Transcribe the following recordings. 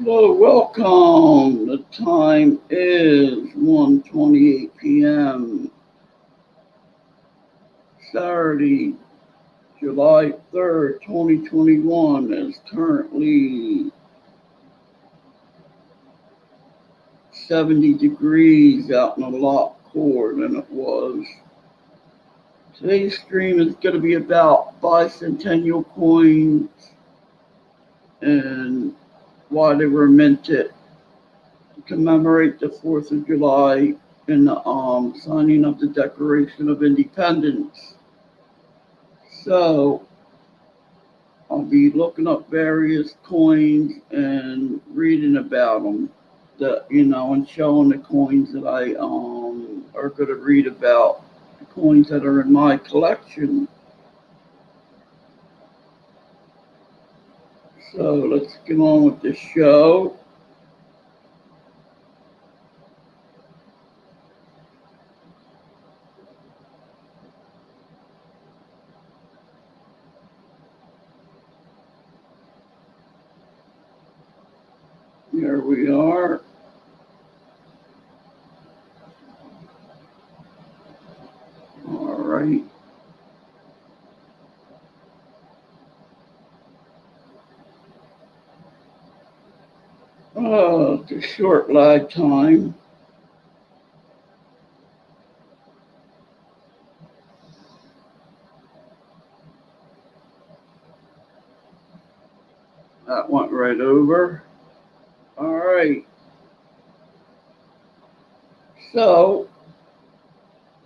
Hello, welcome. The time is 1:28 p.m. Saturday, July 3rd, 2021 is currently 70 degrees out and a lot cooler than it was. Today's stream is going to be about bicentennial coins and why they were minted to commemorate the 4th of July and the signing of the Declaration of Independence. So I'll be looking up various coins and reading about them, and showing the coins that I are going to read about, the coins that are in my collection. So let's get on with the show. Here we are. All right. Oh, it's a short lag time. That went right over. All right. So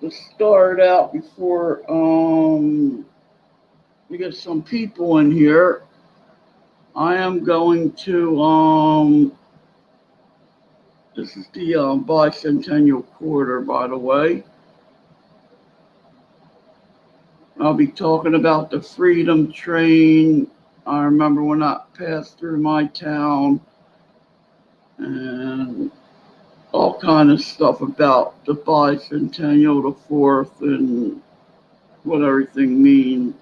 to start out before we get some people in here, I am going to this is the bicentennial quarter, by the way. I'll be talking about the Freedom Train. I remember when that passed through my town, and all kind of stuff about the bicentennial, the fourth, and what everything means,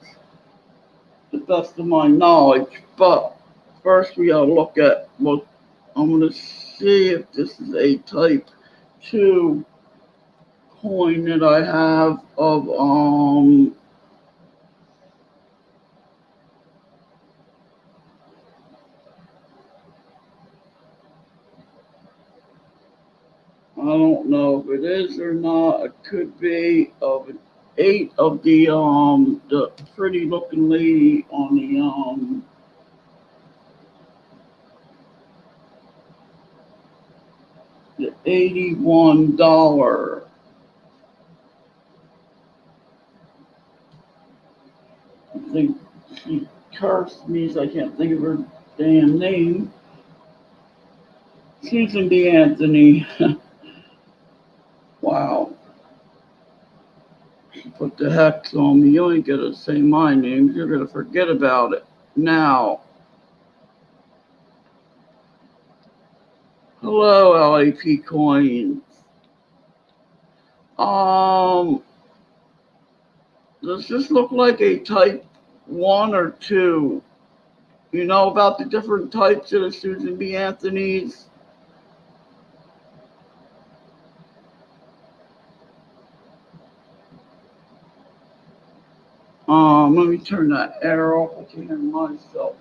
to the best of my knowledge. But first, we gotta look at what I'm gonna see if this is a type 2 coin that I have of I don't know if it is or not. It could be of an 8 of the pretty looking lady on the $81. I think she cursed me, so I can't think of her damn name. Susan B. Anthony. Wow. She put the hex on me. You ain't gonna say my name. You're gonna forget about it. Now, hello, LAP coins. Um, does this look like a type 1 or 2? You know about the different types of the Susan B. Anthony's? Let me turn that air off. I can hear myself.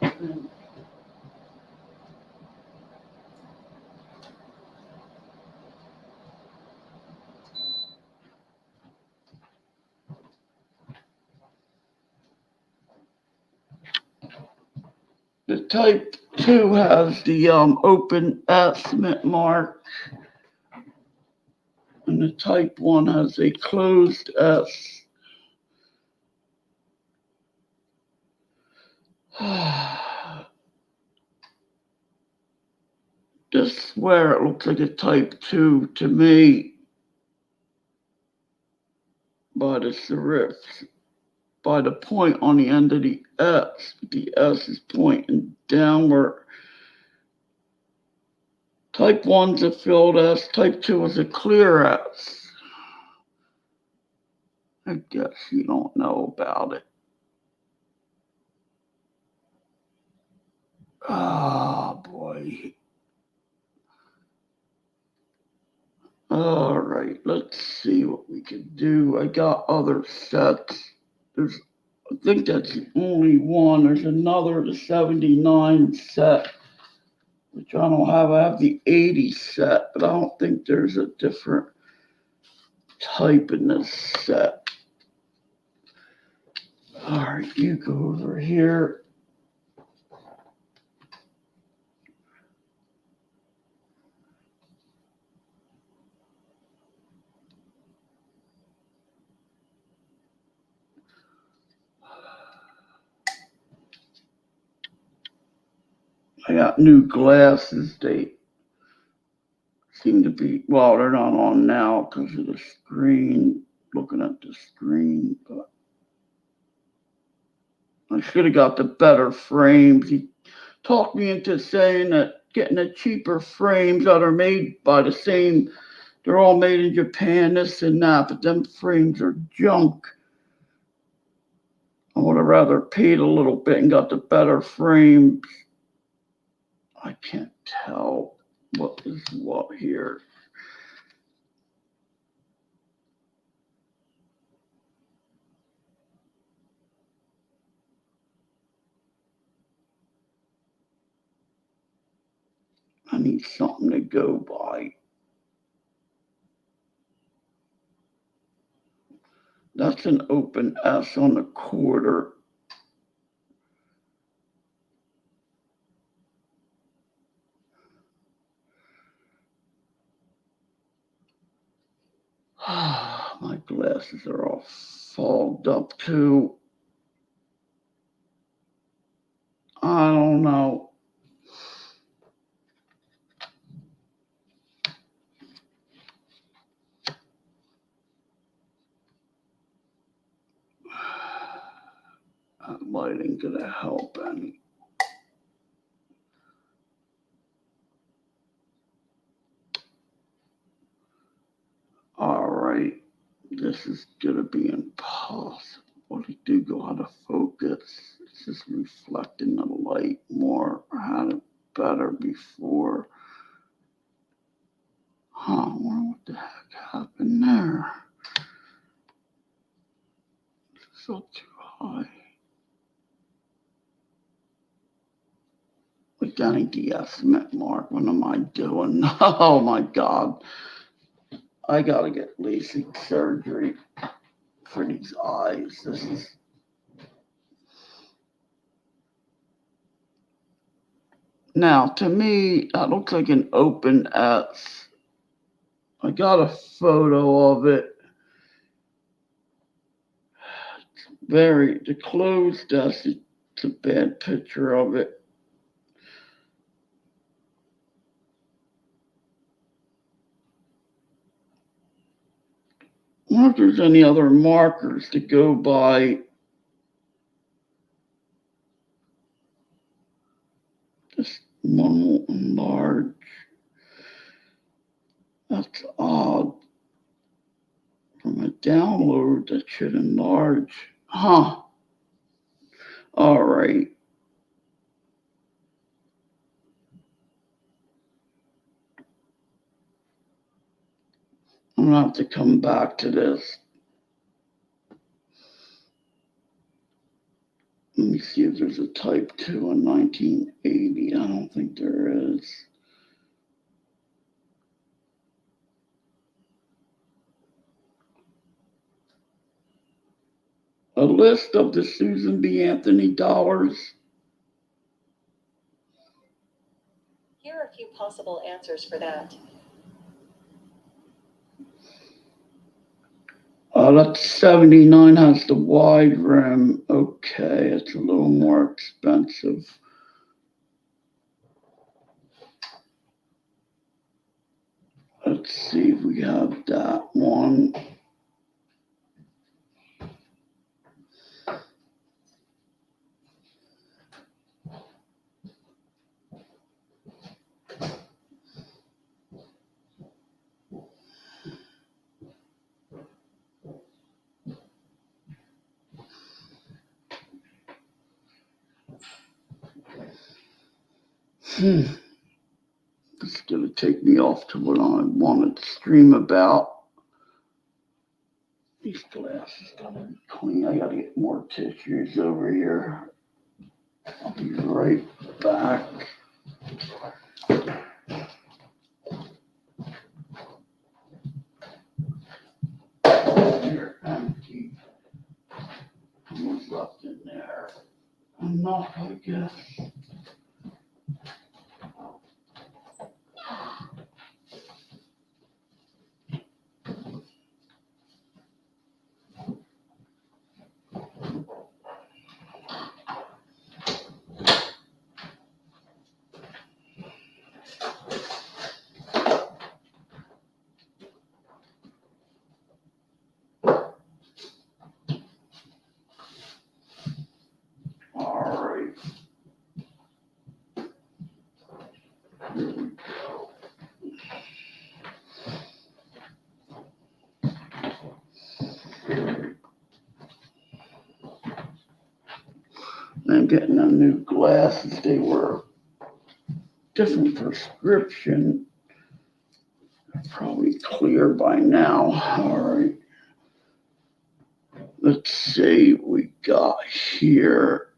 The type 2 has the open estimate mark, and the type 1 has a closed S. This where it looks like a type 2 to me by the serif, by the point on the end of the S. The S is pointing downward. Type 1's a filled S, type 2 is a clear S. I guess you don't know about it. Oh boy. right, let's see what we can do. I got other sets. I think that's the only one. There's another, the 79 set, which I don't have. I have the 80 set, but I don't think there's a different type in this set. All right, you go over here. I got new glasses. They seem to be, well, they're not on now because of the screen, looking at the screen, but I should have got the better frames. He talked me into saying that getting the cheaper frames that are made by the same, they're all made in Japan, this and that, but them frames are junk. I would have rather paid a little bit and got the better frames. I can't tell what is what here. I need something to go by. That's an open S on the quarter. My glasses are all fogged up too. I don't know. That light ain't gonna help any. All right, this is gonna be impossible to do. Go out of focus. It's just reflecting the light more. I had it better before. Huh, I wonder what the heck happened there. It's still too high. We got the estimate mark. What am I doing? Oh my God. I gotta get LASIK surgery for these eyes. This is. Now, to me, that looks like an open S. I got a photo of it. The closed S, it's a bad picture of it. I wonder if there's any other markers to go by. This one will enlarge. That's odd. From a download, that should enlarge. Huh. All right. I'm gonna have to come back to this. Let me see if there's a type 2 in 1980. I don't think there is. A list of the Susan B. Anthony dollars. Here are a few possible answers for that. That 79 has the wide rim. Okay, it's a little more expensive. Let's see if we have that one. It's going to take me off to what I wanted to stream about. These glasses gotta be clean. I gotta get more tissues over here. I'll be right back. They're empty. What's left in there? Enough, I guess. All right. Here we go. I'm getting them new glasses. They were different prescription. Probably clear by now. All right. Let's see what we got here.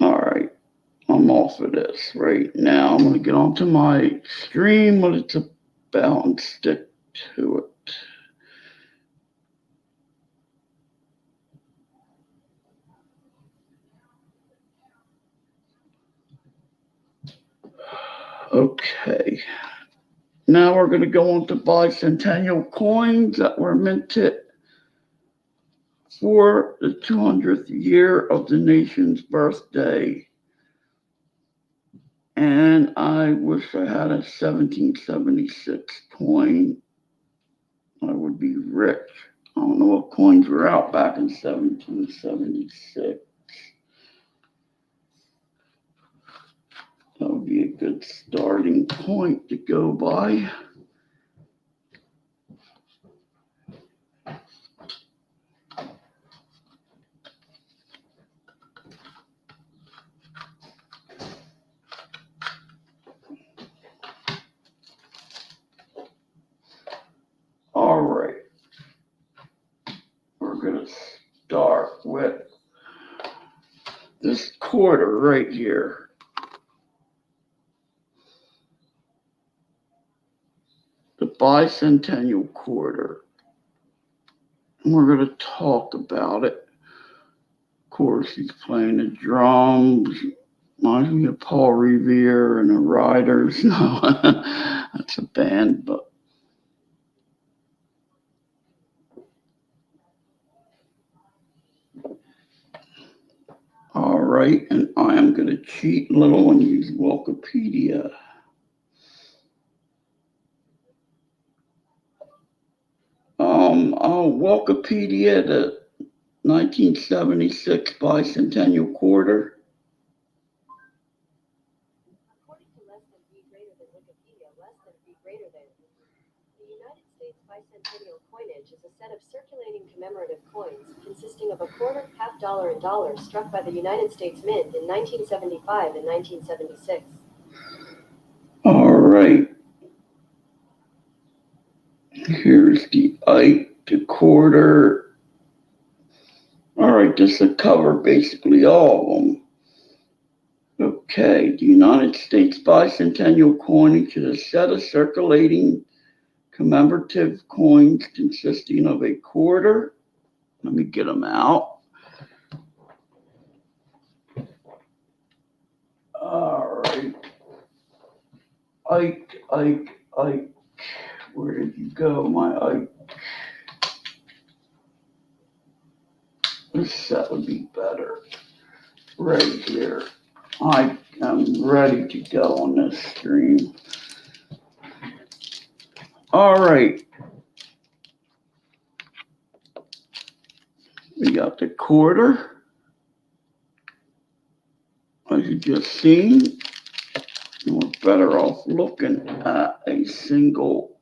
All right. I'm off of this right now. I'm going to get onto my stream, what it's about, and stick to it. Okay. Now we're going to go on to Bicentennial coins that were minted for the 200th year of the nation's birthday. And I wish I had a 1776 coin. I would be rich. I don't know what coins were out back in 1776. That would be a good starting point to go by. All right. We're going to start with this quarter right here. The Bicentennial quarter. And we're going to talk about it. Of course, he's playing the drums. Reminds me of Paul Revere and the Riders. No, that's a band, but. All right, and I am going to cheat a little and use Wikipedia. Wikipedia, the 1976 Bicentennial quarter. According to less than B greater than Wikipedia, less than B greater than. The United States bicentennial coinage is a set of circulating commemorative coins consisting of a quarter, half dollar, and dollar struck by the United States Mint in 1975 and 1976. All right. Here's the the quarter. All right, this will cover basically all of them. Okay, the United States Bicentennial coinage is a set of circulating commemorative coins consisting of a quarter. Let me get them out. All right. Ike. Where did you go, my Ike? This set would be better. Right here. I am ready to go on this stream. All right. We got the quarter. As you just seen, we're better off looking at a single.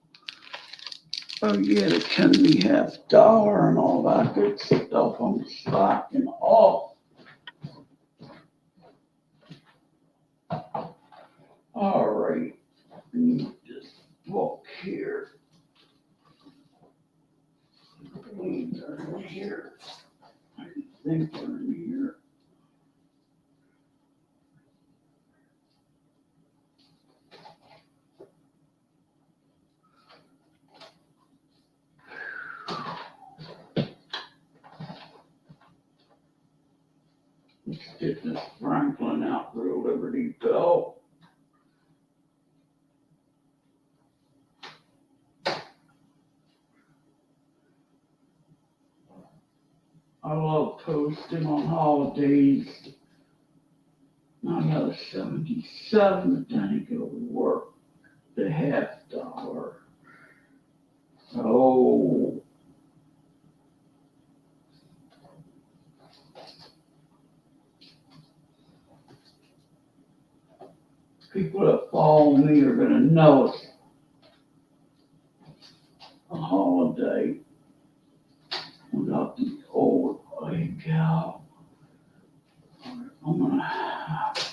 Oh yeah, the 10 be half dollar and all that good stuff. I'm slacking off. All right. I need this book here. These are in here. I think they're in here. Let's get this Franklin out for a Liberty Bell. I love posting on holidays. I got a 77, but then I go to work the $half. Oh. People that follow me are gonna know it's a holiday without the old egg out. I'm gonna have to.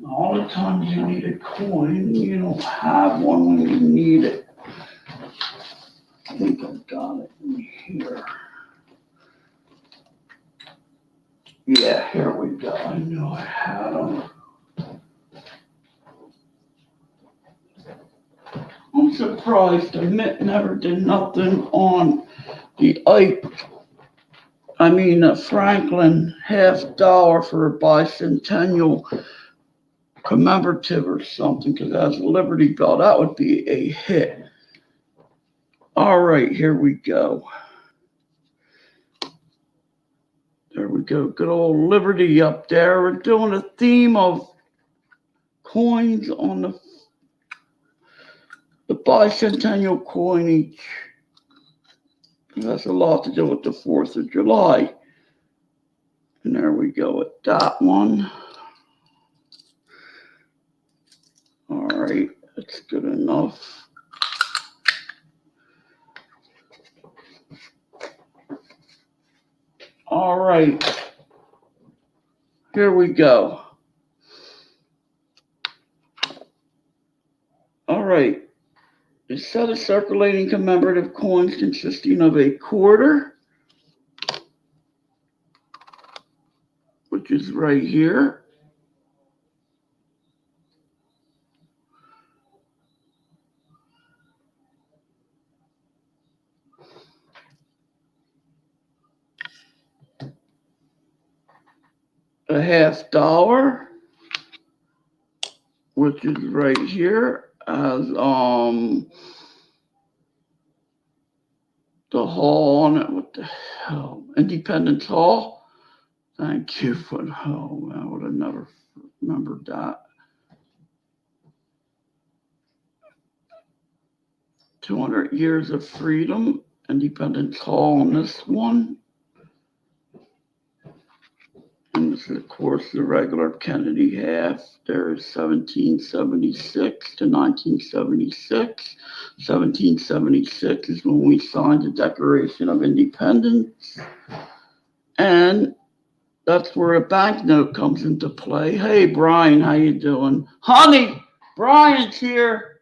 All the times you need a coin, you don't have one when you need it. I think I've got it in here. Yeah, here we go. I knew I had them. I'm surprised the Mint never did nothing on the Franklin $half for a bicentennial commemorative or something, because as a Liberty Bell, that would be a hit. All right, here we go. There we go. Good old Liberty up there. We're doing a theme of coins on the bicentennial coinage. It has a lot to do with the 4th of July. And there we go with that one. All right, that's good enough. All right, here we go. All right, a set of circulating commemorative coins consisting of a quarter, which is right here, a $half, which is right here, as the hall on it. What the hell? Independence Hall. Thank you for the hell. I would have never remembered that. 200 years of freedom. Independence Hall on this one. And this is, of course, the regular Kennedy half. There's 1776 to 1976. 1776 is when we signed the Declaration of Independence. And that's where a banknote comes into play. Hey, Brian, how you doing? Honey, Brian's here.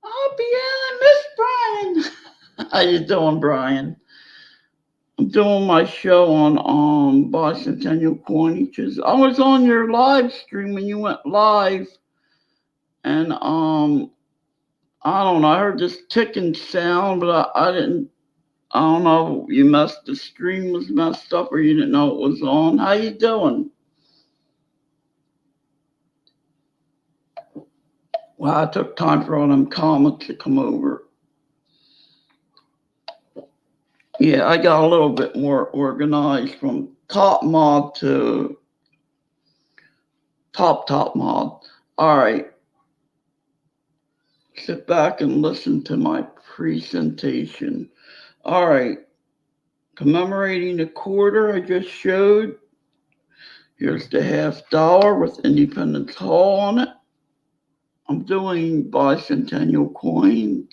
Oh, I miss Brian. How you doing, Brian? I'm doing my show on Bicentennial coinages. I was on your live stream when you went live, and I don't know. I heard this ticking sound, but I didn't. I don't know. The stream was messed up, or you didn't know it was on. How you doing? Well, I took time for all them comments to come over. Yeah, I got a little bit more organized from top mod to top mod. All right. Sit back and listen to my presentation. All right. Commemorating the quarter I just showed. Here's the $half with Independence Hall on it. I'm doing Bicentennial coins.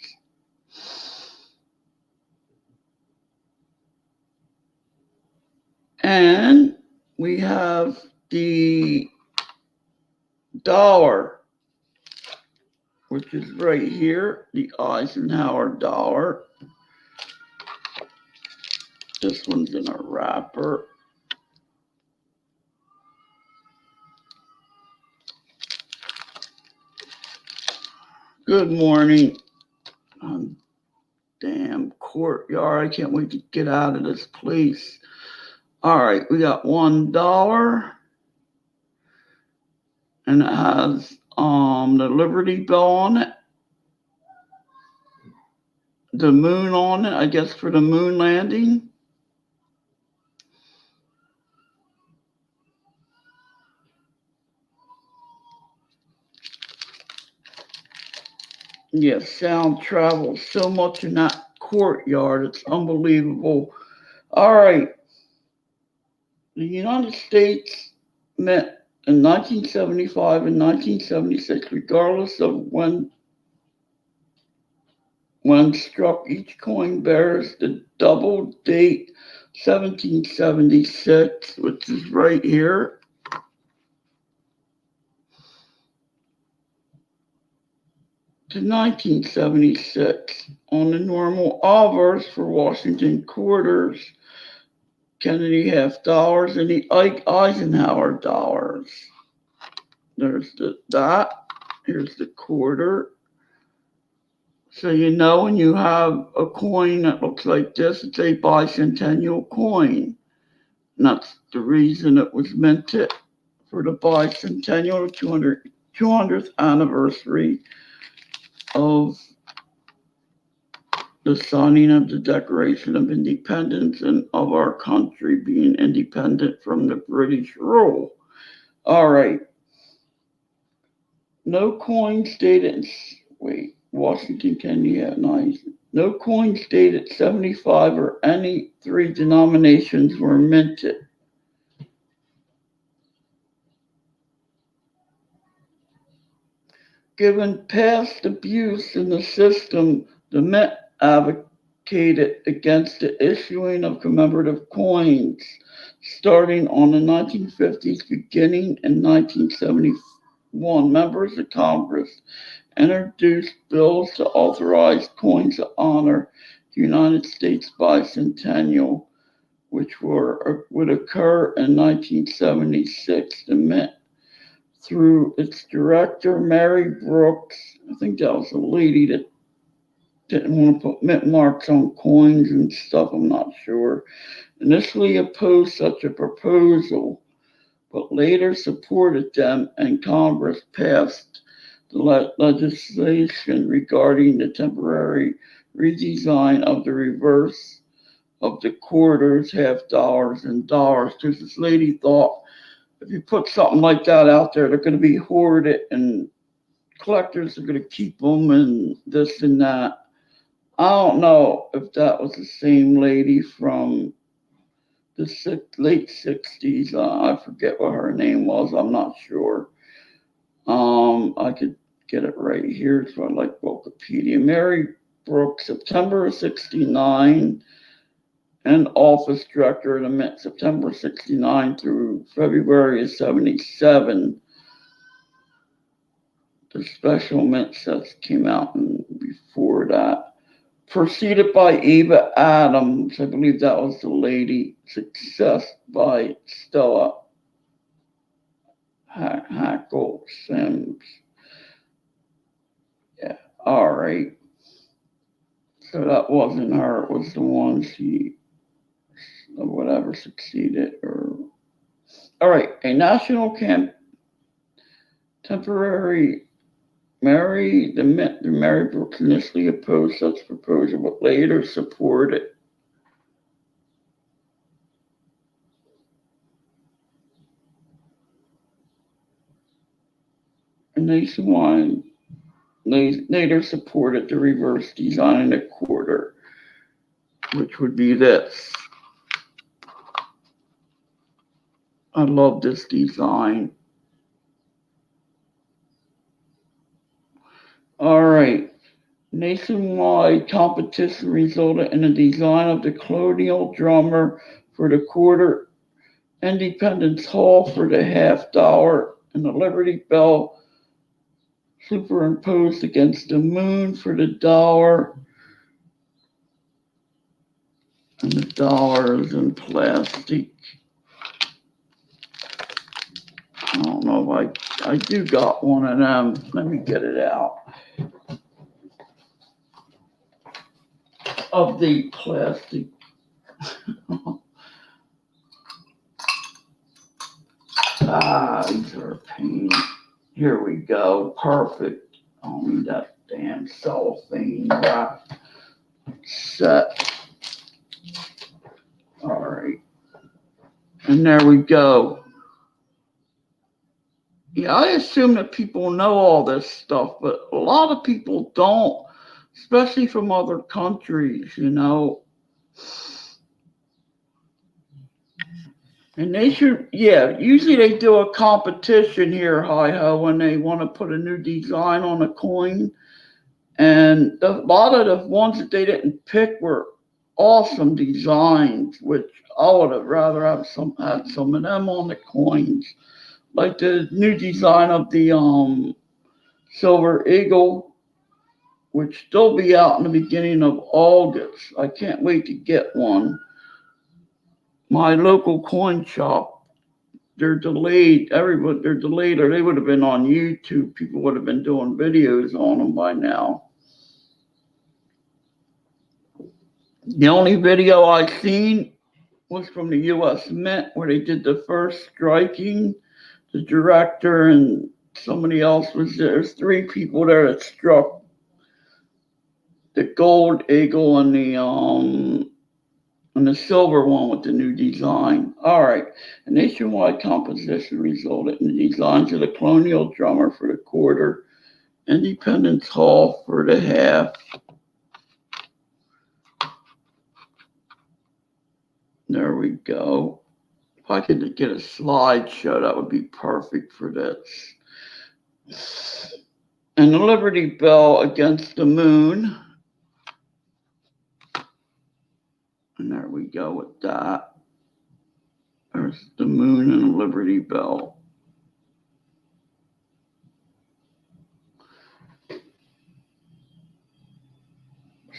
And we have the dollar, which is right here, the Eisenhower dollar. This one's in a wrapper. Good morning. Damn courtyard. I can't wait to get out of this place. All right, we got $1. And it has the Liberty Bell on it. The moon on it, I guess for the moon landing. Yeah, sound travels so much in that courtyard. It's unbelievable. All right. The United States met in 1975 and 1976, regardless of when struck. Each coin bears the double date 1776, which is right here. To 1976 on the normal obverse for Washington quarters, Kennedy $50, and the Eisenhower dollars. There's that. Here's the quarter. So you know when you have a coin that looks like this, it's a bicentennial coin. And that's the reason it was minted for the bicentennial 200th anniversary of the signing of the Declaration of Independence and of our country being independent from the British rule. All right. No coins dated, Washington, Kennedy, nice. No coins dated 75 or any three denominations were minted. Given past abuse in the system, the Mint advocated against the issuing of commemorative coins starting on the 1950s, beginning in 1971. Members of Congress introduced bills to authorize coins to honor the United States bicentennial, which would occur in 1976. The Mint, through its director, Mary Brooks, I think that was a lady that didn't want to put mint marks on coins and stuff, I'm not sure, initially opposed such a proposal, but later supported them, and Congress passed the legislation regarding the temporary redesign of the reverse of the quarters, half dollars, and dollars. Because this lady thought if you put something like that out there, they're going to be hoarded and collectors are going to keep them and this and that. I don't know if that was the same lady from the late 60s. I forget what her name was. I'm not sure. I could get it right here. So I like Wikipedia. Mary Brooks, September of 69, and office director of the Mint, September 69 through February of 77. The special mint sets came out before that. Preceded by Eva Adams, I believe that was the lady. Success by Stella Hackle Sims. Yeah, all right. So that wasn't her. It was the one she, whatever, succeeded. All right, a national temporary. Mary Brooks initially opposed such proposal, but later supported. And nationwide, later supported the reverse design of the quarter, which would be this. I love this design. All right. Nationwide competition resulted in the design of the colonial drummer for the quarter, Independence Hall for the half dollar, and the Liberty Bell superimposed against the moon for the dollar. And the dollar is in plastic. I don't know if I do got one of them. Let me get it out. Of the plastic. These are a pain. Here we go. Perfect. I don't need that damn cellophane wrap set. All right. And there we go. Yeah, I assume that people know all this stuff, but a lot of people don't, especially from other countries, you know. And they should, yeah, usually they do a competition here, hi ho, when they want to put a new design on a coin. And a lot of the ones that they didn't pick were awesome designs, which I would have rather have had some of them on the coins. Like the new design of the Silver Eagle, which still be out in the beginning of August. I can't wait to get one. My local coin shop, they're delayed. They're delayed, or they would have been on YouTube. People would have been doing videos on them by now. The only video I've seen was from the U.S. Mint, where they did the first striking. The director and somebody else was there. There's three people there that struck the gold eagle and the silver one with the new design. All right. A nationwide composition resulted in the designs of the colonial drummer for the quarter, Independence Hall for the half. There we go. If I could get a slideshow, that would be perfect for this. And the Liberty Bell against the moon. And there we go with that. There's the moon and the Liberty Bell.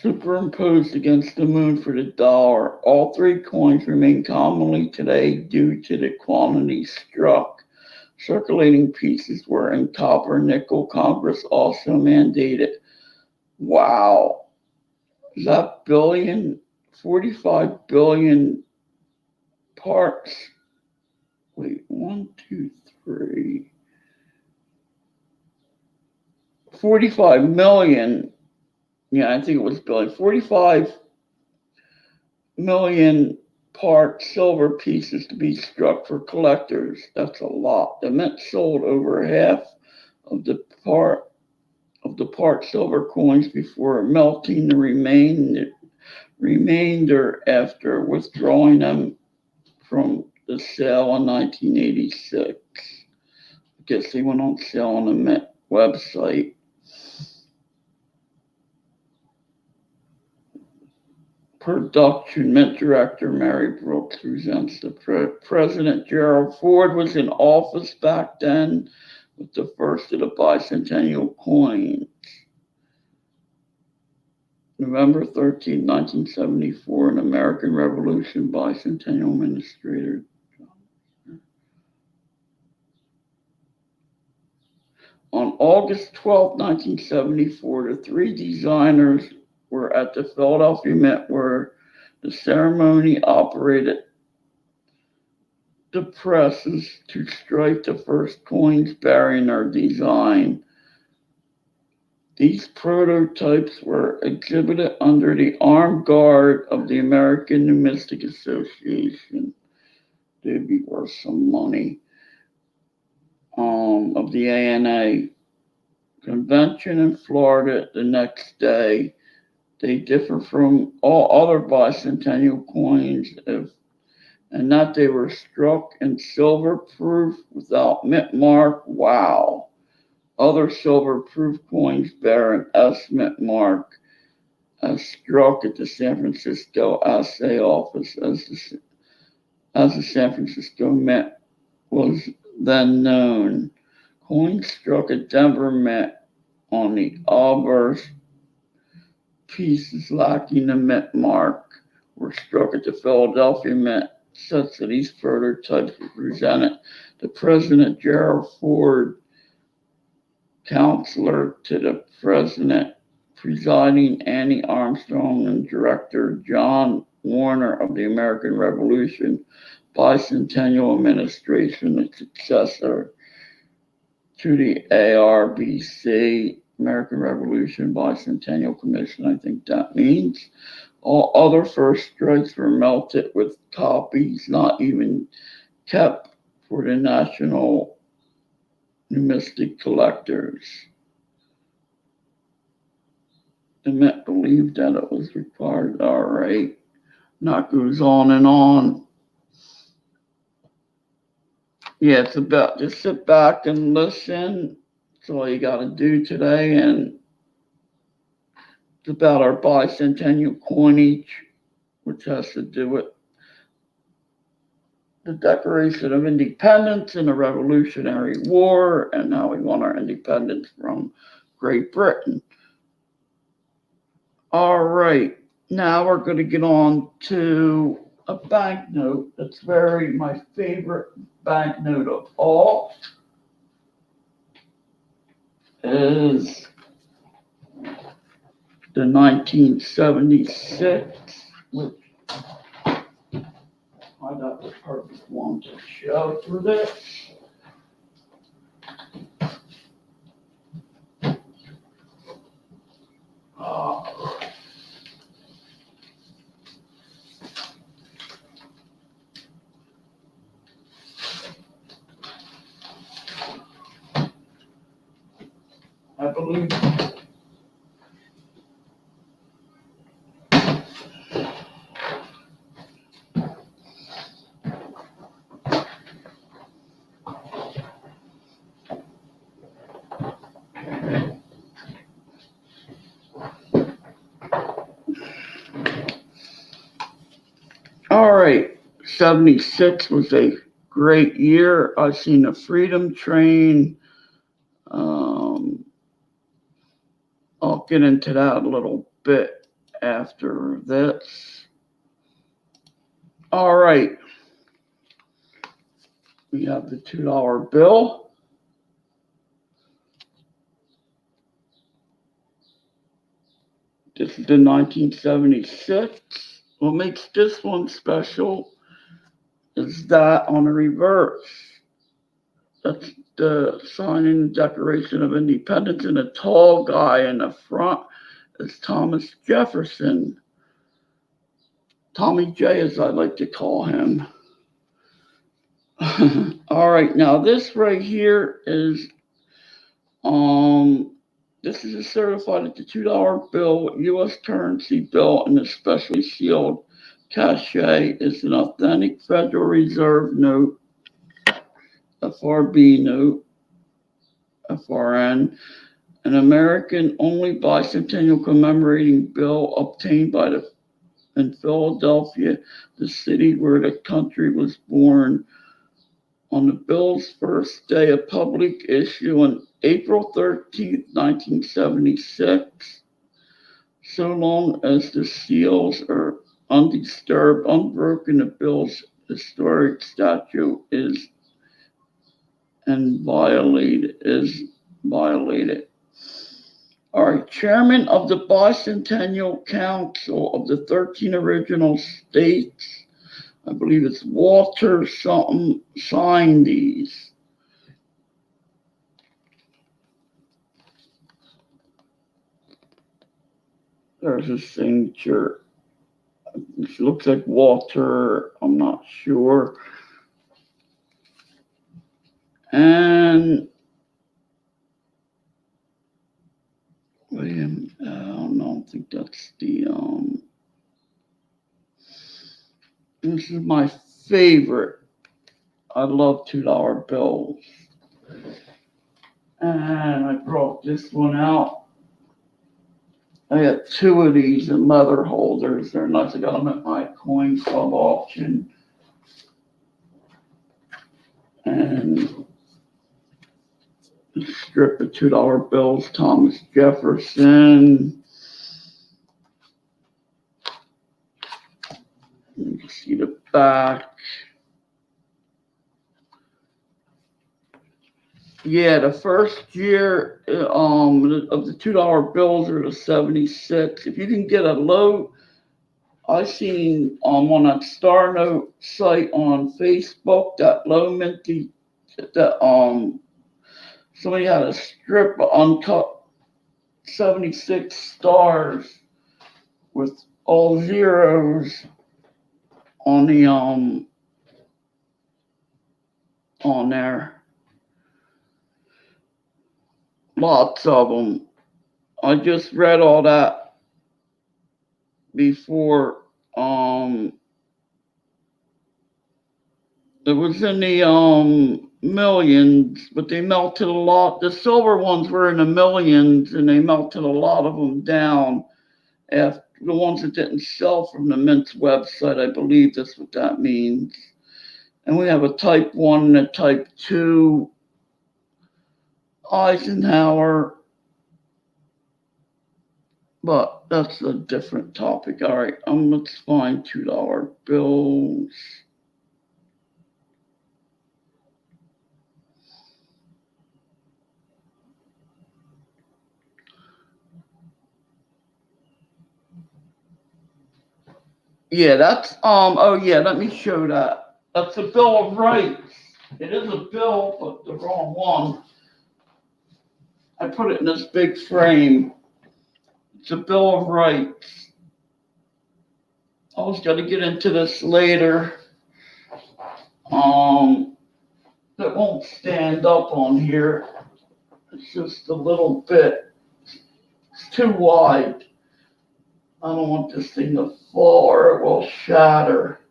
Superimposed against the moon for the dollar. All three coins remain commonly today due to the quantity struck. Circulating pieces were in copper, nickel. Congress also mandated. Wow. Is that billion? 45 billion parts. Wait, 1, 2, 3. 45 million. Yeah, I think it was billion. 45 million part silver pieces to be struck for collectors. That's a lot. The mint sold over half of the part silver coins before melting the remainder after withdrawing them from the sale in 1986. I guess they went on sale on the mint website. Production Mint Director Mary Brooks presents the President Gerald Ford was in office back then with the first of the Bicentennial coins. November 13, 1974, an American Revolution Bicentennial Administrator. On August 12, 1974, the three designers were at the Philadelphia Mint where the ceremony operated the presses to strike the first coins bearing their design. These prototypes were exhibited under the armed guard of the American Numismatic Association. They'd be worth some money. Of the ANA convention in Florida the next day. They differ from all other bicentennial coins and that they were struck in silver proof without mint mark. Wow. Other silver-proof coins bear an S mint mark as struck at the San Francisco assay office as the San Francisco Mint was then known. Coins struck at Denver Mint on the obverse pieces lacking the mint mark were struck at the Philadelphia Mint, such that these prototypes were presented to President Gerald Ford, counselor to the president, presiding Annie Armstrong, and director John Warner of the American Revolution Bicentennial Administration, the successor to the ARBC, American Revolution Bicentennial Commission, I think that means. All other first strikes were melted with copies not even kept for the national numismatic collectors. The Met believed that it was required. All right. That goes on and on. Yeah, it's about just sit back and listen. That's all you got to do today. And it's about our bicentennial coinage, which has to do with the Declaration of Independence and the Revolutionary War and how we won our independence from Great Britain. All right, now we're going to get on to a banknote that's my favorite banknote of all. Is the 1976, which I got the perfect one to show for this. I believe all right, 76 was a great year. I've seen the Freedom Train. I'll get into that a little bit after this. All right. We have the $2 bill. This is the 1976. What makes this one special is that on the reverse. That's the signing the Declaration of Independence, and the tall guy in the front is Thomas Jefferson. Tommy J, as I like to call him. All right, now this right here is this is a certified at the $2 bill, U.S. currency bill, and a specially sealed cachet is an authentic Federal Reserve note, FRB note, FRN, an American-only bicentennial commemorating bill obtained in Philadelphia, the city where the country was born, on the bill's first day of public issue on April 13th, 1976. So long as the seals are undisturbed, unbroken, the bill's historic statute is violated. All right, Chairman of the Bicentennial Council of the 13 original states, I believe it's Walter something, signed these. There's a signature. It looks like Walter, I'm not sure. And William, I don't think that's the, this is my favorite. I love $2 bills. And I brought this one out. I got two of these in leather holders. They're nice. I got them at my coin club auction. And a strip of $2 bills, Thomas Jefferson. You can see the back. Yeah, the first year of the $2 bills are the 76. If you can get a low, I seen on that Star Note site on Facebook that low minty that somebody had a strip of uncut 76 stars with all zeros on the on there. Lots of them. I just read all that before. It was in the millions, but they melted a lot. The silver ones were in the millions, and they melted a lot of them down. After the ones that didn't sell from the Mint's website, I believe that's what that means. And we have a Type 1 and a Type 2 Eisenhower, but that's a different topic. All right, let's find $2 bills. Yeah, that's oh yeah, let me show that. That's a Bill of Rights. It is a bill, but the wrong one. I put it in this big frame. It's a Bill of Rights. I was gonna get into this later. It won't stand up on here. It's just a little bit. It's too wide. I don't want this thing to fall or it will shatter.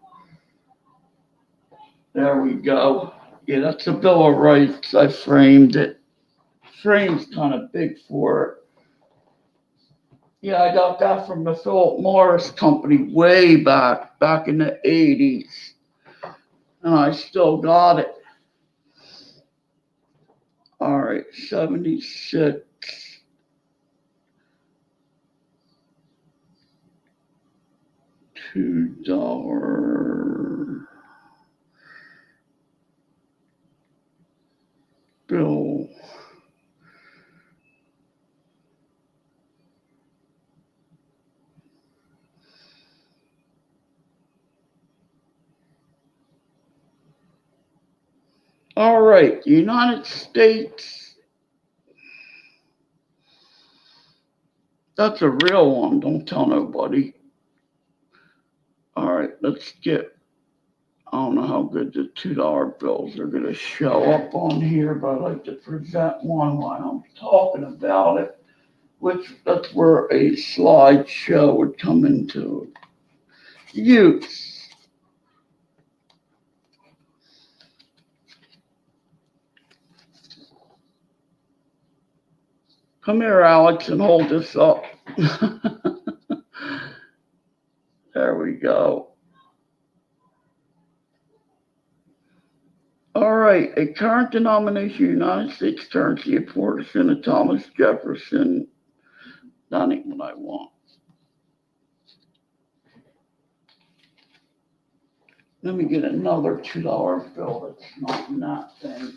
There we go. Yeah, that's a Bill of Rights. I framed it. Frame's kind of big for it. Yeah, I got that from the Philip Morris Company way back in the 80s. And I still got it. All right, 76. $2 bill. All right, the United States. That's a real one. Don't tell nobody. All right, let's get. I don't know how good the $2 bills are going to show up on here, but I'd like to present one while I'm talking about it, which that's where a slideshow would come into use. Come here, Alex, and hold this up. There we go. All right, a current denomination United States currency, a portion of Thomas Jefferson. That ain't what I want. Let me get another $2 bill that's not in that thing.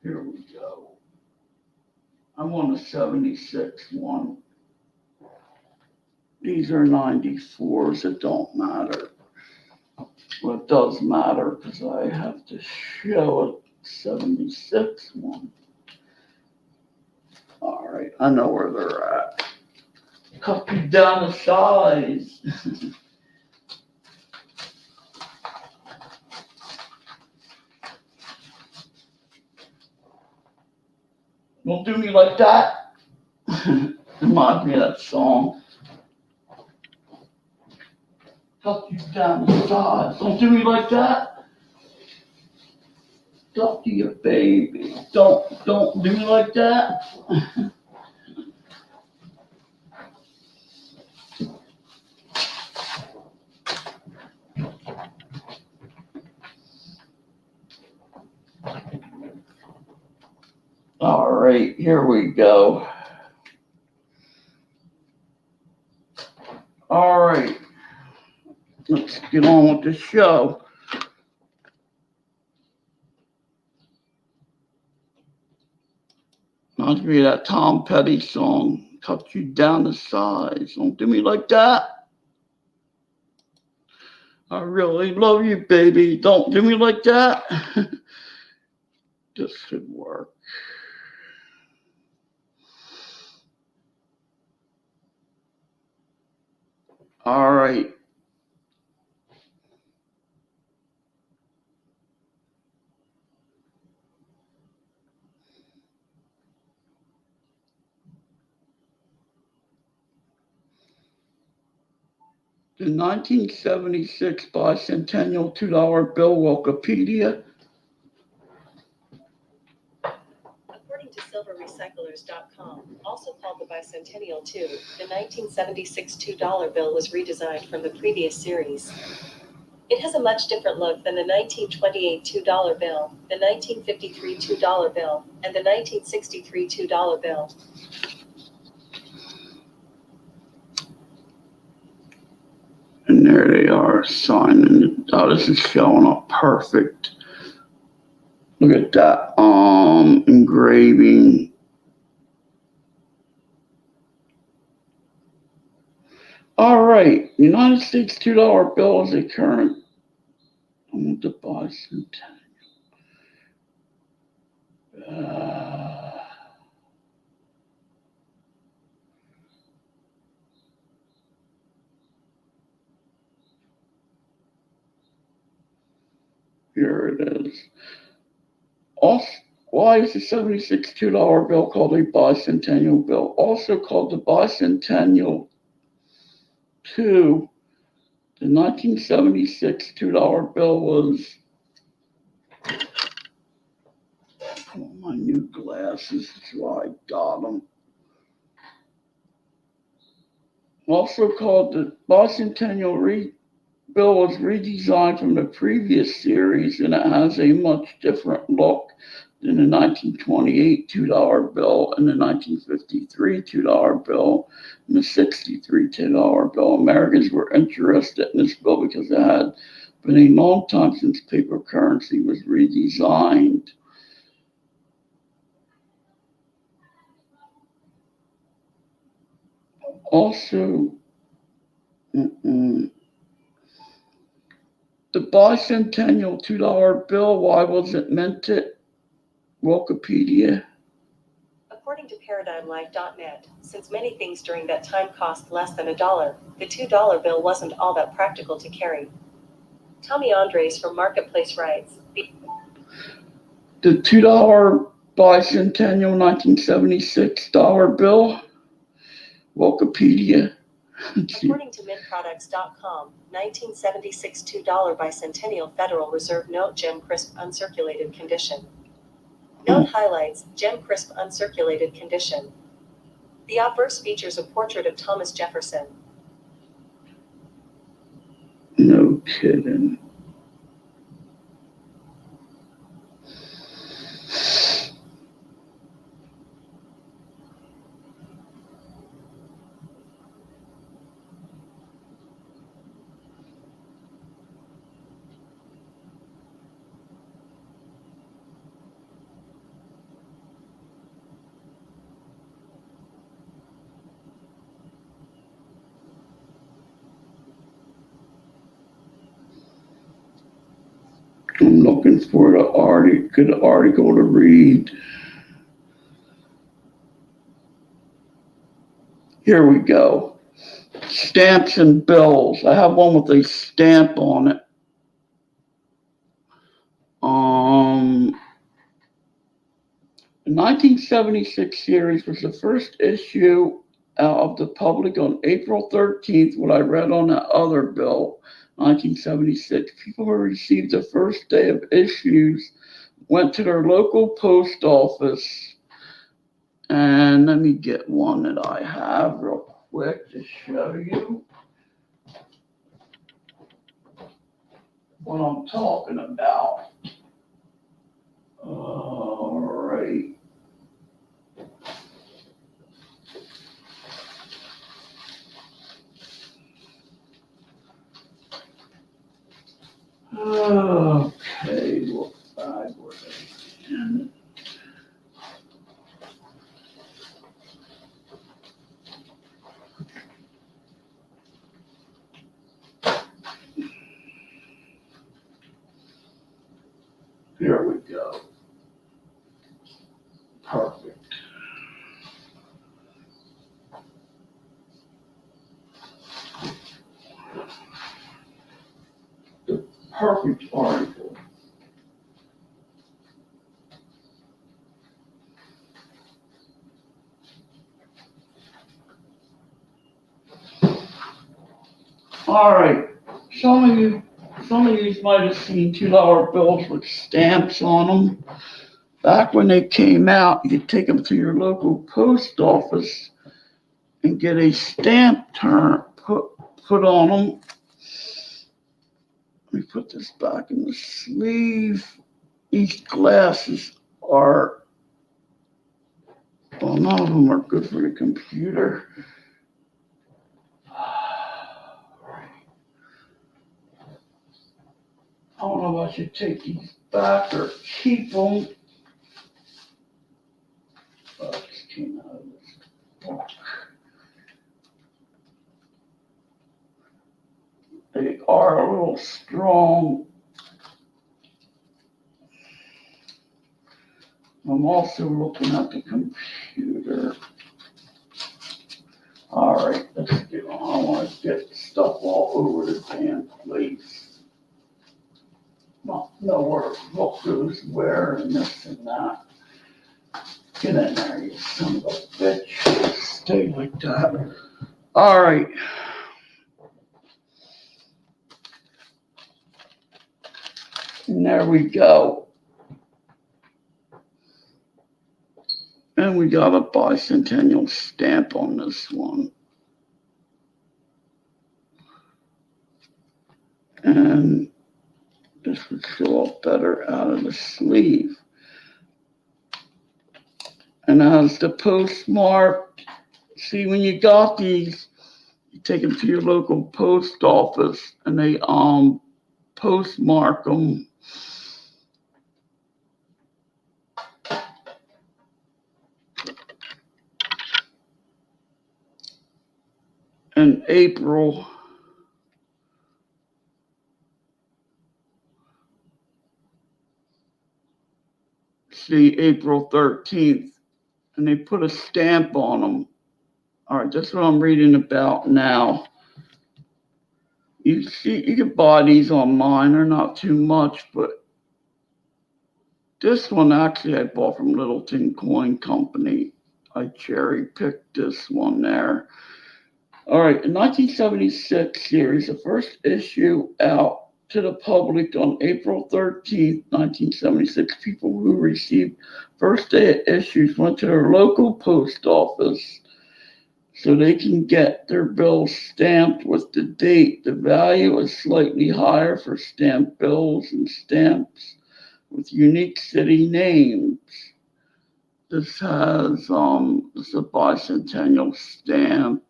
Here we go. I want a 76 one. These are 94s. It don't matter. Well, it does matter because I have to show a 76 one. All right, I know where they're at. Cut me down the size. Don't do me like that. Reminds me of that song. Tuck you down the sides. Don't do me like that. Tuck you, baby. Don't do me like that. All right, here we go. All right, let's get on with the show. Reminds me of that Tom Petty song, Cut You Down to Size. Don't do me like that. I really love you, baby. Don't do me like that. This should work. All right. The 1976 Bicentennial $2 bill, Wikipedia. According to silverrecyclers.com, also called the Bicentennial 2, the 1976 $2 bill was redesigned from the previous series. It has a much different look than the 1928 $2 bill, the 1953 $2 bill, and the 1963 $2 bill. And there they are signing. Oh, this is showing up perfect. Look at that engraving. All right, United States $2 bill is a current. I want the Bicentennial. Here it is. Also, why is the 76 $2 bill called a Bicentennial bill? Also called the Bicentennial 2. The 1976 $2 bill was. Oh, my new glasses. That's why I got them. Also called the Bicentennial bill was redesigned from the previous series, and it has a much different look than the 1928 $2 bill and the 1953 $2 bill and the 63 $2 bill. Americans were interested in this bill because it had been a long time since paper currency was redesigned. Also, the Bicentennial $2 bill, why was it minted? Wikipedia. According to ParadigmLife.net, since many things during that time cost less than $1, the $2 bill wasn't all that practical to carry. Tommy Andres from Marketplace writes, The $2 Bicentennial 1976 bill, Wikipedia. According to MintProducts.com, 1976 $2 Bicentennial Federal Reserve Note Gem Crisp Uncirculated Condition. Note highlights, Gem Crisp Uncirculated Condition. The obverse features a portrait of Thomas Jefferson. No kidding. I'm looking for the good article to read. Here we go. Stamps and bills. I have one with a stamp on it. The 1976 series was the first issue out of the public on April 13th, what I read on that other bill, 1976. People who received the first day of issues went to their local post office. And let me get one that I have real quick to show you what I'm talking about. All right. Okay, what bag were they in? Here we go. Perfect. The perfect article. All right. Some of you might have seen $2 bills with stamps on them. Back when they came out, you could take them to your local post office and get a stamp put on them. Let me put this back in the sleeve. These glasses are, well, none of them are good for the computer. I don't know if I should take these back or keep them. Oh, this came out of this book. They are a little strong. I'm also looking at the computer. All right, let's get on. I want to get stuff all over the damn place. Not know where what goes where and this and that. Get in there, you son of a bitch. Stay like that. All right. And there we go. And we got a bicentennial stamp on this one. And this would show up better out of the sleeve. And as the postmark, see when you got these, you take them to your local post office and they postmark them. In April. See, April 13th. And they put a stamp on them. All right, that's what I'm reading about now. You see, you can buy these online. They're not too much, but this one actually I bought from Littleton Coin Company. I cherry picked this one there. All right, the 1976 series, the first issue out to the public on April 13th, 1976. People who received first day issues went to their local post office so they can get their bills stamped with the date. The value is slightly higher for stamped bills and stamps with unique city names. This has this is a bicentennial stamp.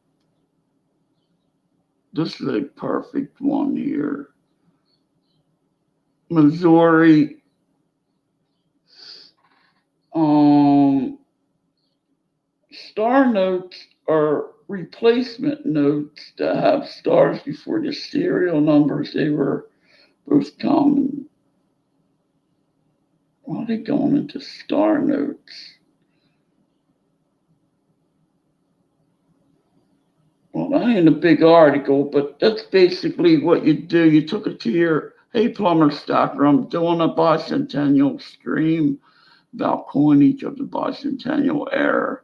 This is a perfect one here. Missouri. Star notes are replacement notes that have stars before the serial numbers. They were both common. Why are they going into star notes? Well, that ain't a big article, but that's basically what you do. You took it to your, hey, Plumber Stacker, I'm doing a bicentennial stream about coinage of the bicentennial era.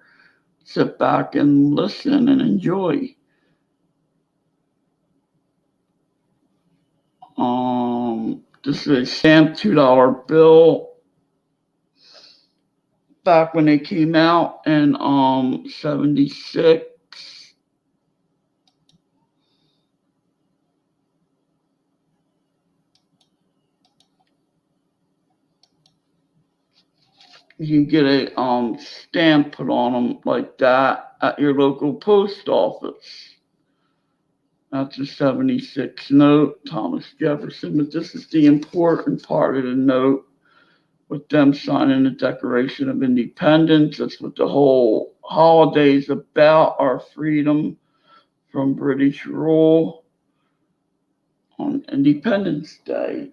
sit back and listen and enjoy. This is a stamped $2 bill back when they came out in 76. You can get a stamp put on them like that at your local post office. That's a 76 note, Thomas Jefferson, but this is the important part of the note with them signing the Declaration of Independence. That's what the whole holiday is about, our freedom from British rule on Independence Day.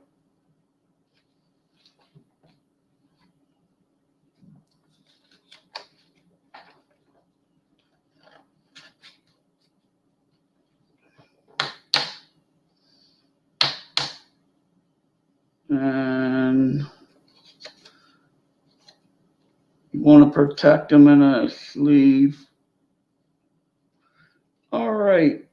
And you want to protect them in a sleeve. All right.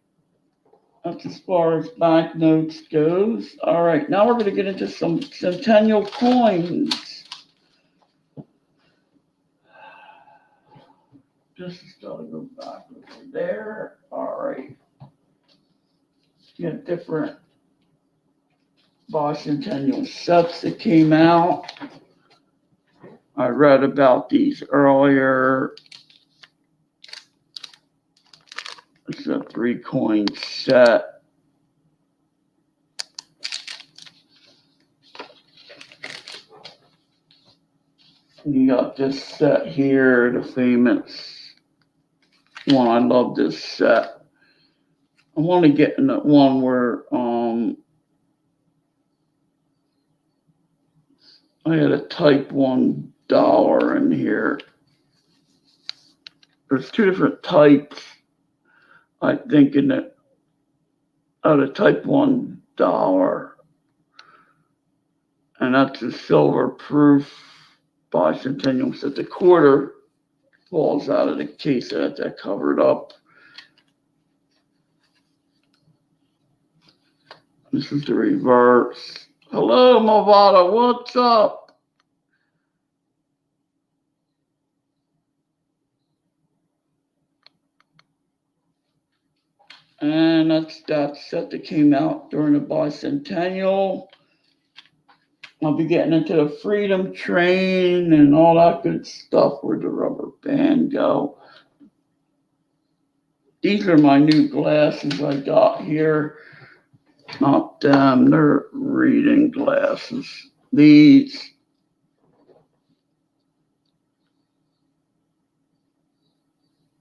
That's as far as banknotes goes. All right, now we're going to get into some Centennial coins. Just got to go back over there. All right. You have different Bicentennial sets that came out. I read about these earlier. It's a 3-coin set. You got this set here, the famous one. I love this set. I want to get in that one where I had a type $1 in here. There's 2 different types, I think, in it. Out of type $1, and that's a silver proof bicentennial. So the quarter falls out of the case that covered up. This is the reverse. Hello, Movada, what's up? And that's that set that came out during the bicentennial. I'll be getting into the Freedom Train and all that good stuff. Where'd the rubber band go? These are my new glasses I got here. Not them, they're reading glasses. These.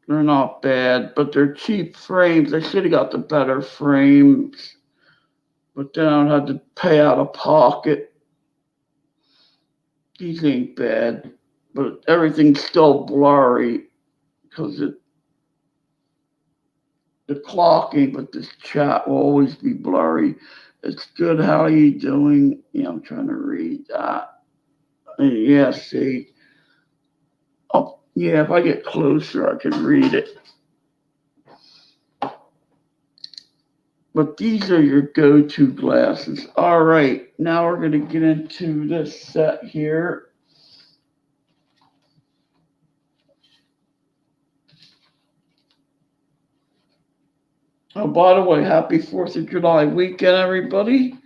They're not bad, but they're cheap frames. I should have got the better frames, but then I had to pay out of pocket. These ain't bad, but everything's still blurry because the clocking, but this chat will always be blurry. It's good. How are you doing? Yeah, I'm trying to read that. Yeah, see. Oh, yeah, if I get closer, I can read it. But these are your go-to glasses. All right, now we're going to get into this set here. Oh, by the way, happy 4th of July weekend, everybody.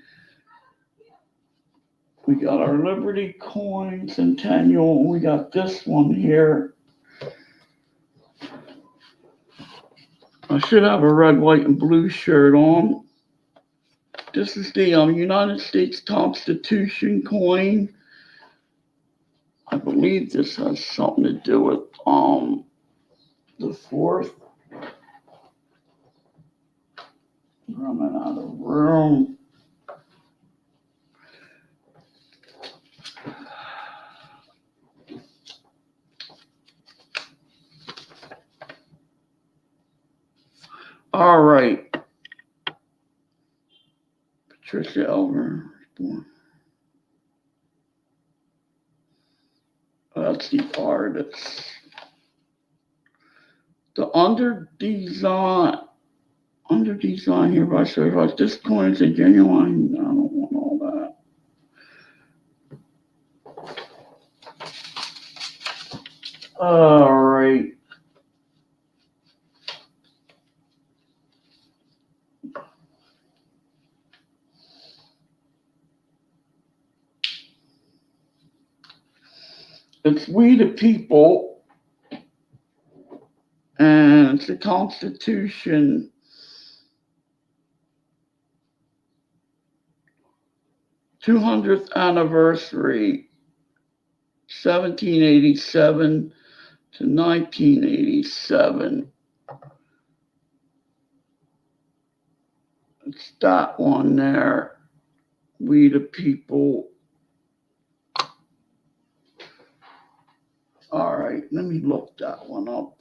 We got our Liberty coin, Centennial. We got this one here. I should have a red, white, and blue shirt on. This is the United States Constitution coin. I believe this has something to do with the 4th. Running out of room. All right. Patricia Elmer. That's the artist. The under design here by certified. This coin is a genuine. I don't want all that. All right. It's we the people, and it's the Constitution. 200th anniversary, 1787 to 1987. It's that one there. We the people. All right, let me look that one up.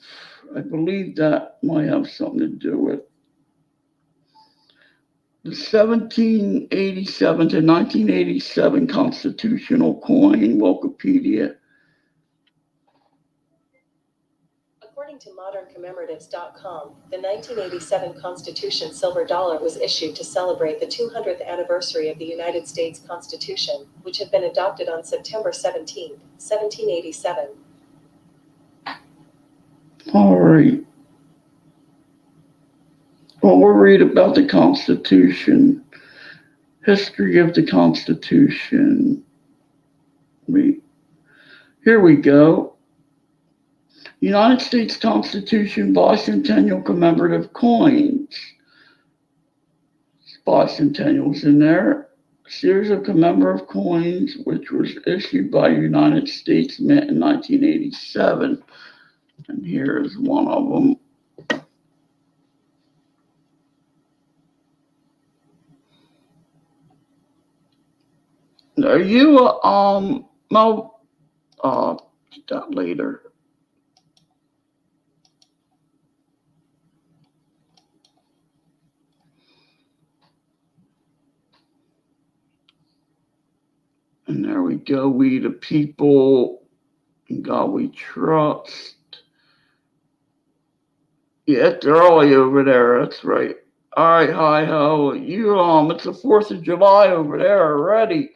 I believe that might have something to do with the 1787 to 1987 constitutional coin, Wikipedia. According to moderncommemoratives.com, the 1987 Constitution silver dollar was issued to celebrate the 200th anniversary of the United States Constitution, which had been adopted on September 17, 1787. All right. Well, we'll read about the Constitution, history of the Constitution. Here we go. United States Constitution Bicentennial commemorative coins. Bicentennials in there. A series of commemorative coins which was issued by the United States Mint in 1987. And here is one of them. Are you Mo? That later. And there we go. We the people, in God we trust. Yeah, it's early over there. That's right. All right, hi ho. You it's the 4th of July over there already.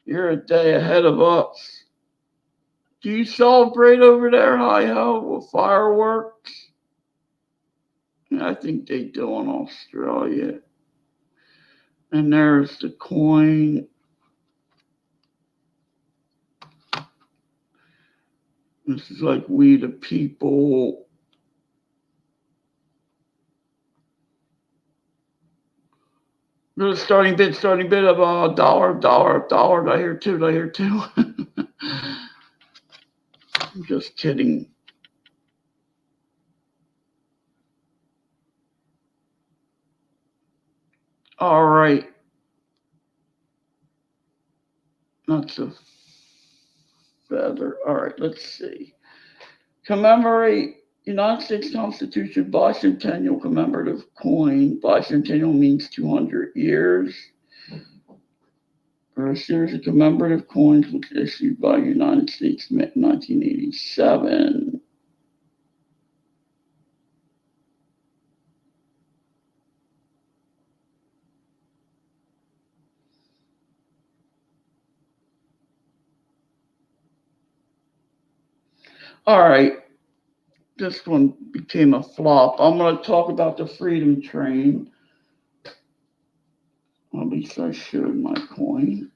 You're a day ahead of us. Do you celebrate over there, hi ho, with fireworks? I think they do in Australia. And there's the coin. This is like we the people. The starting bid of a dollar. I hear two. I'm just kidding. All right. That's a feather. All right, let's see. Commemorate United States Constitution Bicentennial commemorative coin. Bicentennial means 200 years. Or a series of commemorative coins which issued by United States Mint in 1987. All right, this one became a flop. I'm going to talk about the Freedom Train. At least I showed my coin.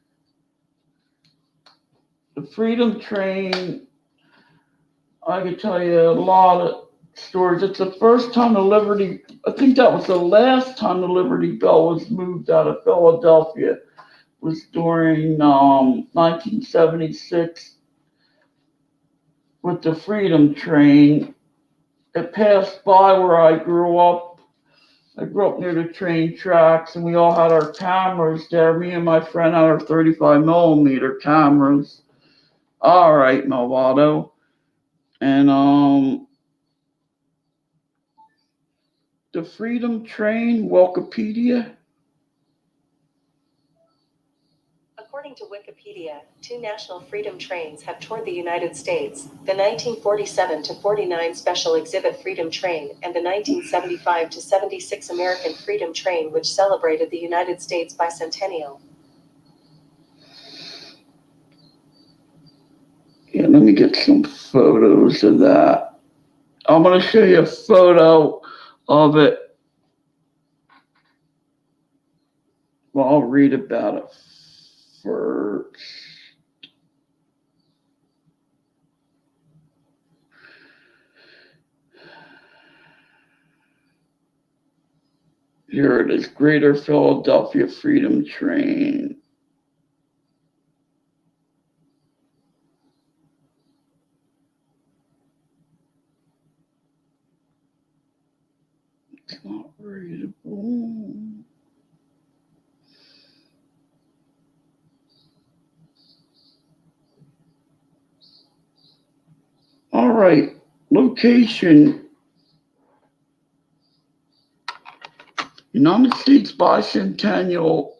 The Freedom Train, I could tell you a lot of stories. It's the first time the Liberty, I think that was the last time the Liberty Bell was moved out of Philadelphia, was during 1976 with the Freedom Train. It passed by where I grew up. I grew up near the train tracks, and we all had our cameras there. Me and my friend had our 35 millimeter cameras. All right, Malvado. And the Freedom Train, Wikipedia. According to Wikipedia, 2 national freedom trains have toured the United States, the 1947 to 49 Special Exhibit Freedom Train and the 1975 to 76 American Freedom Train, which celebrated the United States Bicentennial. Yeah, let me get some photos of that. I'm going to show you a photo of it. Well, I'll read about it first. Here it is, Greater Philadelphia Freedom Train. It's not readable. All right, location. United States Bicentennial.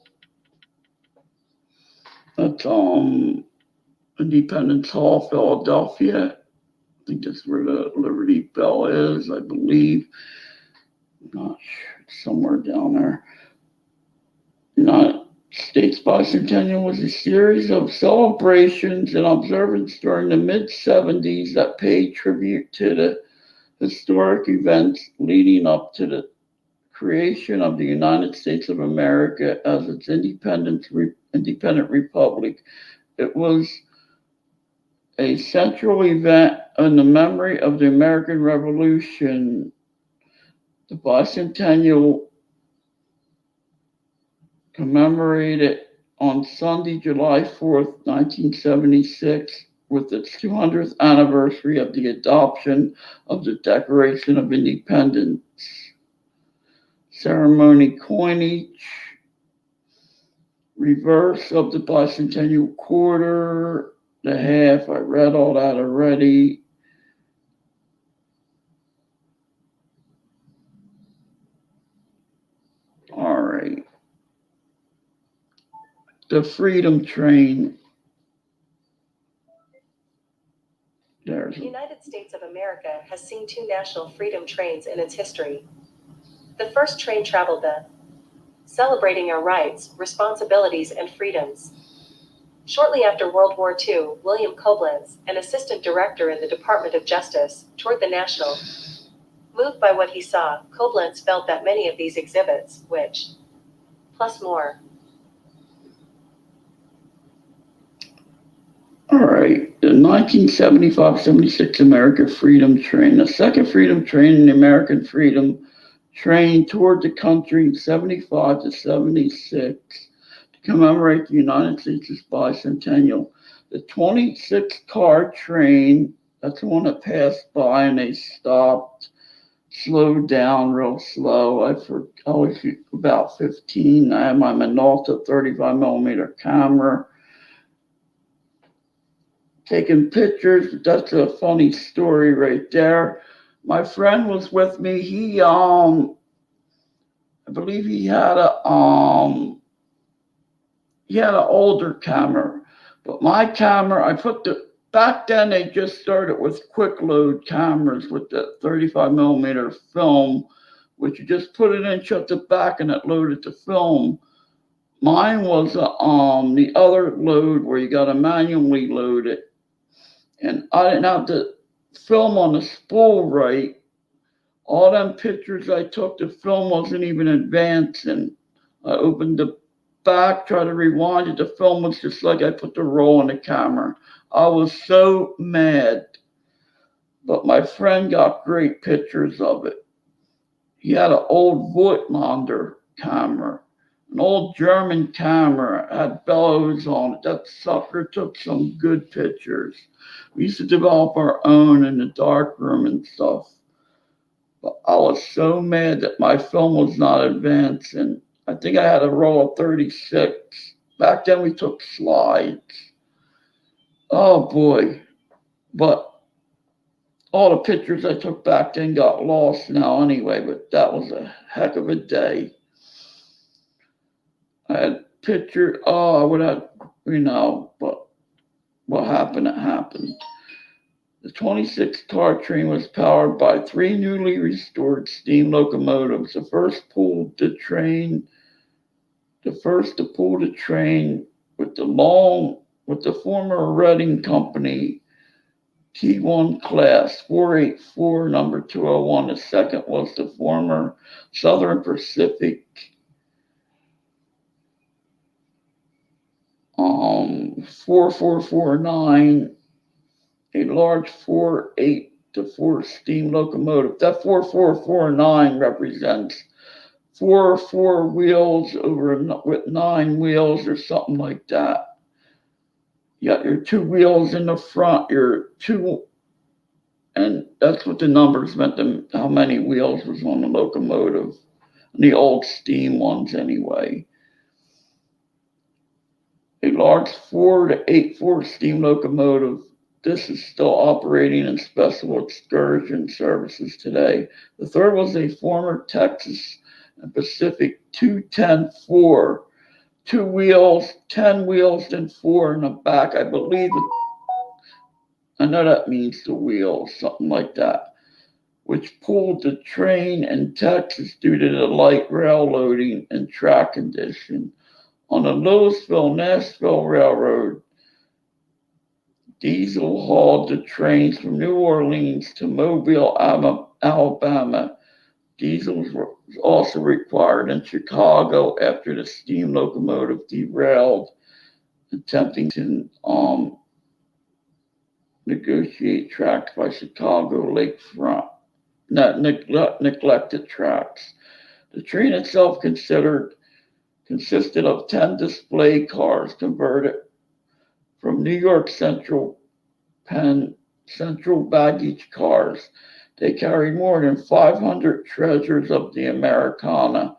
That's Independence Hall, Philadelphia. I think that's where the Liberty Bell is, I believe. I'm not sure. It's somewhere down there. United States Bicentennial was a series of celebrations and observances during the mid-70s that paid tribute to the historic events leading up to the creation of the United States of America as its independent republic. It was a central event in the memory of the American Revolution. The Bicentennial commemorated on Sunday, July 4th, 1976, with its 200th anniversary of the adoption of the Declaration of Independence. Ceremony coinage, reverse of the Bicentennial quarter, the half, I read all that already. All right. The Freedom Train. The United States of America has seen 2 national freedom trains in its history. The first train traveled the celebrating our rights, responsibilities, and freedoms. Shortly after World War II, William Koblenz, an assistant director in the Department of Justice, toured the national. Moved by what he saw, Koblenz felt that many of these exhibits, which, plus more. All right, the 1975-76 American Freedom Train, the second Freedom Train in the American Freedom Train toured the country in 75 to 76 to commemorate the United States' bicentennial. The 26-car train, that's the one that passed by and they stopped, slowed down real slow. I was about 15. I had my Minolta 35 millimeter camera, taking pictures. That's a funny story right there. My friend was with me. I believe he had an older camera, but my camera, back then they just started with quick load cameras with the 35 millimeter film, which you just put it in, shut the back, and it loaded the film. Mine was the other load where you got to manually load it. And I didn't have the film on the spool right. All them pictures I took, the film wasn't even advancing. I opened the back, tried to rewind it. The film was just like I put the roll on the camera. I was so mad. But my friend got great pictures of it. He had an old Voigtlander camera, an old German camera, had bellows on it. That sucker took some good pictures. We used to develop our own in the darkroom and stuff. But I was so mad that my film was not advancing. I think I had a roll of 36. Back then we took slides. Oh boy. But all the pictures I took back then got lost now anyway, but that was a heck of a day. I had I would have but what happened, it happened. The 26-car train was powered by three newly restored steam locomotives. The first to pull the train with the former Reading Company T1 class 484 number 201. The second was the former Southern Pacific 4449, a large 4-8 to 4 steam locomotive. That 4449 represents four wheels with 9 wheels or something like that. You got your 2 wheels in the front, and that's what the numbers meant, how many wheels was on the locomotive. The old steam ones anyway. A large 4-8-4 steam locomotive. This is still operating in special excursion services today. The third was a former Texas and Pacific 210-4. 2 wheels, 10 wheels, and 4 in the back. I know that means the wheels, something like that, which pulled the train in Texas due to the light rail loading and track condition. On the Louisville-Nashville Railroad, diesel hauled the trains from New Orleans to Mobile, Alabama. Diesels were also required in Chicago after the steam locomotive derailed, attempting to negotiate tracks by Chicago lakefront. Neglected tracks. The train itself consisted of 10 display cars converted from New York Central baggage cars. They carried more than 500 treasures of the Americana,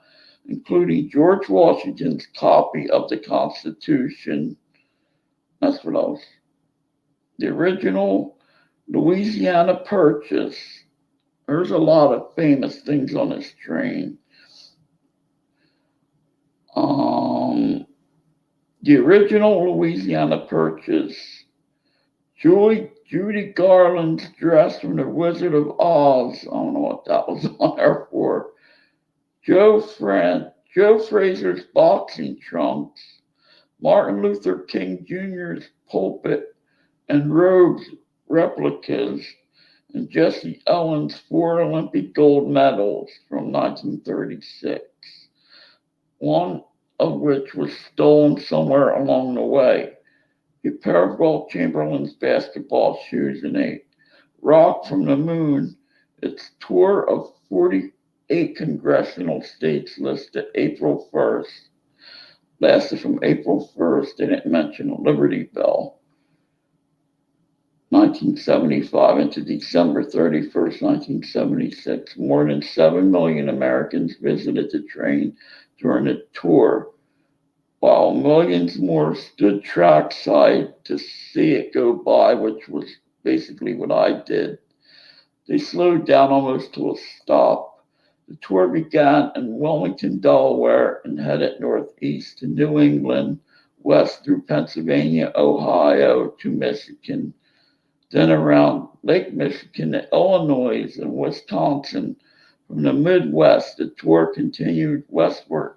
including George Washington's copy of the Constitution. That's what else. The original Louisiana Purchase. There's a lot of famous things on this train. The original Louisiana Purchase. Judy Garland's dress from The Wizard of Oz. I don't know what that was on there for. Joe Fraser's boxing trunks. Martin Luther King Jr.'s pulpit and robes replicas. And Jesse Owens' 4 Olympic gold medals from 1936. One of which was stolen somewhere along the way. A pair of Wilt Chamberlain's basketball shoes and a rock from the moon. Its tour of 48 congressional states listed April 1st. Lasted from April 1st, they didn't mention a Liberty Bell. 1975 into December 31st, 1976. More than 7 million Americans visited the train during the tour, while millions more stood trackside to see it go by, which was basically what I did. They slowed down almost to a stop. The tour began in Wilmington, Delaware, and headed northeast to New England, west through Pennsylvania, Ohio, to Michigan, then around Lake Michigan to Illinois and Wisconsin. From the Midwest, the tour continued westward,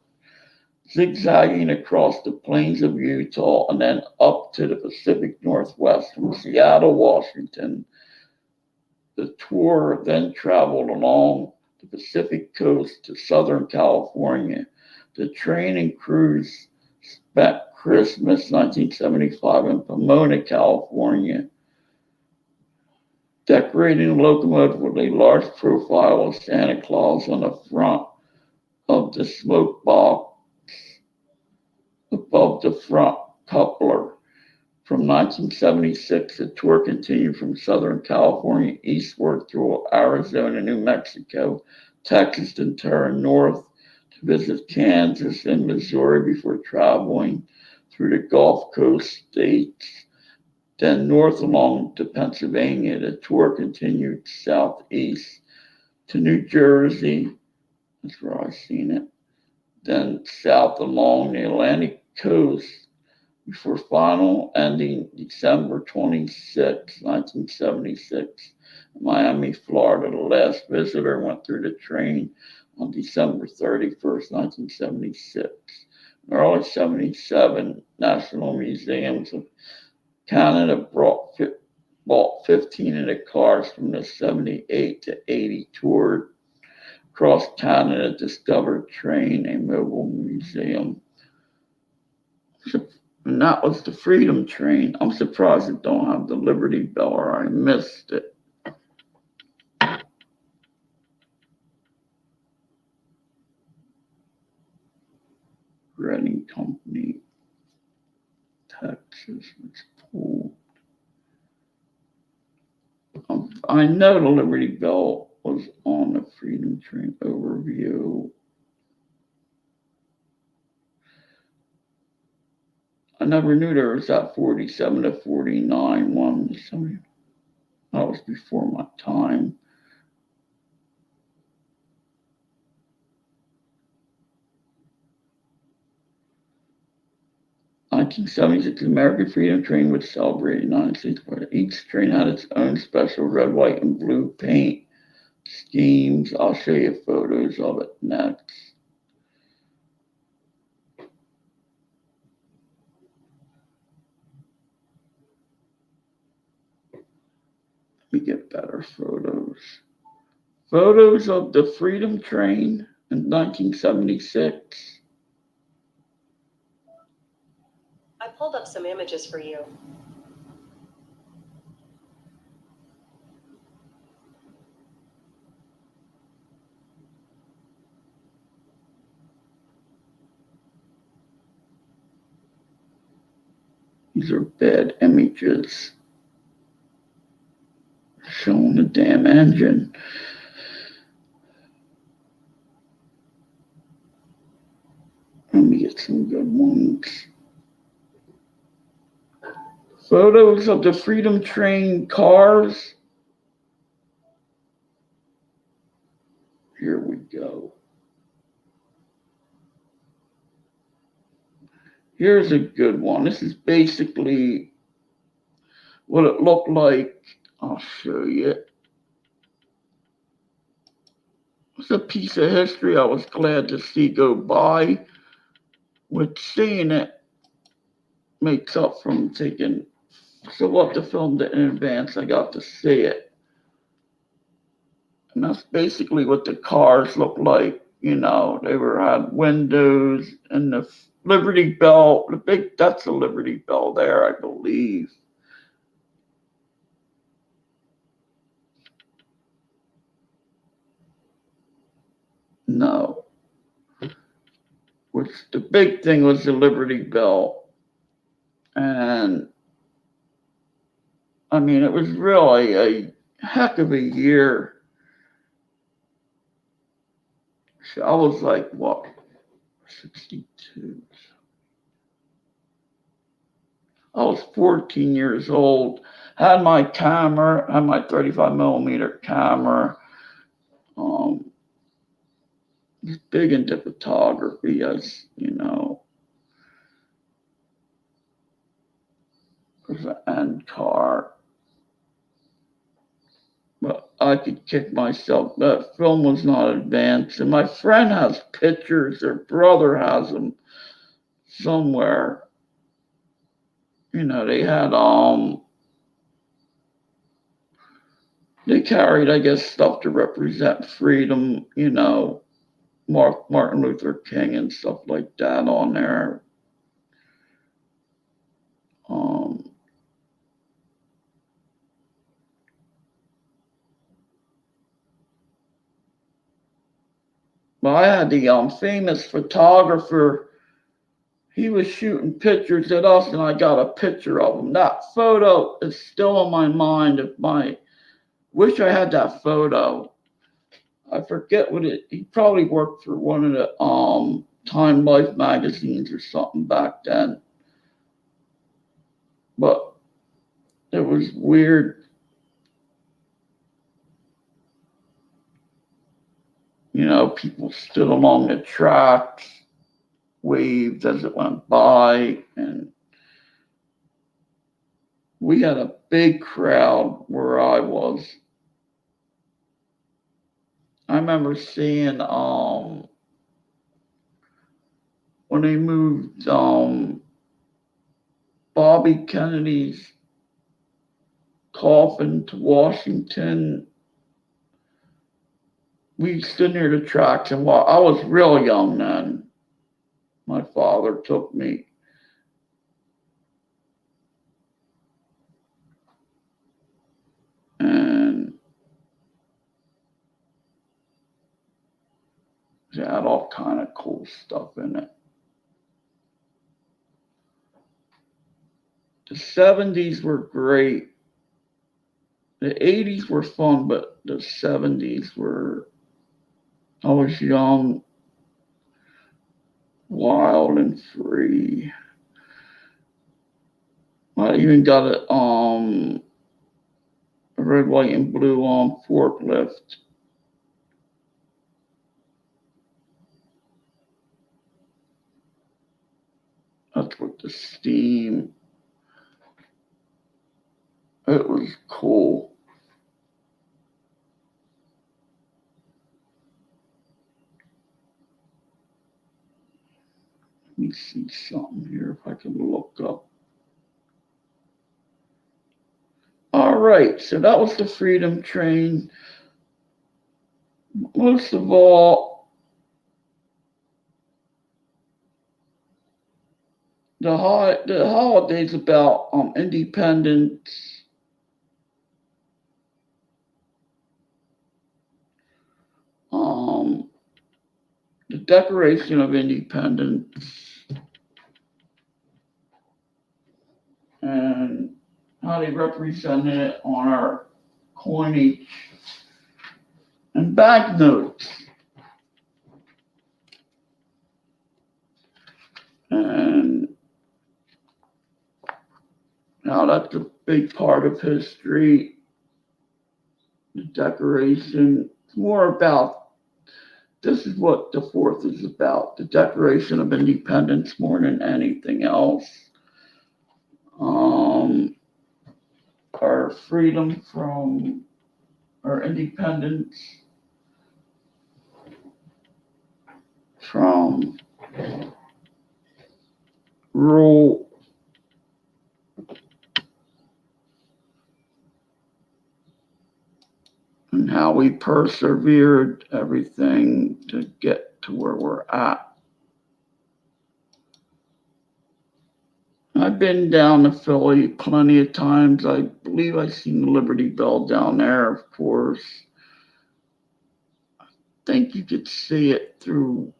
zigzagging across the plains of Utah and then up to the Pacific Northwest from Seattle, Washington. The tour then traveled along the Pacific coast to Southern California. The train and crews spent Christmas 1975 in Pomona, California, decorating the locomotive with a large profile of Santa Claus on the front of the smoke box above the front coupler. From 1976, the tour continued from Southern California eastward through Arizona, New Mexico, Texas, and turned north to visit Kansas and Missouri before traveling through the Gulf Coast states. Then north along to Pennsylvania. The tour continued southeast to New Jersey. That's where I've seen it. Then south along the Atlantic coast, before final ending December 26, 1976, in Miami, Florida. The last visitor went through the train on December 31st, 1976. In early 77, National Museums of Canada bought 15 of the cars from the 78 to 80 tour across Canada discovered train, a mobile museum. And that was the Freedom Train. I'm surprised it don't have the Liberty Bell, or I missed it. Reading Company, Texas. It's cool. I know the Liberty Bell was on the Freedom Train overview. I never knew there was that 47 to 49 one. That was before my time. 1976 American Freedom Train, which celebrated United States. Each train had its own special red, white, and blue paint schemes. I'll show you photos of it next. Let me get better photos. Photos of the Freedom Train in 1976. I pulled up some images for you. These are bad images showing the damn engine. Let me get some good ones. Photos of the Freedom Train cars. Here we go. Here's a good one. This is basically what it looked like. I'll show you. It's a piece of history I was glad to see go by, which seeing it makes up from taking. So what the film did in advance, I got to see it. And that's basically what the cars look like. You know, they had windows and the Liberty Bell, that's a Liberty Bell there, I believe. No. Which the big thing was the Liberty Bell. And I mean, it was really a heck of a year. So I was like, what, 62? I was 14 years old. Had my camera, had my 35 millimeter camera. Was big into photography, as you know. There's an end car. But I could kick myself. That film was not advanced. And my friend has pictures, their brother has them somewhere. You know, they carried, I guess, stuff to represent freedom, you know, Martin Luther King and stuff like that on there. But I had the famous photographer. He was shooting pictures at us, and I got a picture of him. That photo is still in my mind. Wish I had that photo. I forget what it. He probably worked for one of the Time Life magazines or something back then. But it was weird. You know, people stood along the tracks, waved as it went by, and We had a big crowd where I was. I remember seeing when they moved Bobby Kennedy's coffin to Washington. We stood near the tracks and I was real young then. My father took me. And it had all kind of cool stuff in it. The 70s were great. The 80s were fun, but the 70s were, I was young, wild, and free. I even got a red, white, and blue forklift. That's with the steam. It was cool. Let me see something here if I can look up. All right, so that was the Freedom Train. Most of all, the holidays about independence, the Declaration of Independence, and how they represented it on our coinage and banknotes. And now that's a big part of history. The Declaration. It's more about, this is what the 4th is about, the Declaration of Independence more than anything else. Our freedom from our independence from rule and how we persevered everything to get to where we're at. I've been down to Philly plenty of times. I believe I've seen the Liberty Bell down there, of course. I think you could see it through,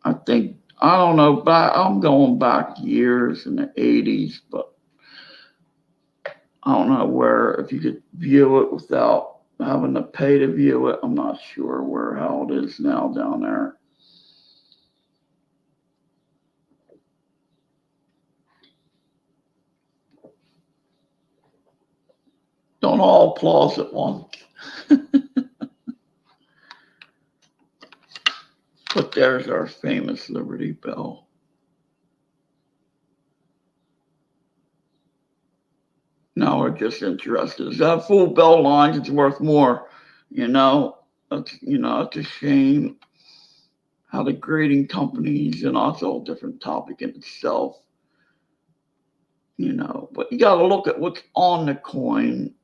I don't know, I'm going back years in the 80s, but I don't know if you could view it without having to pay to view it. I'm not sure how it is now down there. Don't all applause at once. But there's our famous Liberty Bell. Now we're just interested. Is that full bell lines? It's worth more. It's a shame how the grading companies, and also a different topic in itself. But you got to look at what's on the coin.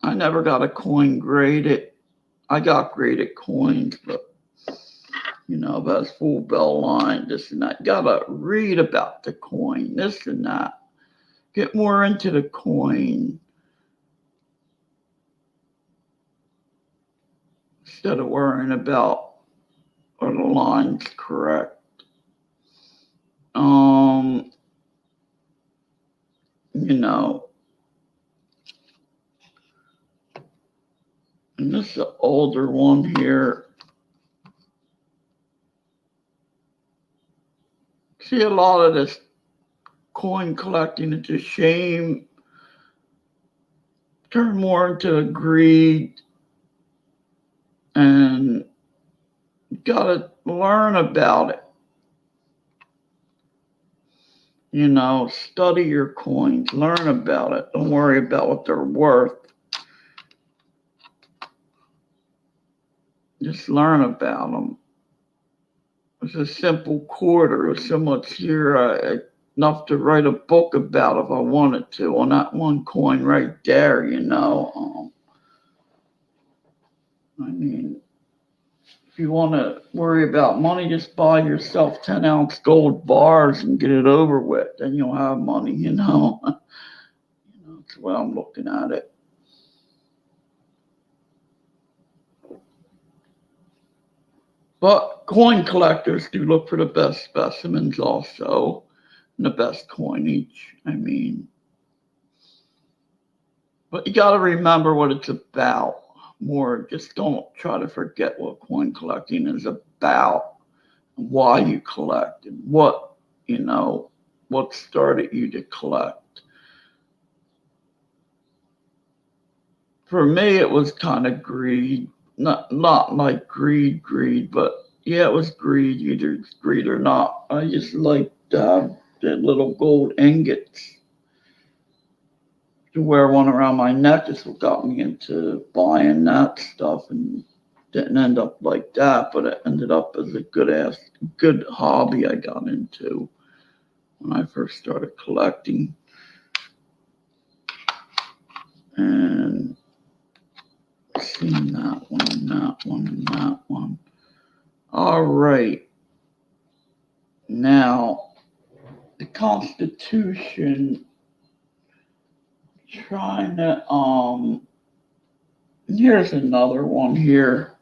I never got a coin graded. I got graded coins, but that's full bell line, this and that. Gotta read about the coin, this and that. Get more into the coin instead of worrying about are the lines correct. And this is an older one here. See, a lot of this coin collecting, it's a shame. Turn more into greed, and you gotta learn about it. Study your coins, learn about it. Don't worry about what they're worth. Just learn about them. It's a simple quarter. There's so much here, enough to write a book about if I wanted to on that one coin right there, I mean, if you want to worry about money, just buy yourself 10-ounce gold bars and get it over with. Then you'll have money, That's the way I'm looking at it. But coin collectors do look for the best specimens also, and the best coinage. But you got to remember what it's about more. Just don't try to forget what coin collecting is about, why you collect, and what started you to collect. For me, it was kind of greed. Not like greed, but yeah, it was greed. Either it's greed or not. I just liked the little gold ingots to wear one around my neck. Is what got me into buying that stuff, and didn't end up like that, but it ended up as a good hobby I got into when I first started collecting. And seen that one, and that one, and that one. All right. Now, the Constitution, trying to, here's another one here.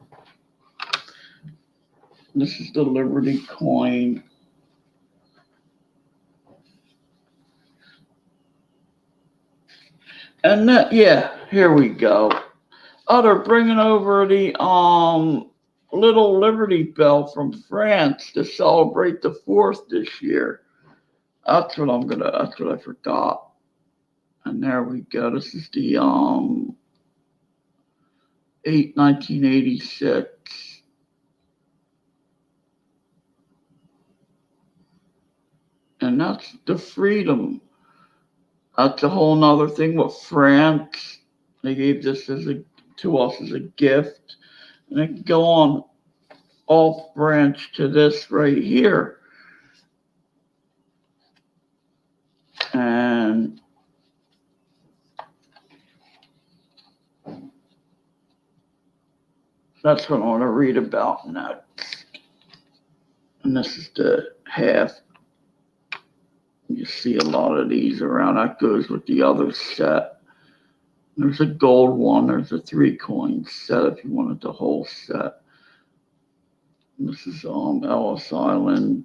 This is the Liberty coin. And here we go. Oh, they're bringing over the little Liberty Bell from France to celebrate the 4th this year. That's what I forgot. And there we go. This is the 1986. And that's the freedom. That's a whole nother thing with France. They gave this to us as a gift. And it can go on off branch to this right here. And that's what I want to read about next. And this is the half. You see a lot of these around. That goes with the other set. There's a gold one. There's a 3-coin set if you wanted the whole set. And this is Ellis Island.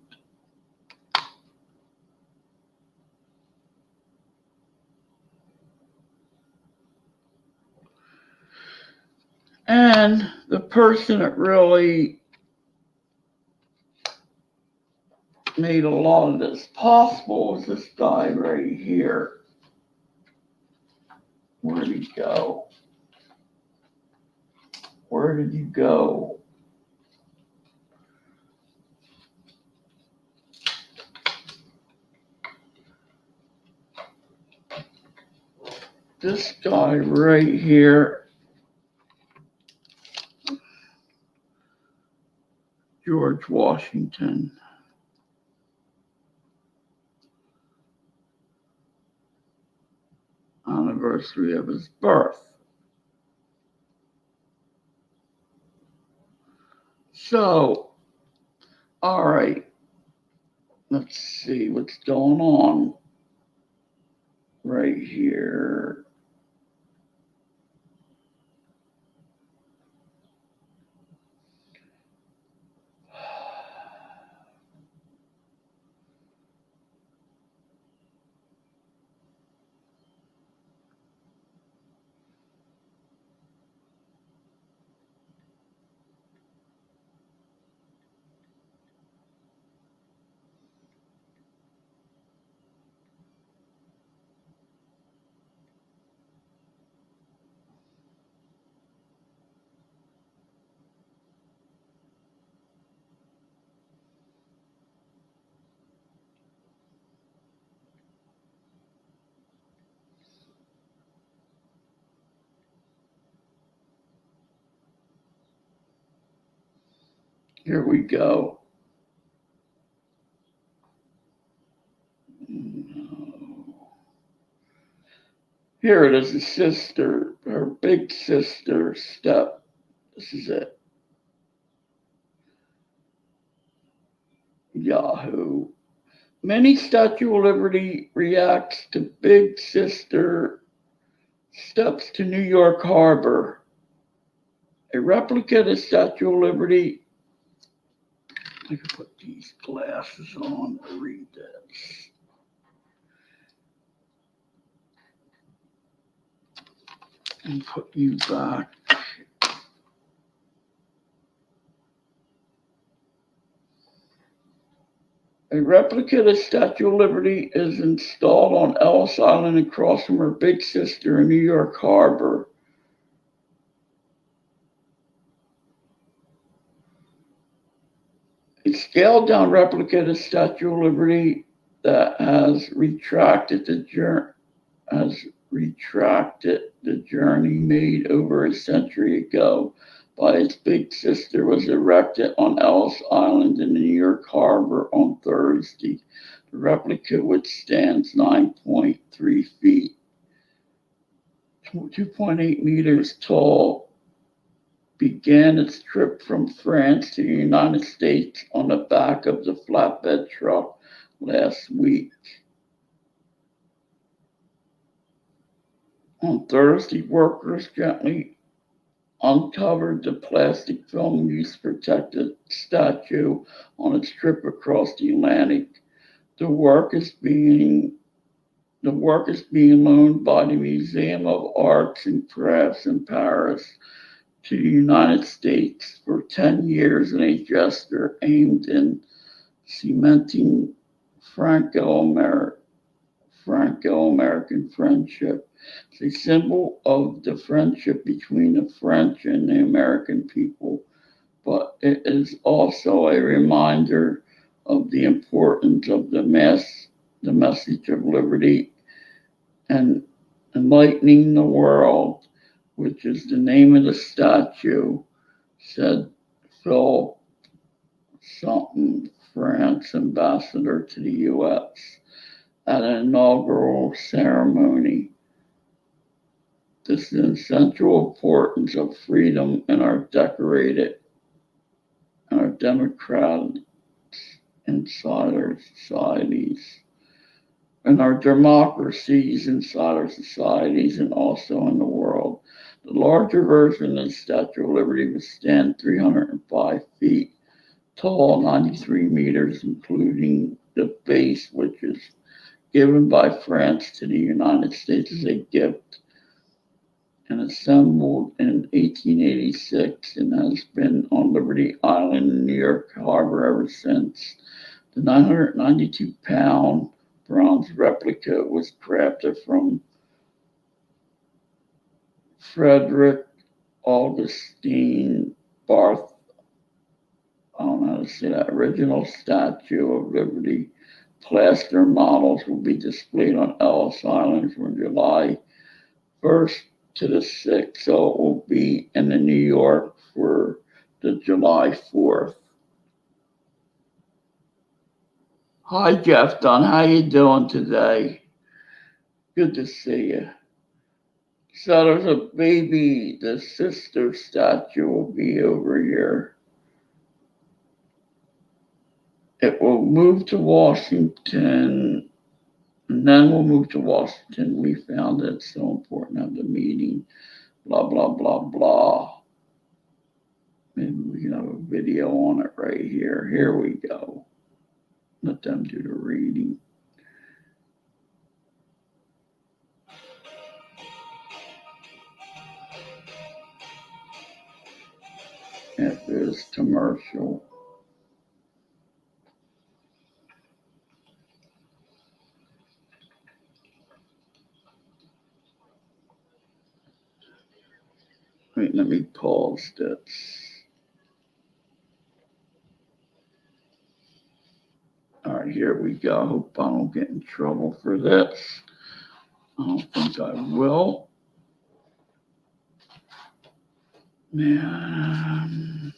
And the person that really made a lot of this possible is this guy right here. Where did he go? Where did you go? This guy right here, George Washington. Anniversary of his birth. So, all right, let's see what's going on right here. Here we go. Here it is, a sister, her big sister step. This is it. Yahoo. Many Statue of Liberty reacts to big sister steps to New York Harbor. A replica of the Statue of Liberty. I can put these glasses on to read this. And put you back. A replica of the Statue of Liberty is installed on Ellis Island across from her big sister in New York Harbor. A scaled down replica of the Statue of Liberty that has retracted the journey made over a century ago by its big sister was erected on Ellis Island in the New York Harbor on Thursday. The replica, which stands 9.3 feet, 2.8 meters tall, began its trip from France to the United States on the back of the flatbed truck last week. On Thursday, workers gently uncovered the plastic film used to protect the statue on its trip across the Atlantic. The work is being loaned by the Museum of Arts and Crafts in Paris to the United States for 10 years in a gesture aimed in cementing Franco-American friendship. It's a symbol of the friendship between the French and the American people, but it is also a reminder of the importance of the message of liberty and enlightening the world, which is the name of the statue, said Phil something, France ambassador to the U.S. at an inaugural ceremony. This is the essential importance of freedom in our democratic inside our societies, and our democracies inside our societies and also in the world. The larger version of the Statue of Liberty would stand 305 feet tall, 93 meters, including the base, which is given by France to the United States as a gift and assembled in 1886 and has been on Liberty Island in New York Harbor ever since. The 992-pound bronze replica was crafted from Frederick Augustine Barth, I don't know how to say that, original Statue of Liberty. Plaster models will be displayed on Ellis Island from July 1st to the 6th, so it will be in New York for the July 4th. Hi, Jeff Dunn. How you doing today? Good to see you. So there's a baby, the sister statue will be over here. It will move to Washington, and then we'll move to Washington. We found it so important to have the meeting, blah, blah, blah, blah. Maybe we can have a video on it right here. Here we go. Let them do the reading. It is commercial. Wait, let me pause this. All right, here we go. I hope I don't get in trouble for this. I don't think I will. Man.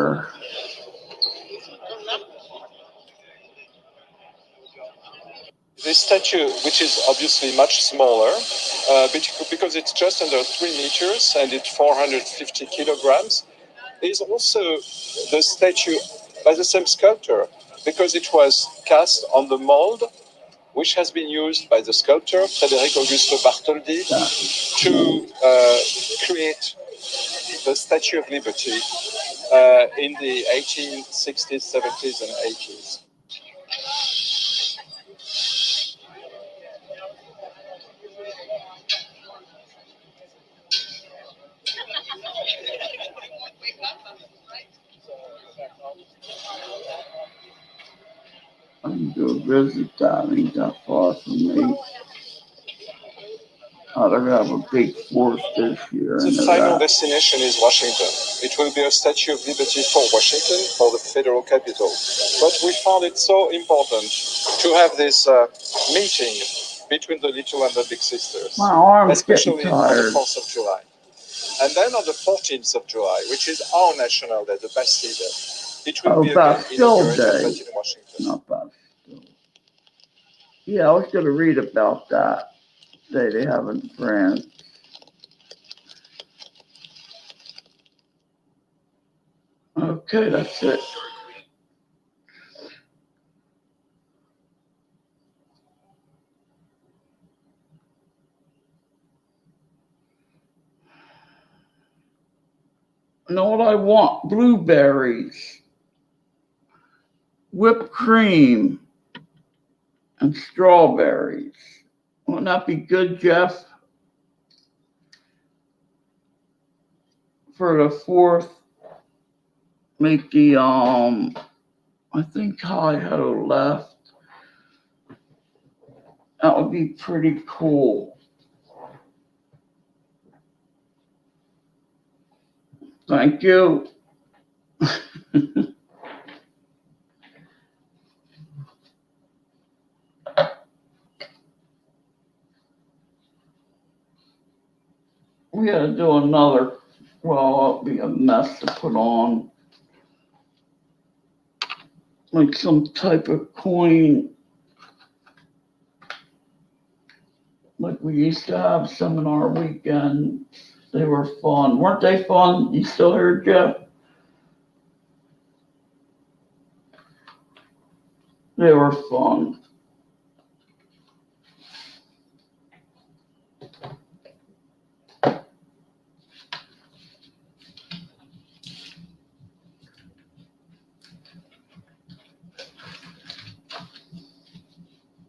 here. This statue, which is obviously much smaller, because it's just under 3 meters and it's 450 kilograms, is also the statue by the same sculptor, because it was cast on the mold which has been used by the sculptor Frédéric Auguste Bartholdi to create the Statue of Liberty in the 1860s, 70s, and 80s. I can go visit that. Ain't that far from me. Oh, they're gonna have a big force this year. The final destination is Washington. It will be a Statue of Liberty for Washington, for the federal capital. But we found it so important to have this meeting between the little and the big sisters, my arm's especially getting on the tired. 4th of July. And then on the 14th of July, which is our national day, the Bastille Day, it will be again Bastille inaugurated, Day. but in Washington. Not Bastille. Yeah, I was gonna read about that. They have in France. Okay, that's it. You know what I want? Blueberries, whipped cream, and strawberries. Wouldn't that be good, Jeff? For the 4th, make the I think hi-ho left. That would be pretty cool. Thank you. We gotta do another, well, it'll be a mess to put on. Like some type of coin. Like we used to have seminar weekends. They were fun. Weren't they fun? You still here, Jeff? They were fun.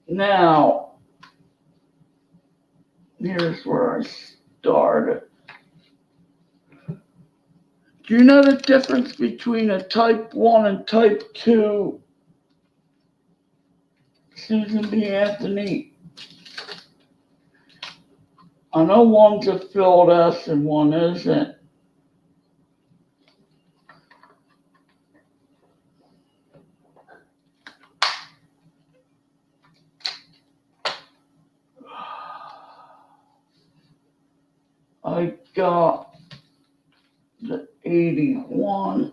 Now, here's where I started. Do you know the difference between a type 1 and type 2? Susan B. Anthony. I know one's a filled S and one isn't. I got the 81.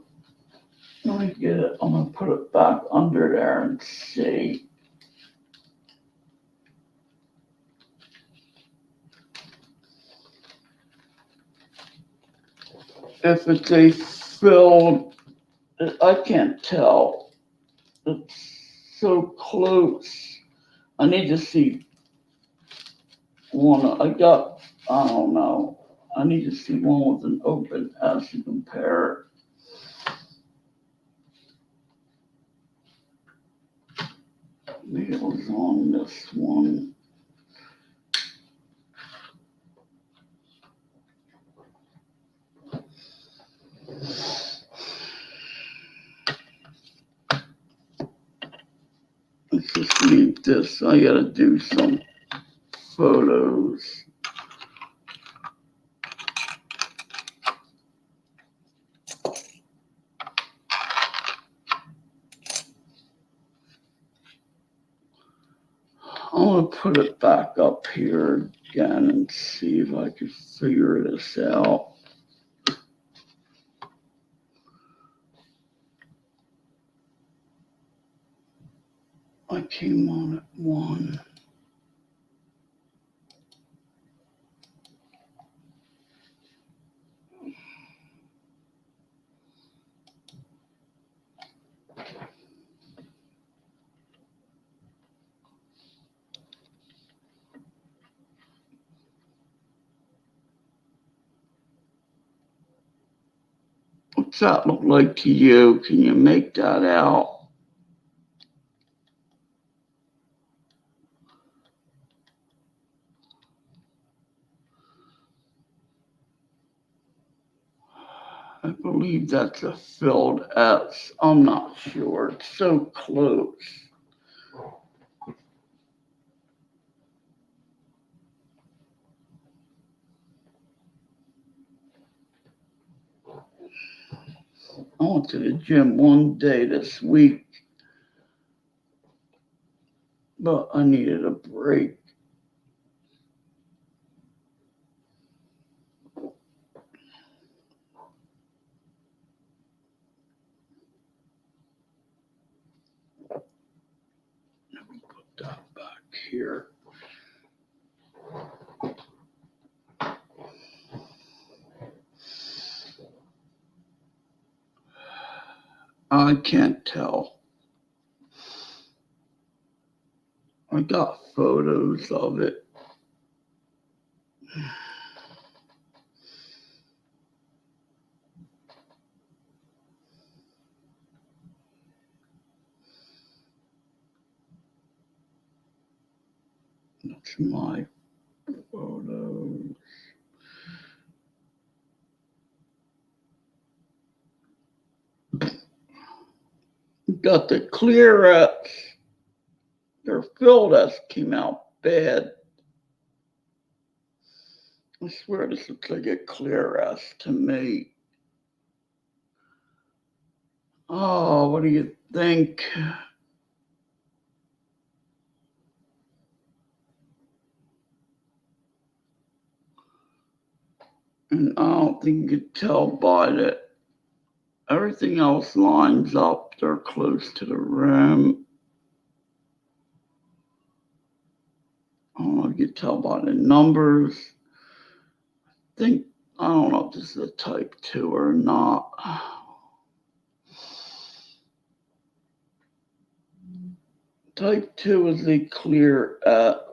Let me get it. I'm going to put it back under there and see. If it's a filled, I can't tell. It's so close. I need to see one. I don't know. I need to see one with an open S to compare it. Maybe it was on this one. Let's just leave this. I gotta do some photos. I'm gonna put it back up here again and see if I can figure this out. came on at 1. What's that look like to you? Can you make that out? I believe that's a filled S. I'm not sure. It's so close. I went to the gym one day this week, but I needed a break. Let me put that back here. I can't tell. I got photos of it. That's my photos. Got the clear S. Their filled S came out bad. I swear this looks like a clear S to me. Oh, what do you think? And I don't think you could tell by that. Everything else lines up. They're close to the rim. I don't know if you can tell by the numbers. I don't know if this is a type 2 or not. Type 2 is a clear S.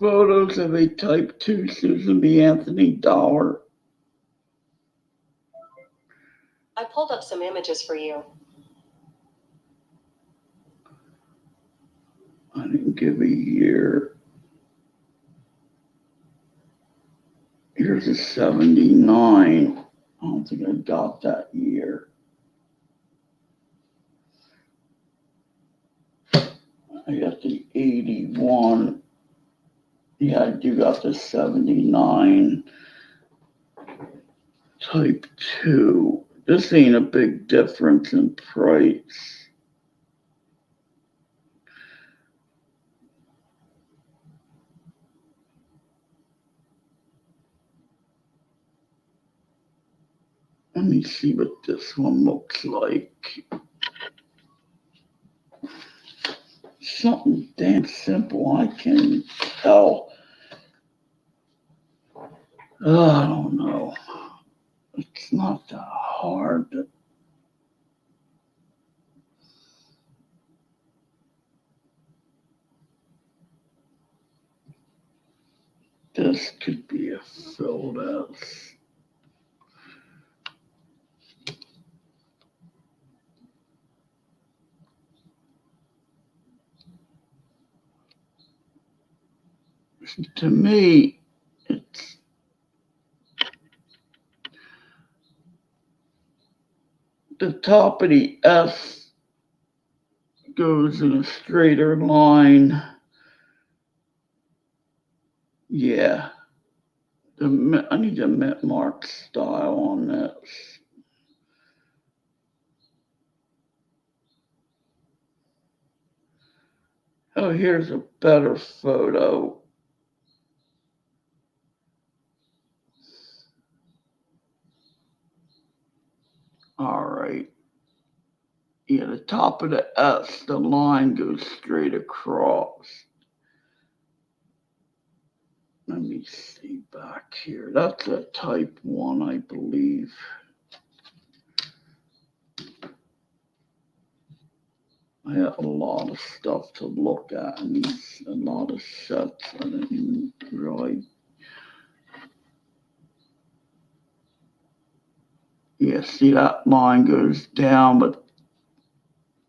Photos of a type 2 Susan B. Anthony dollar. I pulled up some images for you. I didn't give a year. Here's a 79. I don't think I got that year. I got the 81. Yeah, I do got the 79. Type 2. This ain't a big difference in price. Let me see what this one looks like. Something damn simple. I can tell. I don't know. It's not that hard. This could be a filled S. To me, it's the top of the S goes in a straighter line. Yeah. I need a mint mark style on this. Oh, here's a better photo. All right. Yeah, the top of the S, the line goes straight across. Let me see back here. That's a type 1, I believe. I have a lot of stuff to look at and a lot of sets I didn't really. Yeah, see that line goes down, but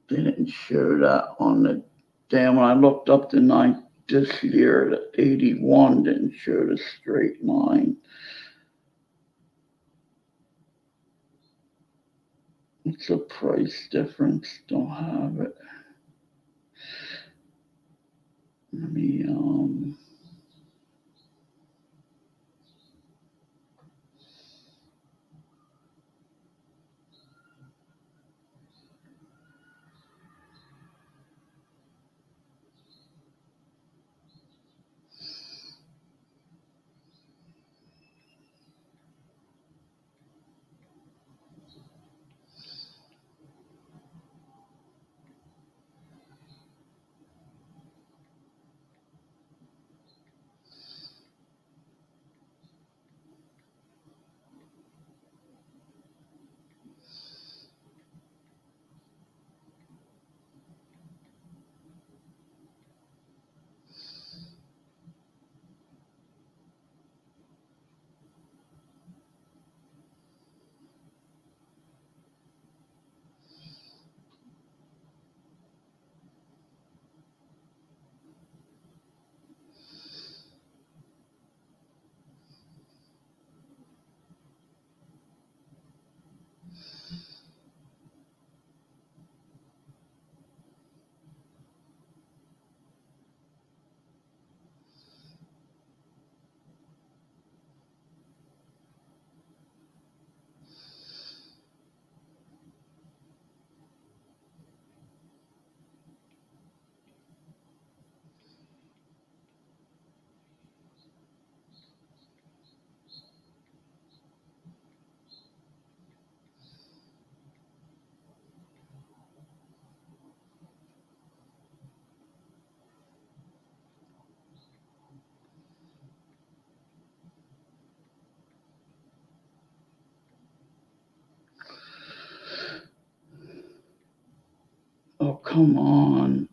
they didn't show that on the damn. When I looked up this year, the 81 didn't show the straight line. It's a price difference. Don't have it. Let me Oh, come on.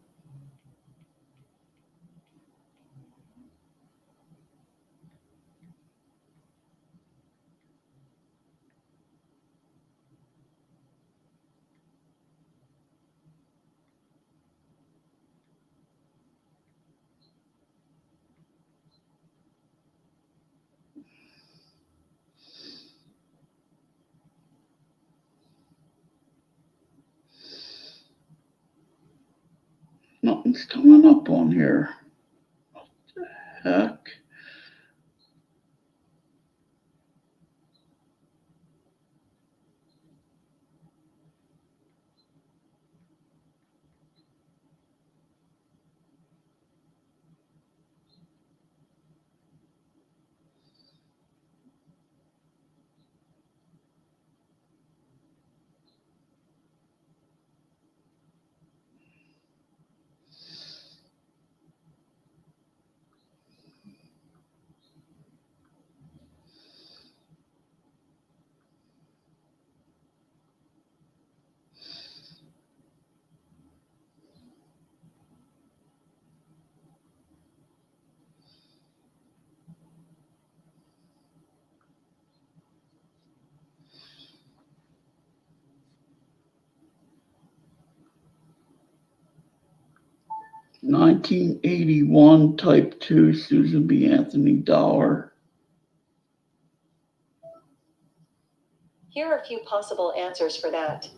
Nothing's coming up on here. What the heck? $1981 Type 2 Susan B. Anthony dollar. Here are a few possible answers for that.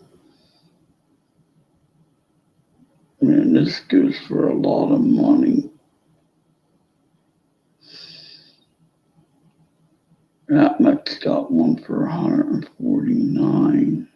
Man, this goes for a lot of money. That much got one for 149.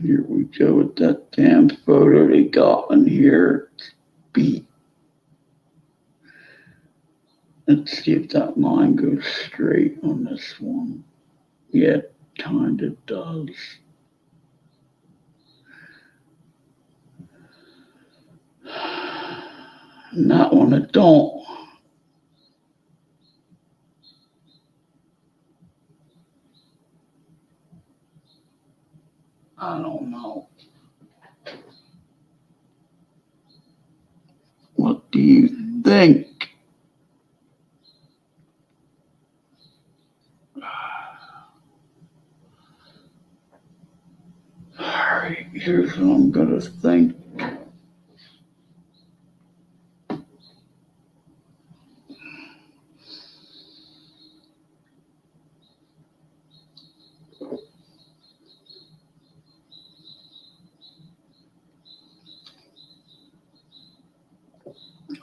Here we go with that damn photo they got in here. Beat. Let's see if that line goes straight on this one. Yeah, it kind of does. And that one it don't. I don't know. What do you think? Alright, here's what I'm gonna think.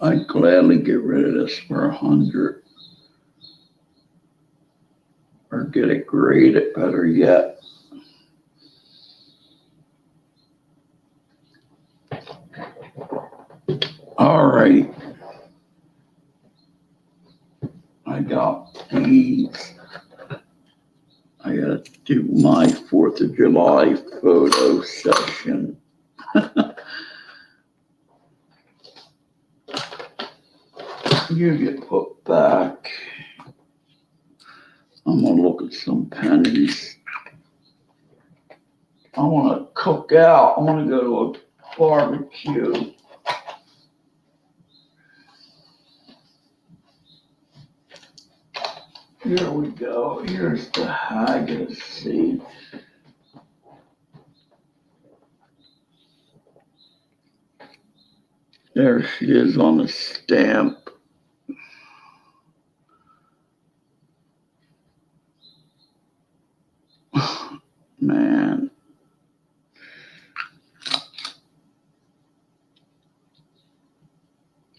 I'd gladly get rid of this for 100. Or get it graded, better yet. All right. I got these. I gotta do my 4th of July photo session. You get put back. I'm gonna look at some pennies. I wanna cook out. I wanna go to a barbecue. Here we go. Here's the haggis. See. There she is on the stamp. Man.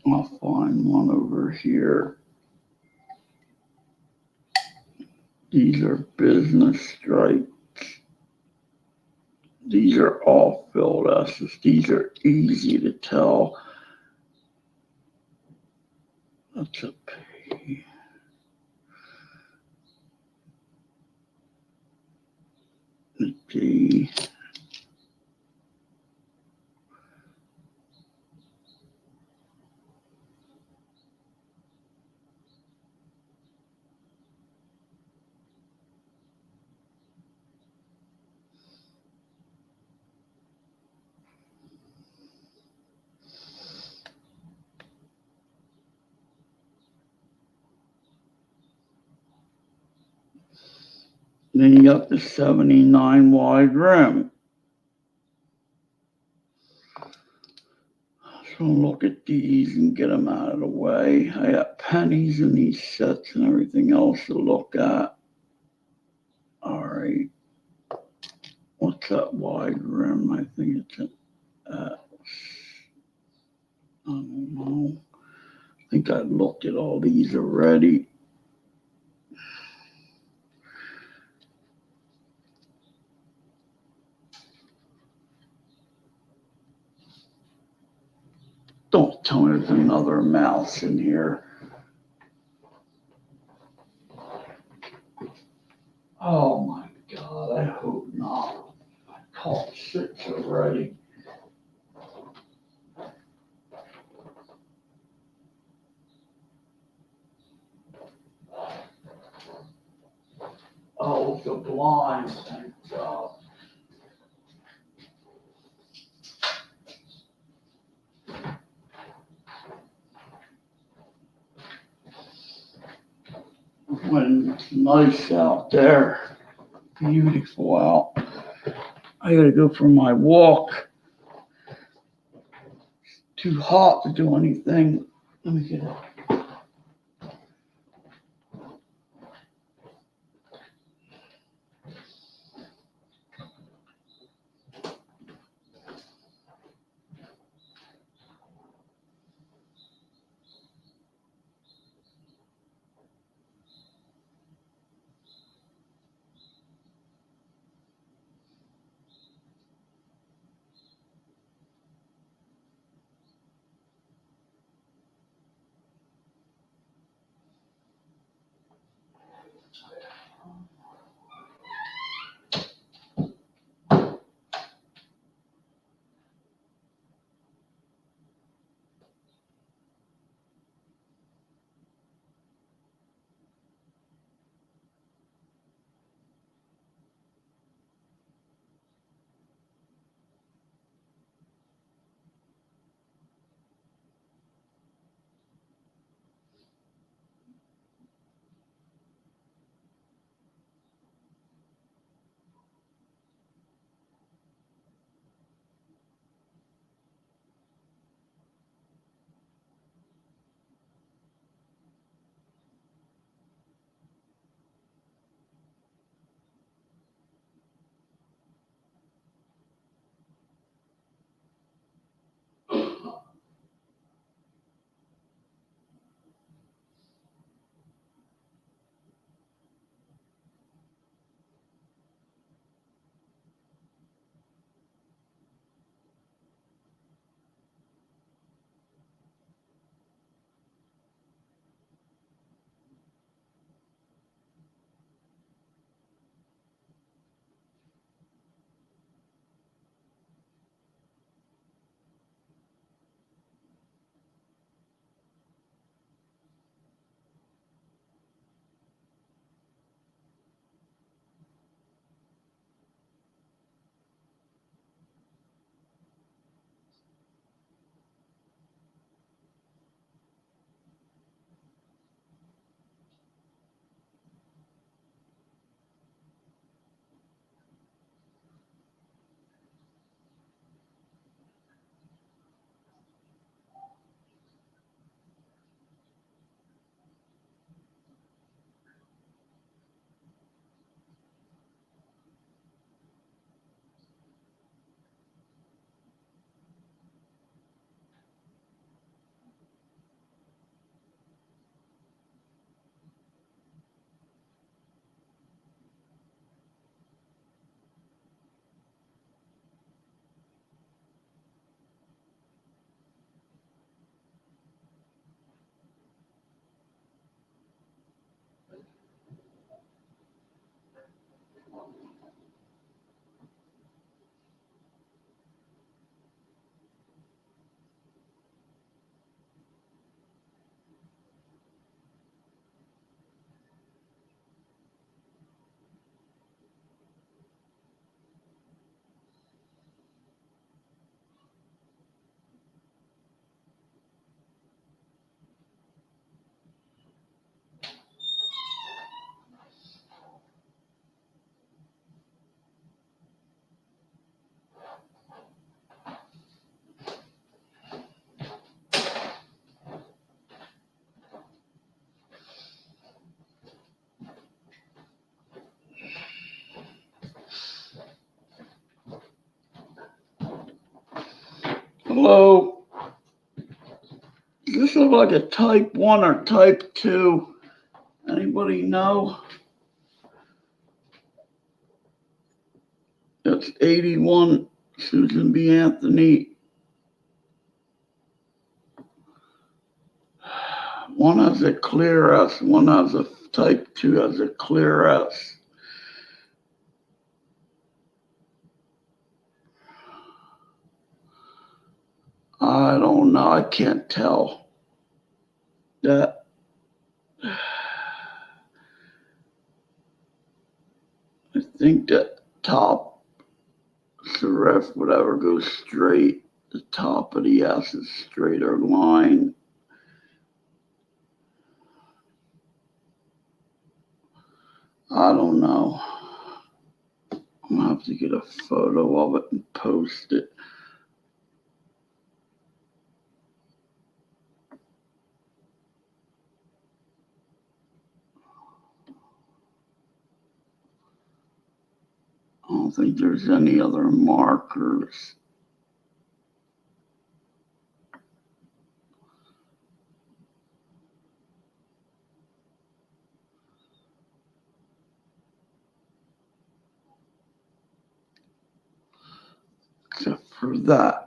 I'll find one over here. These are business stripes. These are all filled S's. These are easy to tell. That's a P. A D. Then you got the 79 wide rim. So look at these and get them out of the way. I got pennies in these sets and everything else to look at. All right. What's that wide rim? I think it's an X. I don't know. I think I looked at all these already. Don't tell me there's another mouse in here. Oh my God, I hope not. I caught 6 already. Oh, it's a blind, thank God. When it's nice out there, beautiful out. I gotta go for my walk. It's too hot to do anything. Let me get it. Hello. Does this look like a type 1 or type 2? Anybody know? That's 81 Susan B. Anthony. One has a clear S, one has a type 2 has a clear S. I don't know. I can't tell. That I think that top serif, whatever, goes straight. The top of the S is straighter line. I don't know. I'm gonna have to get a photo of it and post it. I don't think there's any other markers. Except for that.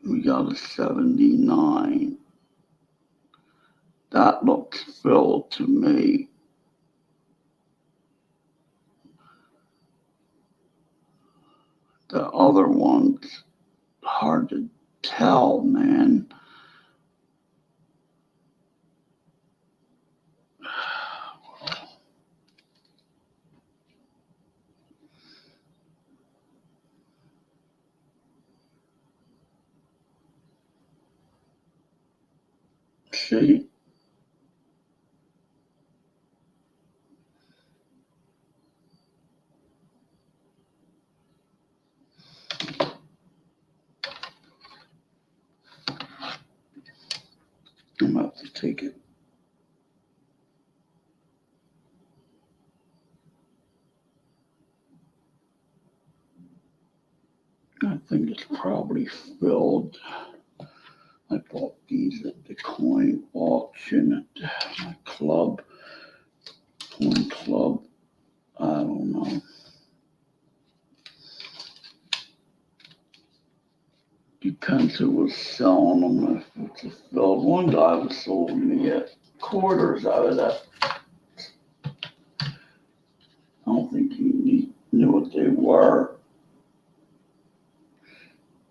We got a 79. That looks filled to me. The other one's hard to tell, man. See, I'm gonna have to take it. I think it's probably filled. I bought these at the coin auction at my club, coin club. I don't know. Depends who was selling them. If it's a filled, one guy was sold me at quarters out of that. I don't think he knew what they were.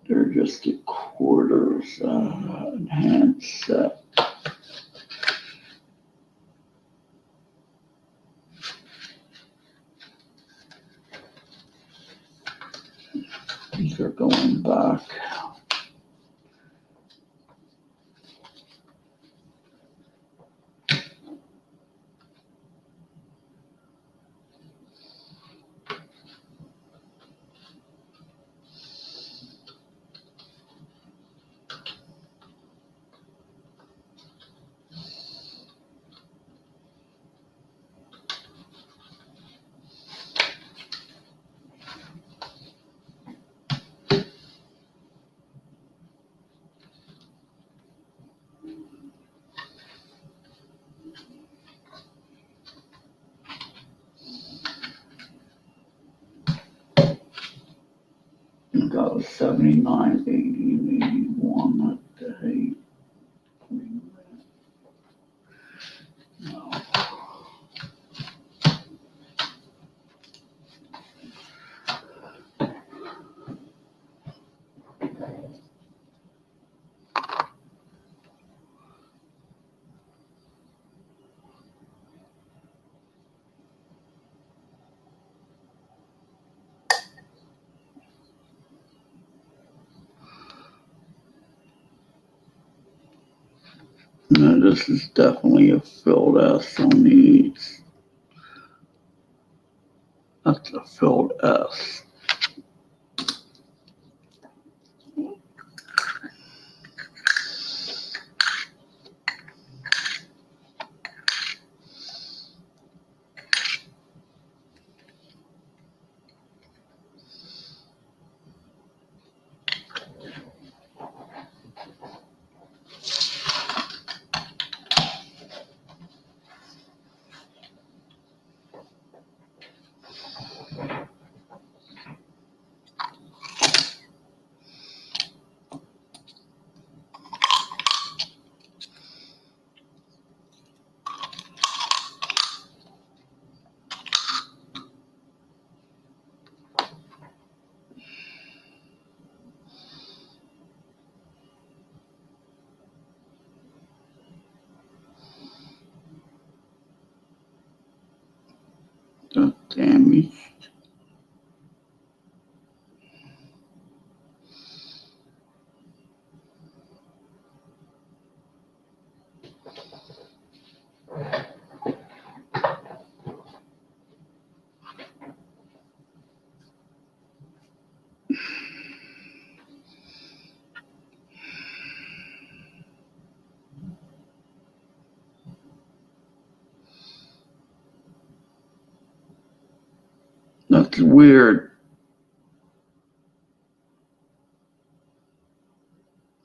They're just a quarters enhanced set. These are going back. I got a 79, 80, and 81 that day. No. No, this is definitely a filled S on these. That's a filled S. damaged. That's weird.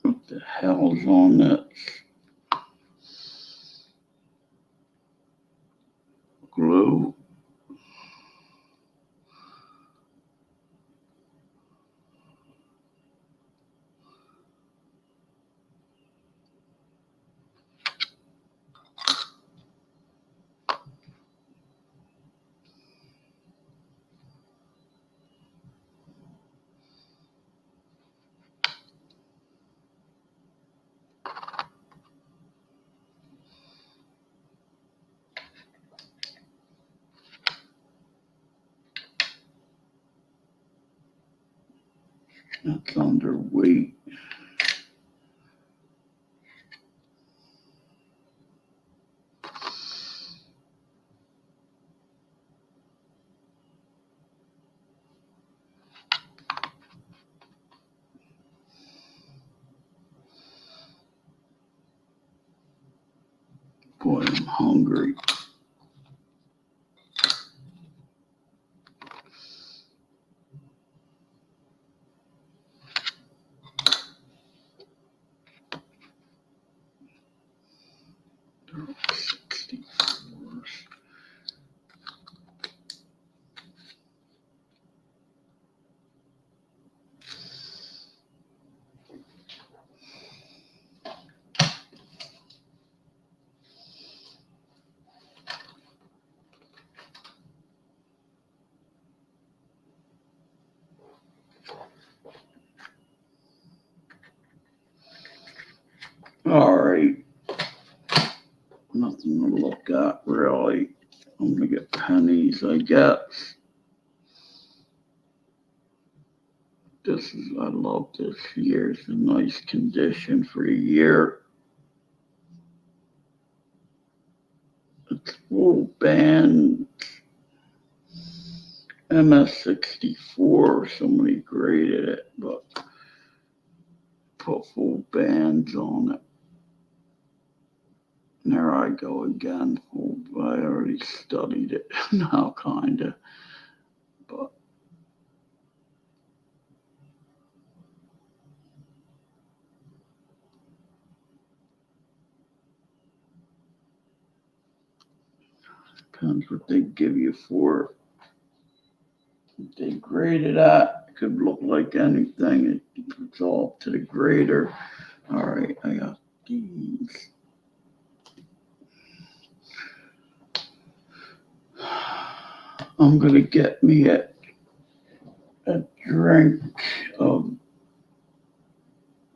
What the hell's on that glue? That's underweight. Boy, I'm hungry. All right. Nothing to look at, really. I'm going to get pennies, I guess. I love this here. It's a nice condition for a year. It's full band. MS64, somebody graded it, but put full bands on it. And there I go again. I already studied it now, kinda. But depends what they give you for it. If they grade it at, it could look like anything. It's all up to the grader. All right, I got these. I'm gonna get me a drink of.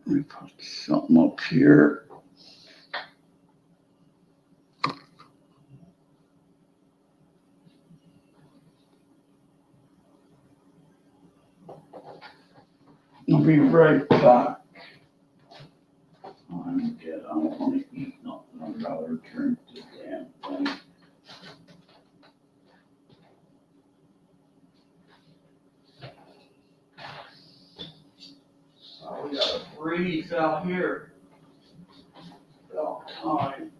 Let me put something up here. I'll be right back. I don't want to eat nothing. I'd rather drink the damn thing. Oh, we got a breeze out here. About time.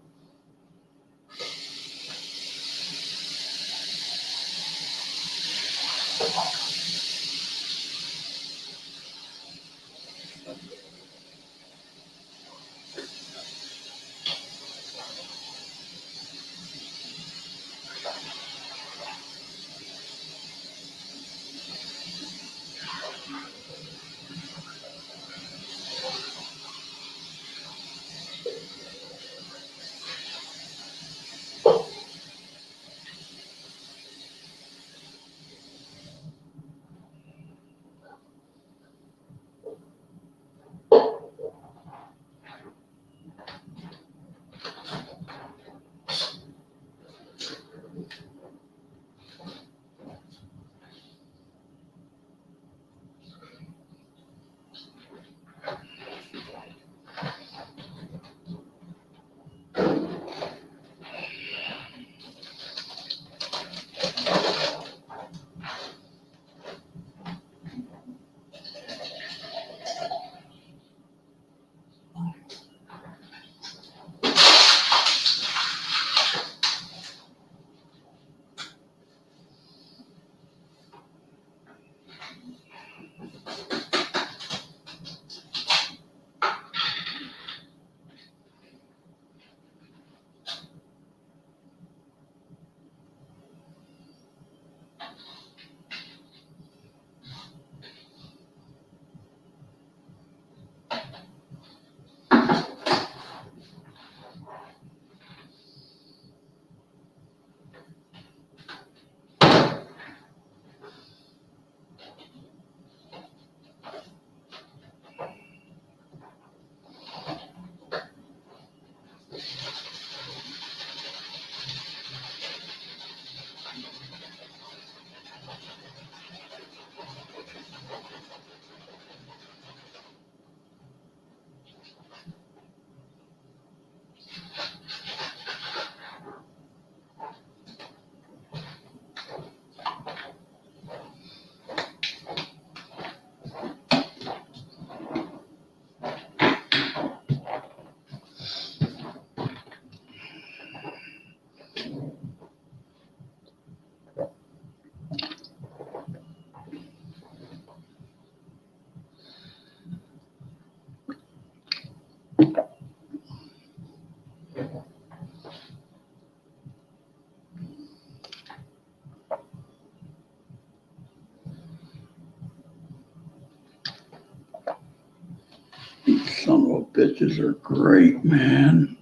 These son of a bitches are great, man.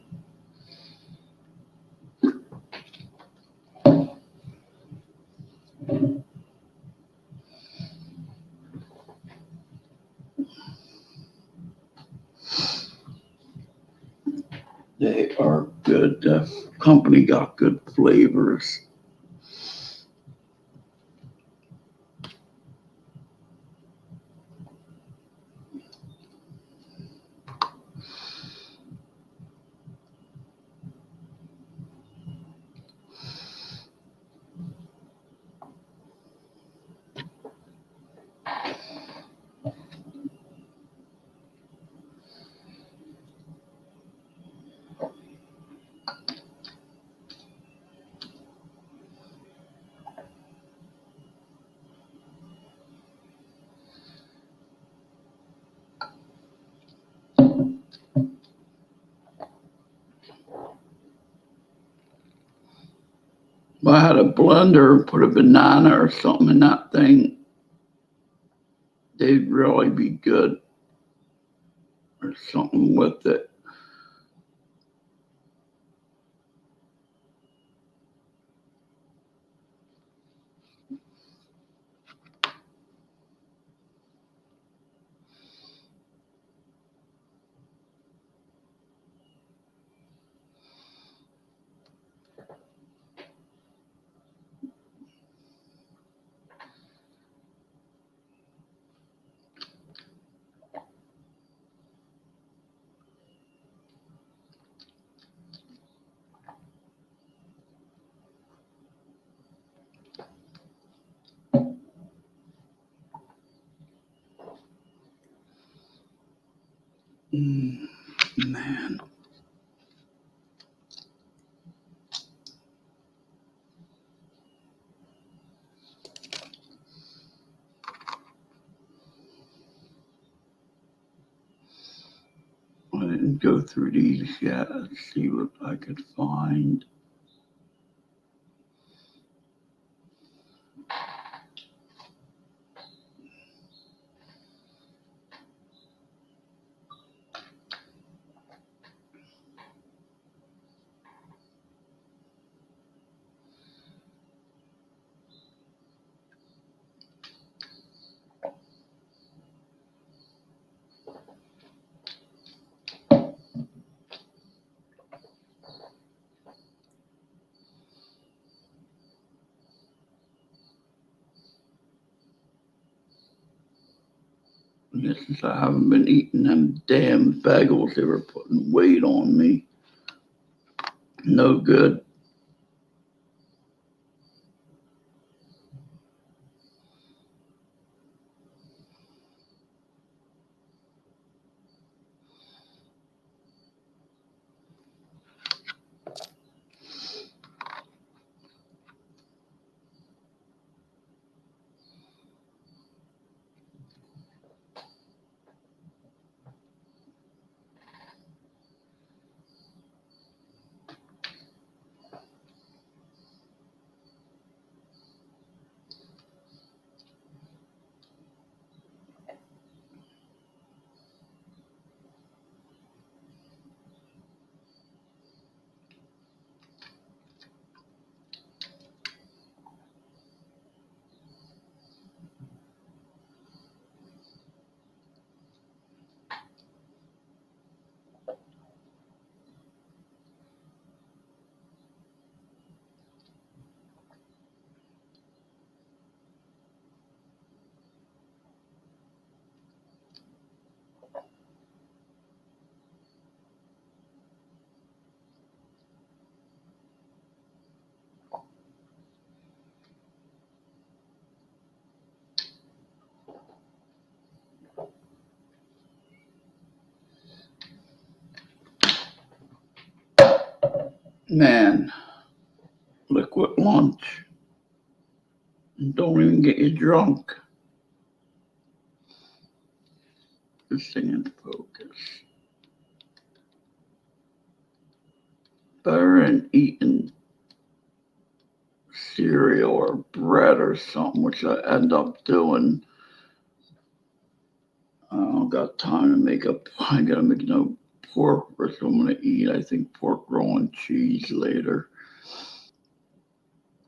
They are good. The company got good flavors. If I had a blender and put a banana or something in that thing, they'd really be good. Or something with it. Man. I didn't go through these yet. Let's see what I could find. This is I haven't been eating them damn bagels. They were putting weight on me. No good. Man, liquid lunch. Don't even get you drunk. This thing in focus. better than eating cereal or bread or something, which I end up doing. I don't got time to make up. I gotta make no pork, or so I'm gonna eat. I think pork roll and cheese later.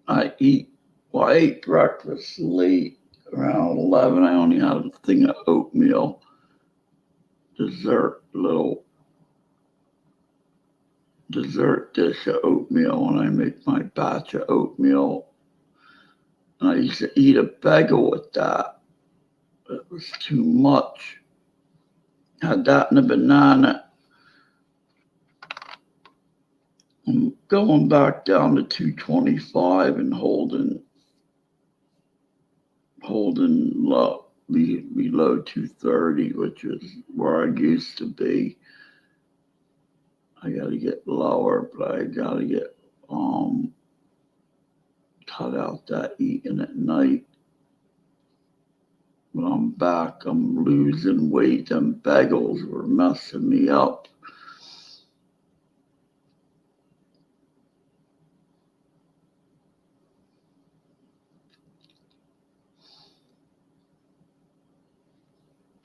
I eat. Well, I ate breakfast late, around 11. I only had a thing of oatmeal, little dessert dish of oatmeal, and I make my batch of oatmeal. And I used to eat a bagel with that. It was too much. Had that and a banana. I'm going back down to 225 and holding low, below 230, which is where I used to be. I gotta get lower, but I gotta get cut out that eating at night. When I'm back, I'm losing weight. Them bagels were messing me up.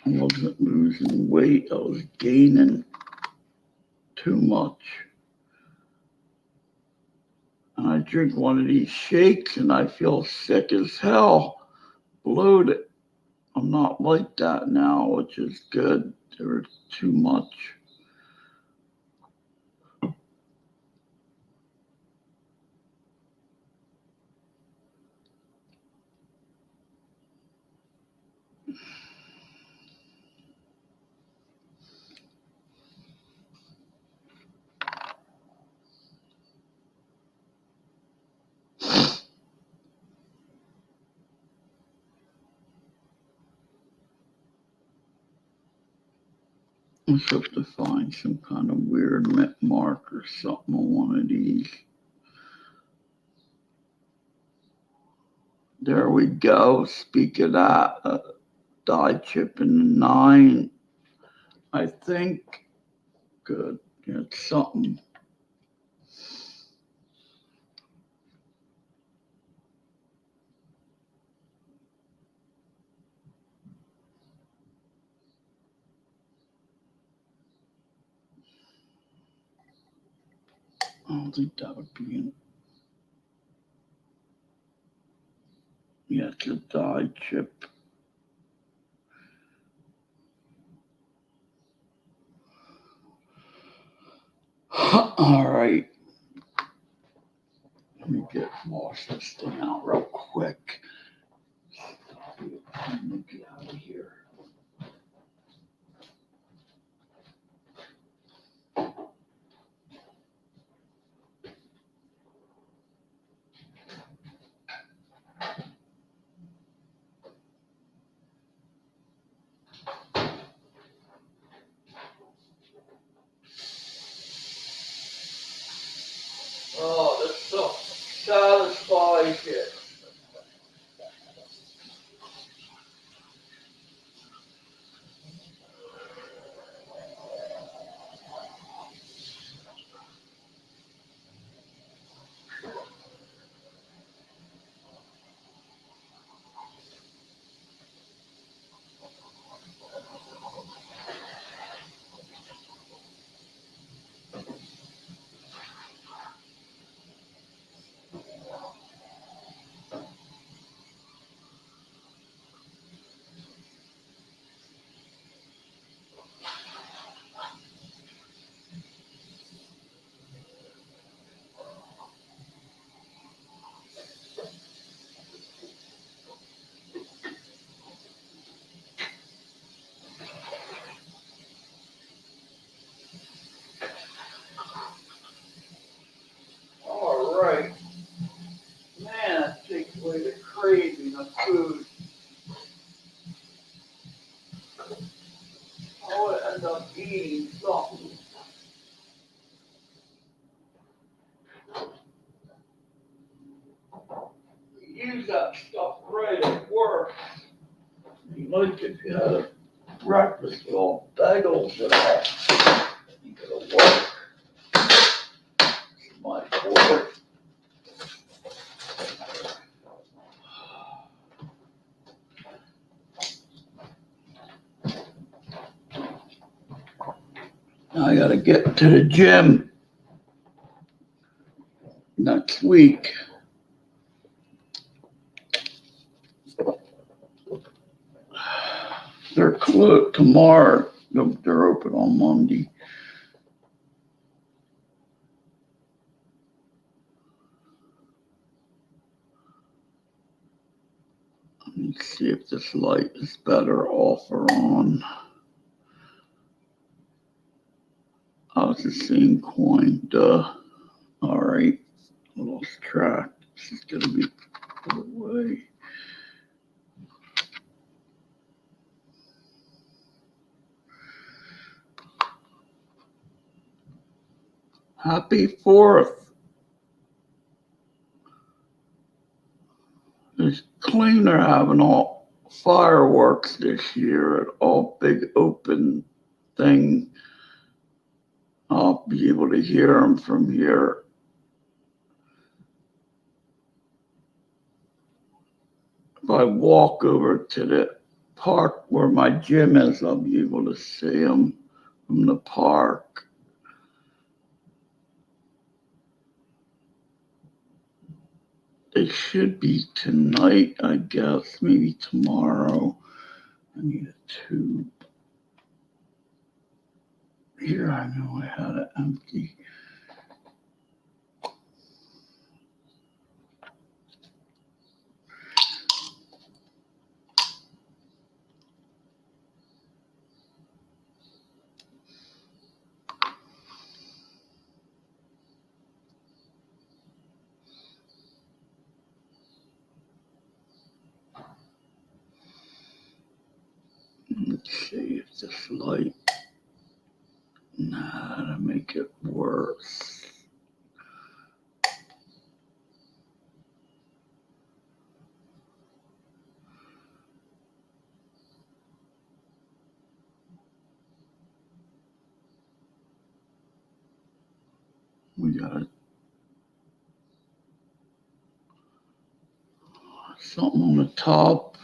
I wasn't losing weight. I was gaining too much. And I drink one of these shakes and I feel sick as hell, bloated. I'm not like that now, which is good. There was too much. I have to find some kind of weird mint mark or something on one of these. There we go. Speak of that, die chip in the 9. I think. Good. It's something. I don't think that would be in. Yeah, it's a die chip. All right. Let me wash this thing out real quick. Let me get out of here. Oh, this stuff satisfies it. All right. Man, that takes away the craving of food. I would end up eating something. Use that stuff right at work. You like if you had a breakfast with all bagels and all. You go to work. I gotta get to the gym next week. They're closed tomorrow. They're open on Monday. Let's see if this light is better off or on. Oh, it's the same coin. Duh. All right. I lost track. This is going to be put away. Happy 4th. It's claim they're having all fireworks this year at all big open thing. I'll be able to hear them from here. If I walk over to the park where my gym is, I'll be able to see them from the park. They should be tonight, I guess, maybe tomorrow. I need a tube. Here, I know I had it empty. Let's see if this light, to make it worse. We got something on the top.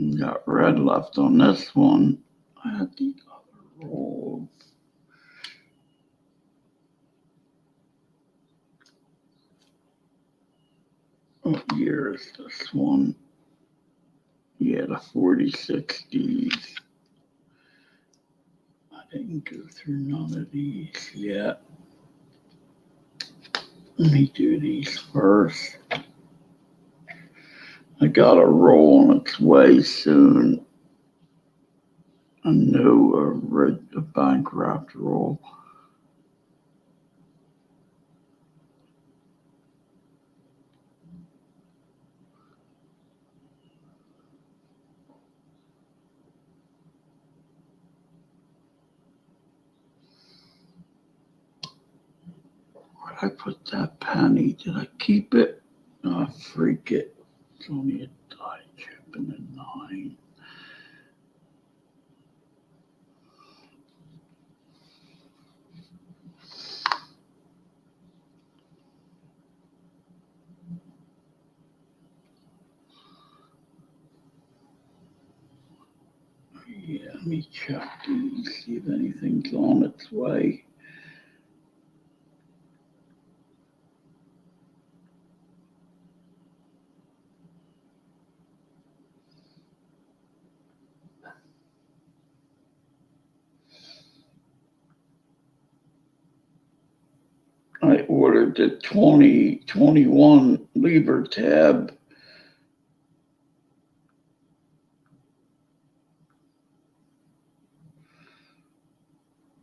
We got red left on this one. I had the other roll. What year is this one? Yeah, the 4060s. I didn't go through none of these yet. Let me do these first. I got a roll on its way soon. I know a bank wrapped roll. Where'd I put that penny? Did I keep it? Oh, freak it. It's only a die chip and a 9. Yeah, let me check these, see if anything's on its way. I ordered the 2021 Lieber tab.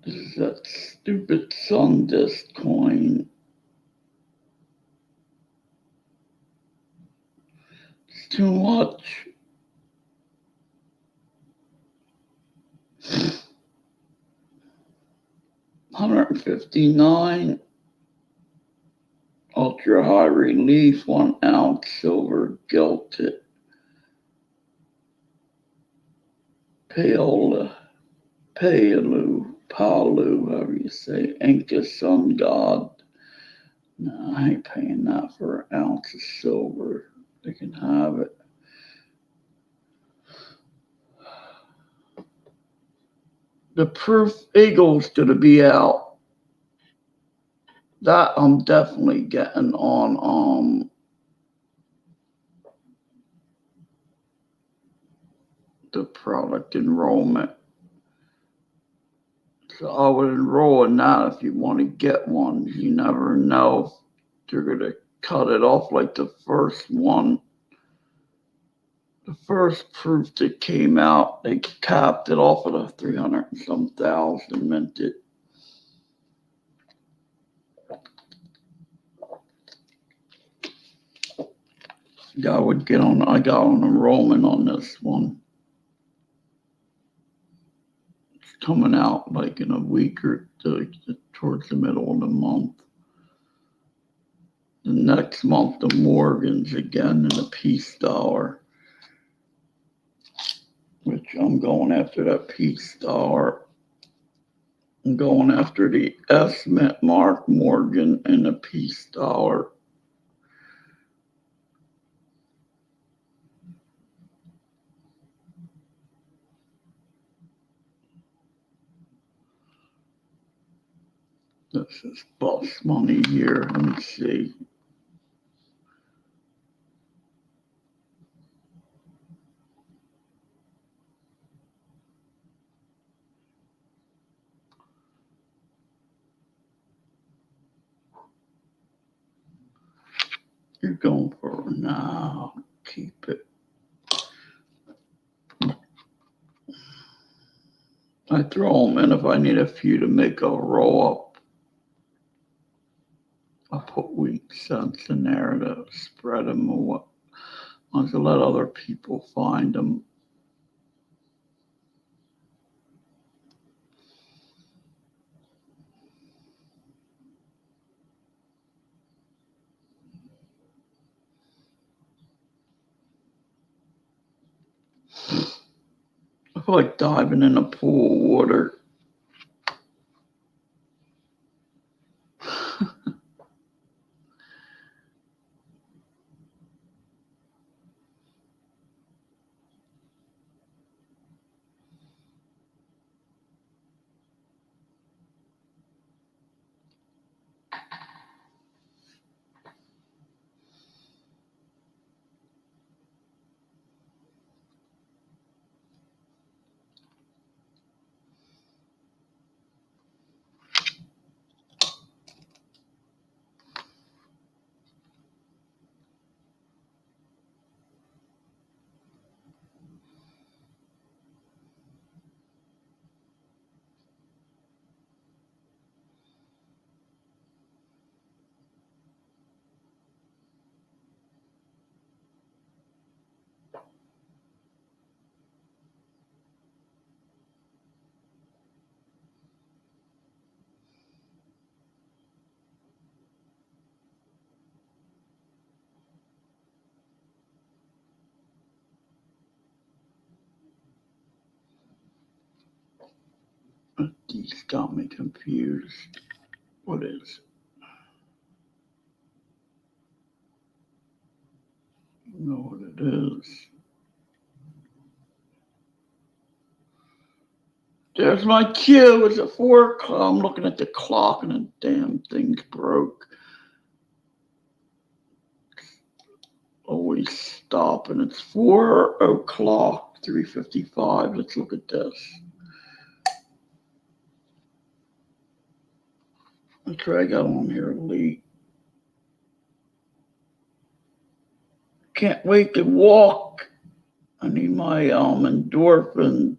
This is that stupid sun disk coin. It's too much. $159. Ultra high relief, 1 ounce silver gilded. Palu, however you say, Inca sun god. No, I ain't paying that for an ounce of silver. They can have it. The proof eagle's gonna be out. That I'm definitely getting on the product enrollment. So I would enroll in that if you want to get one. You never know. They're gonna cut it off like the first one. The first proof that came out, they capped it off at a 300 and some thousand minted. I got on enrollment on this one. It's coming out like in a week or two, towards the middle of the month. The next month, the Morgans again in the peace dollar, which I'm going after that peace dollar. I'm going after the S Mint Mark Morgan and the peace dollar. This is bus money here. Let me see. You're going for now. Keep it. I throw them in if I need a few to make a roll up. I put weak cents in there to spread them away. I to let other people find them. I feel like diving in a pool of water. These got me confused. What is it? I know what it is. There's my cue. It's at 4 o'clock. I'm looking at the clock and the damn thing's broke. Always stop and it's 4 o'clock, 3:55. Let's look at this. That's right, I got on here late. Can't wait to walk. I need my endorphins,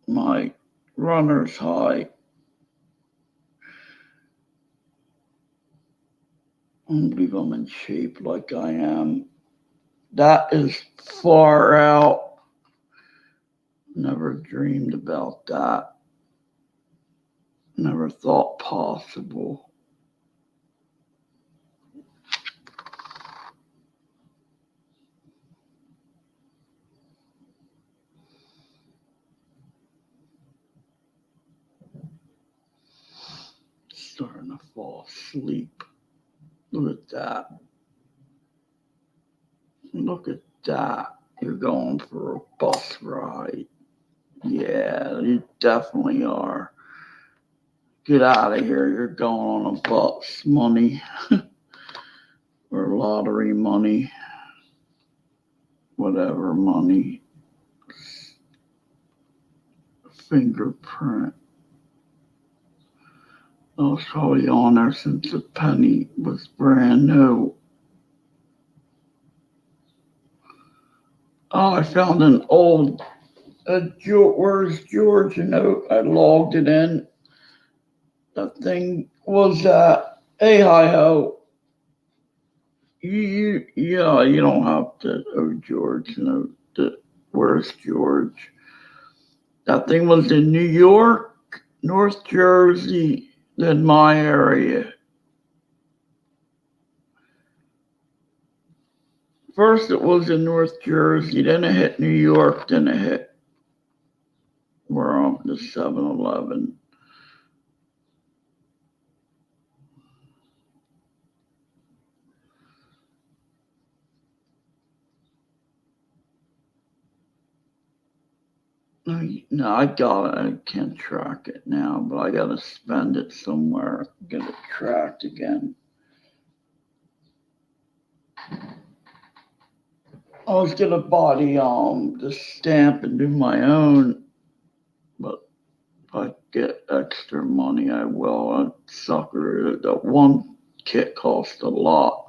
my runner's high. I don't believe I'm in shape like I am. That is far out. Never dreamed about that. Never thought possible. I fall asleep. Look at that. Look at that. You're going for a bus ride. Yeah, you definitely are. Get out of here. You're going on a bus money or lottery money. Whatever money. Fingerprint. I was probably on there since the penny was brand new. Oh, I found an old, where's George note? I logged it in. That thing was hey, hi ho. You don't have to, George note. Where's George? That thing was in New York, North Jersey, then my area. First it was in North Jersey, then it hit New York, then it hit where I'm the 7-Eleven. No, I got it. I can't track it now, but I gotta spend it somewhere. Get it tracked again. I was gonna buy the stamp and do my own, but if I get extra money, I will. I sucker. That one kit cost a lot.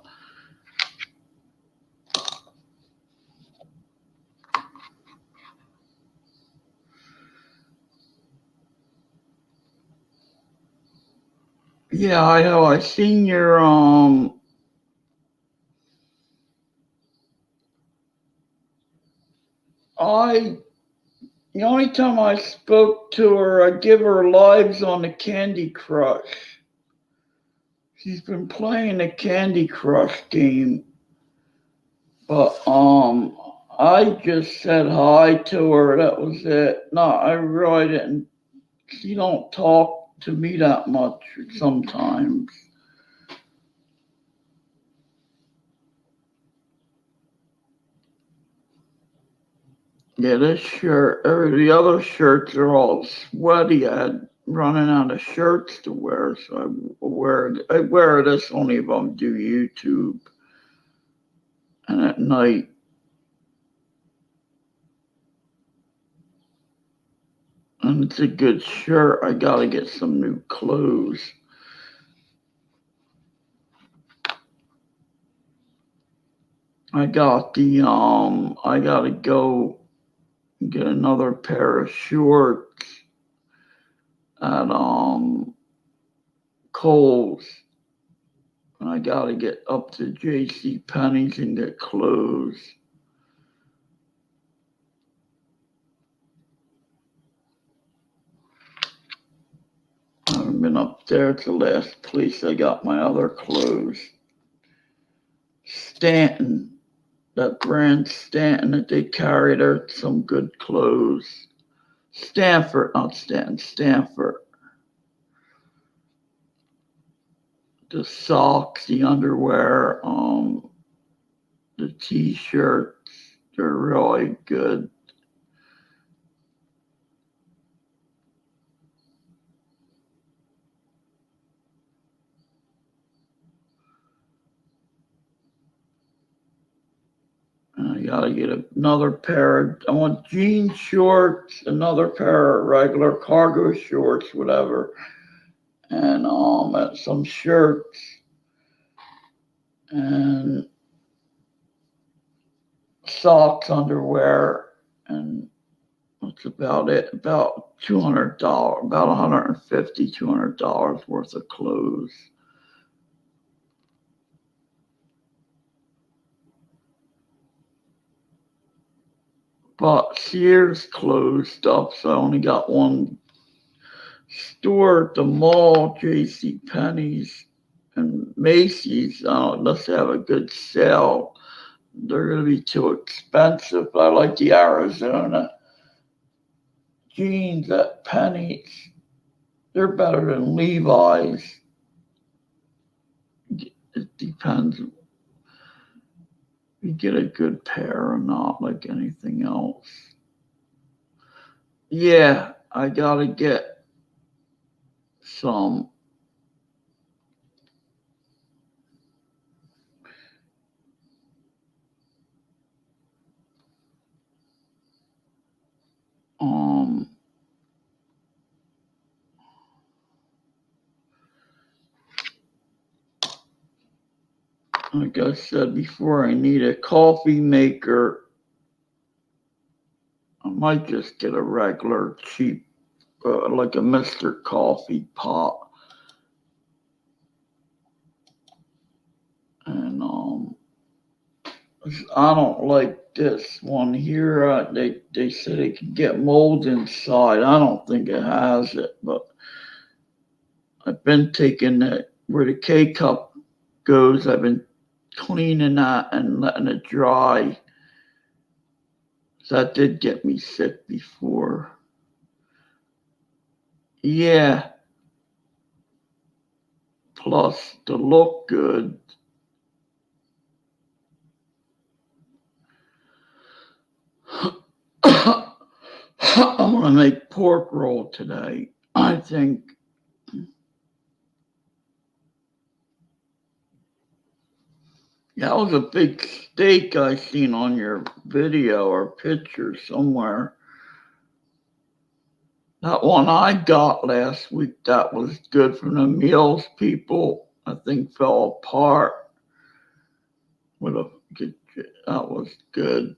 Yeah, I know. I seen your the only time I spoke to her, I give her lives on the Candy Crush. She's been playing the Candy Crush game, but I just said hi to her. That was it. No, I really didn't. She don't talk to me that much sometimes. Yeah, this shirt, the other shirts are all sweaty. I had running out of shirts to wear, so I wear this only if I'm do YouTube and at night. And it's a good shirt. I gotta get some new clothes. I gotta go get another pair of shorts at Kohl's. And I gotta get up to JC Penney's and get clothes. I haven't been up there. It's the last place I got my other clothes. Stanton, that brand Stanton that they carry there, some good clothes. Stanford, not Stanton, Stanford. The socks, the underwear, the t-shirts, they're really good. I gotta get another pair. I want jean shorts, another pair of regular cargo shorts, whatever, and some shirts, and socks, underwear, and that's about it. About $200, about $150, $200 worth of clothes. But Sears closed up, so I only got one store at the mall, J.C. Penney's and Macy's. Unless they have a good sale, they're going to be too expensive. But I like the Arizona jeans at Penney's. They're better than Levi's. it depends. You get a good pair or not, like anything else. Yeah, I gotta get some. Um, like I said before, I need a coffee maker. I might just get a regular cheap, like a Mr. Coffee pot. And I don't like this one here. They said it can get mold inside. I don't think it has it, but I've been taking it where the K cup goes. I've been cleaning that and letting it dry. So that did get me sick before. Yeah. Plus to look good. I'm gonna make pork roll today. I think. That was a big steak I seen on your video or picture somewhere. That one I got last week, that was good from the meals people, I think fell apart. With a that was good.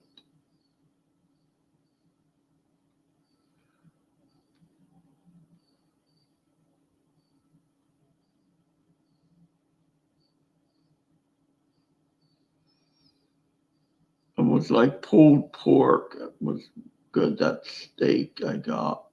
It was like pulled pork. It was good, that steak I got.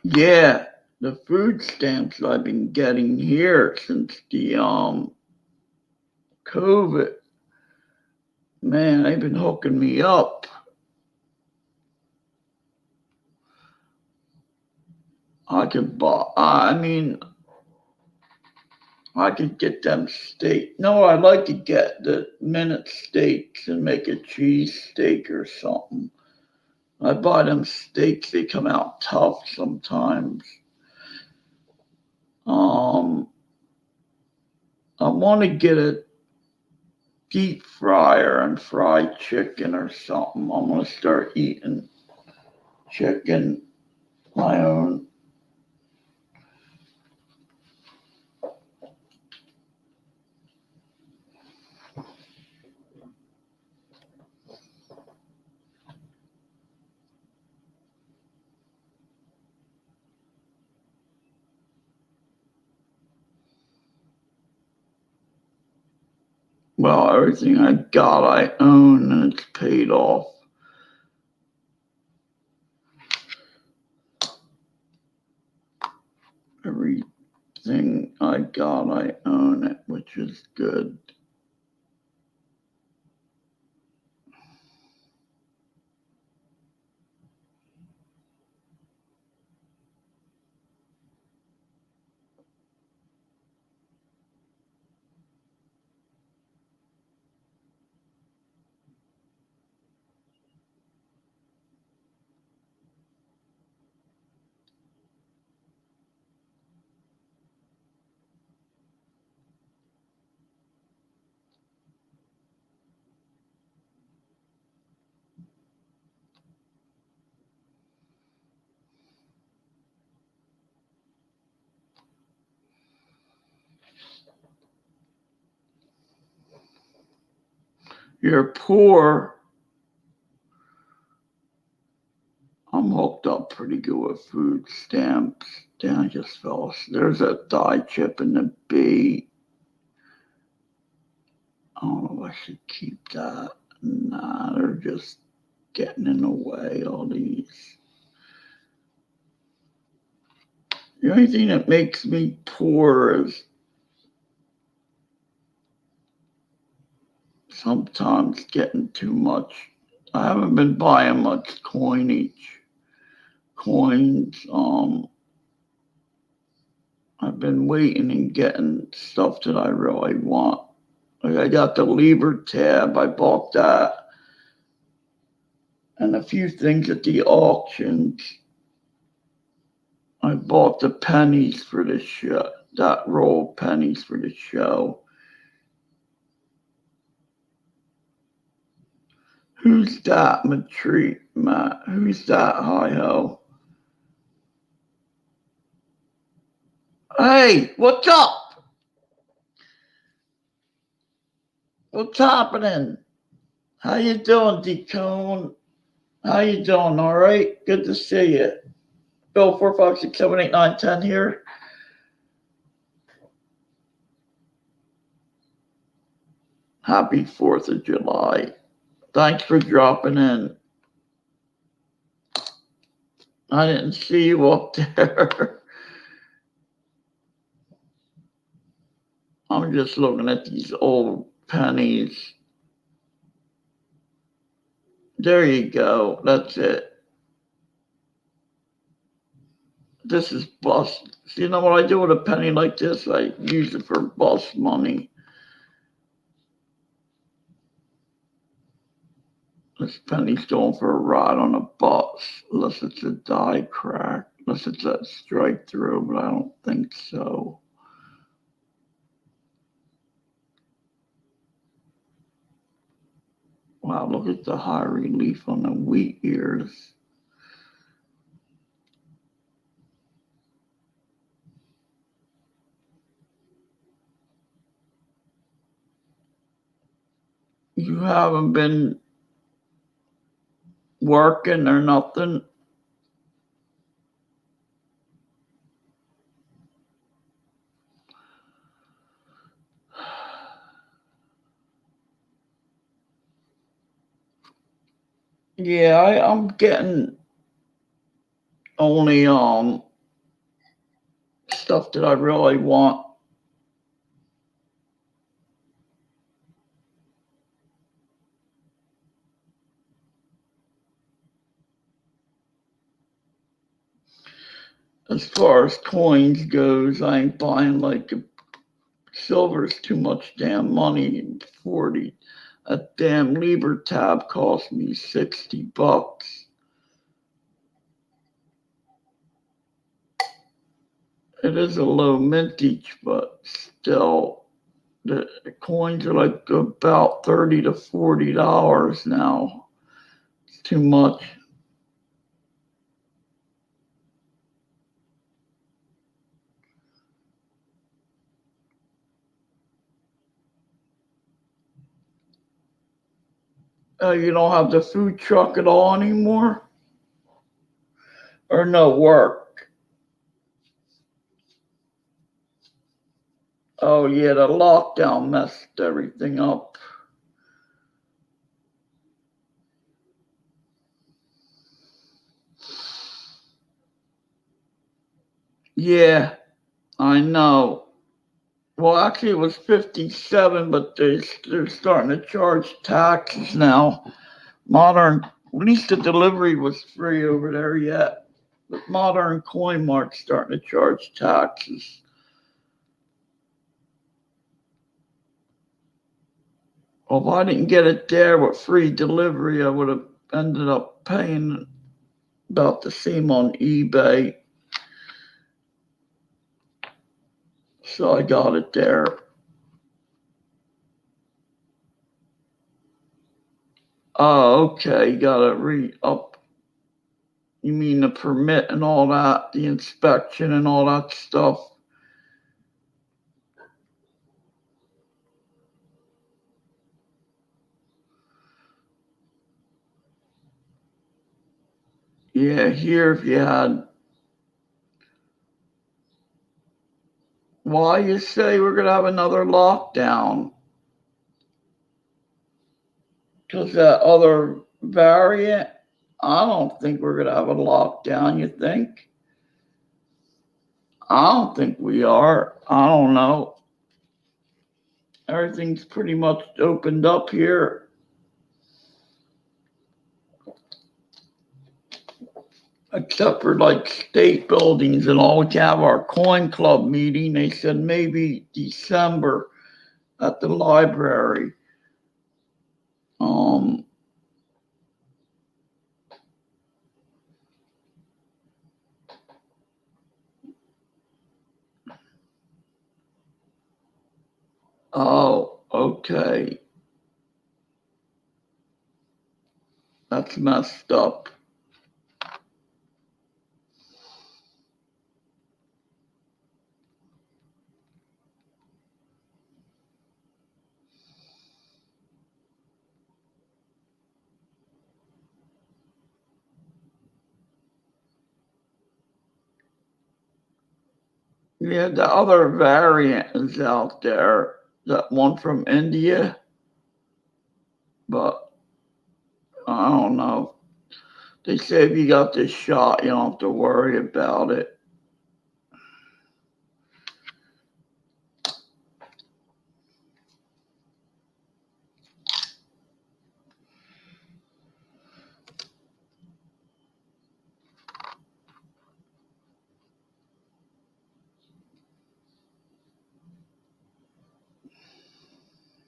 Yeah, the food stamps I've been getting here since the COVID. Man, they've been hooking me up. I could buy. I mean, I could get them steak. No, I'd like to get the minute steaks and make a cheese steak or something. I buy them steaks, they come out tough sometimes. Um, I want to get a deep fryer and fry chicken or something. I'm gonna start eating chicken my own. Well, everything I got, I own, and it's paid off. Everything I got, I own it, which is good. You're poor. I'm hooked up pretty good with food stamps. Damn, I just fell asleep. There's a die chip in the bait. I don't know if I should keep that. Nah, they're just getting in the way, all these. The only thing that makes me poor is sometimes getting too much. I haven't been buying much coins. I've been waiting and getting stuff that I really want. Like I got the Libra tab, I bought that, and a few things at the auctions. I bought the pennies for the show, that roll of pennies for the show. Who's that, Matt? Who's that, hi-ho? Hey, what's up? What's happening? How you doing, Decone? How you doing? All right? Good to see you. Bill 456788910 here. Happy 4th of July. Thanks for dropping in. I didn't see you up there. I'm just looking at these old pennies. There you go. That's it. This is bus. You know what I do with a penny like this? I use it for bus money. This penny's going for a ride on a bus, unless it's a die crack, unless it's a strike through, but I don't think so. Wow, look at the high relief on the wheat ears. You haven't been working or nothing? Yeah, I'm getting only stuff that I really want. As far as coins goes, I ain't buying like silver's too much damn money. 40. A damn Libra tab cost me $60. It is a low mintage, but still, the coins are like about $30 to $40 now. It's too much. You don't have the food truck at all anymore? Or no work? Oh, yeah, the lockdown messed everything up. Yeah, I know. Well, actually, it was 57, but they're starting to charge taxes now. Modern, at least the delivery was free over there yet. But Modern Coin Mart's starting to charge taxes. Well, if I didn't get it there with free delivery, I would have ended up paying about the same on eBay. So I got it there. Oh, okay. You gotta re-up. You mean the permit and all that, the inspection and all that stuff? Yeah, here if you had. Why you say we're gonna have another lockdown? because that other variant, I don't think we're going to have a lockdown, you think? I don't think we are. I don't know. Everything's pretty much opened up here. Except for like state buildings and all. We have our coin club meeting. They said maybe December at the library. Oh, okay. That's messed up. Yeah, the other variant is out there, that one from India, but I don't know. They say if you got this shot, you don't have to worry about it.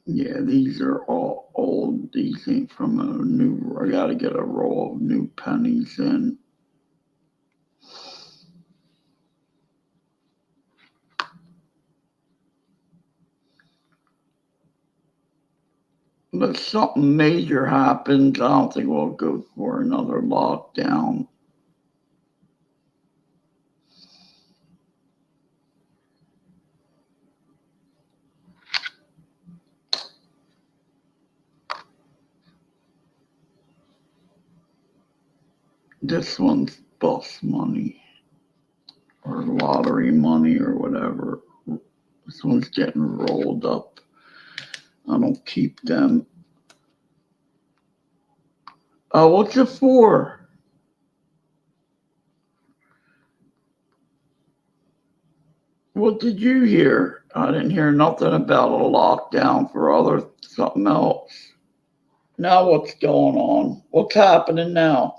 Yeah, these are all old. These ain't from a new. I gotta get a roll of new pennies in. But something major happens, I don't think we'll go for another lockdown. This one's bus money or lottery money or whatever. This one's getting rolled up. I don't keep them. Oh, what's it for? What did you hear? I didn't hear nothing about a lockdown for other something else. Now what's going on? What's happening now?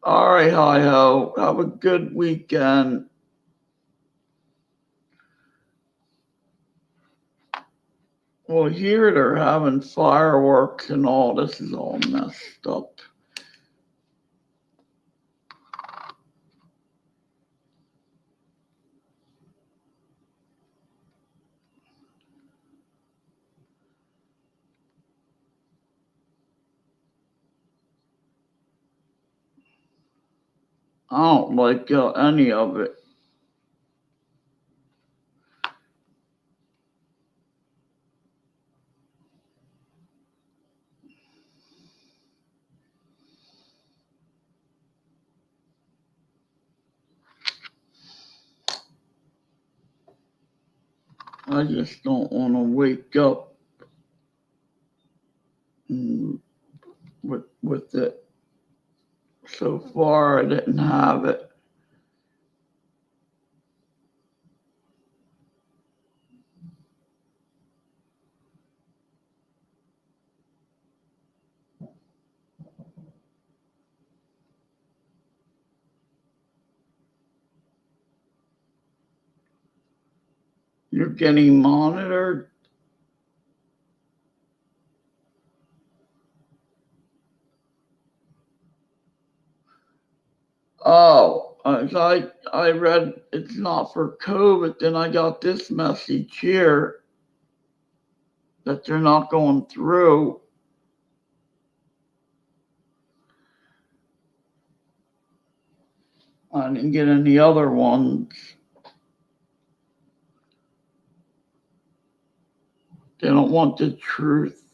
All right, hi ho. Have a good weekend. Well, here they're having fireworks and all. This is all messed up. I don't like any of it. I just don't want to wake up with it. So far, I didn't have it. You're getting monitored? Oh, I read it's not for COVID. Then I got this message here that they're not going through. I didn't get any other ones. They don't want the truth.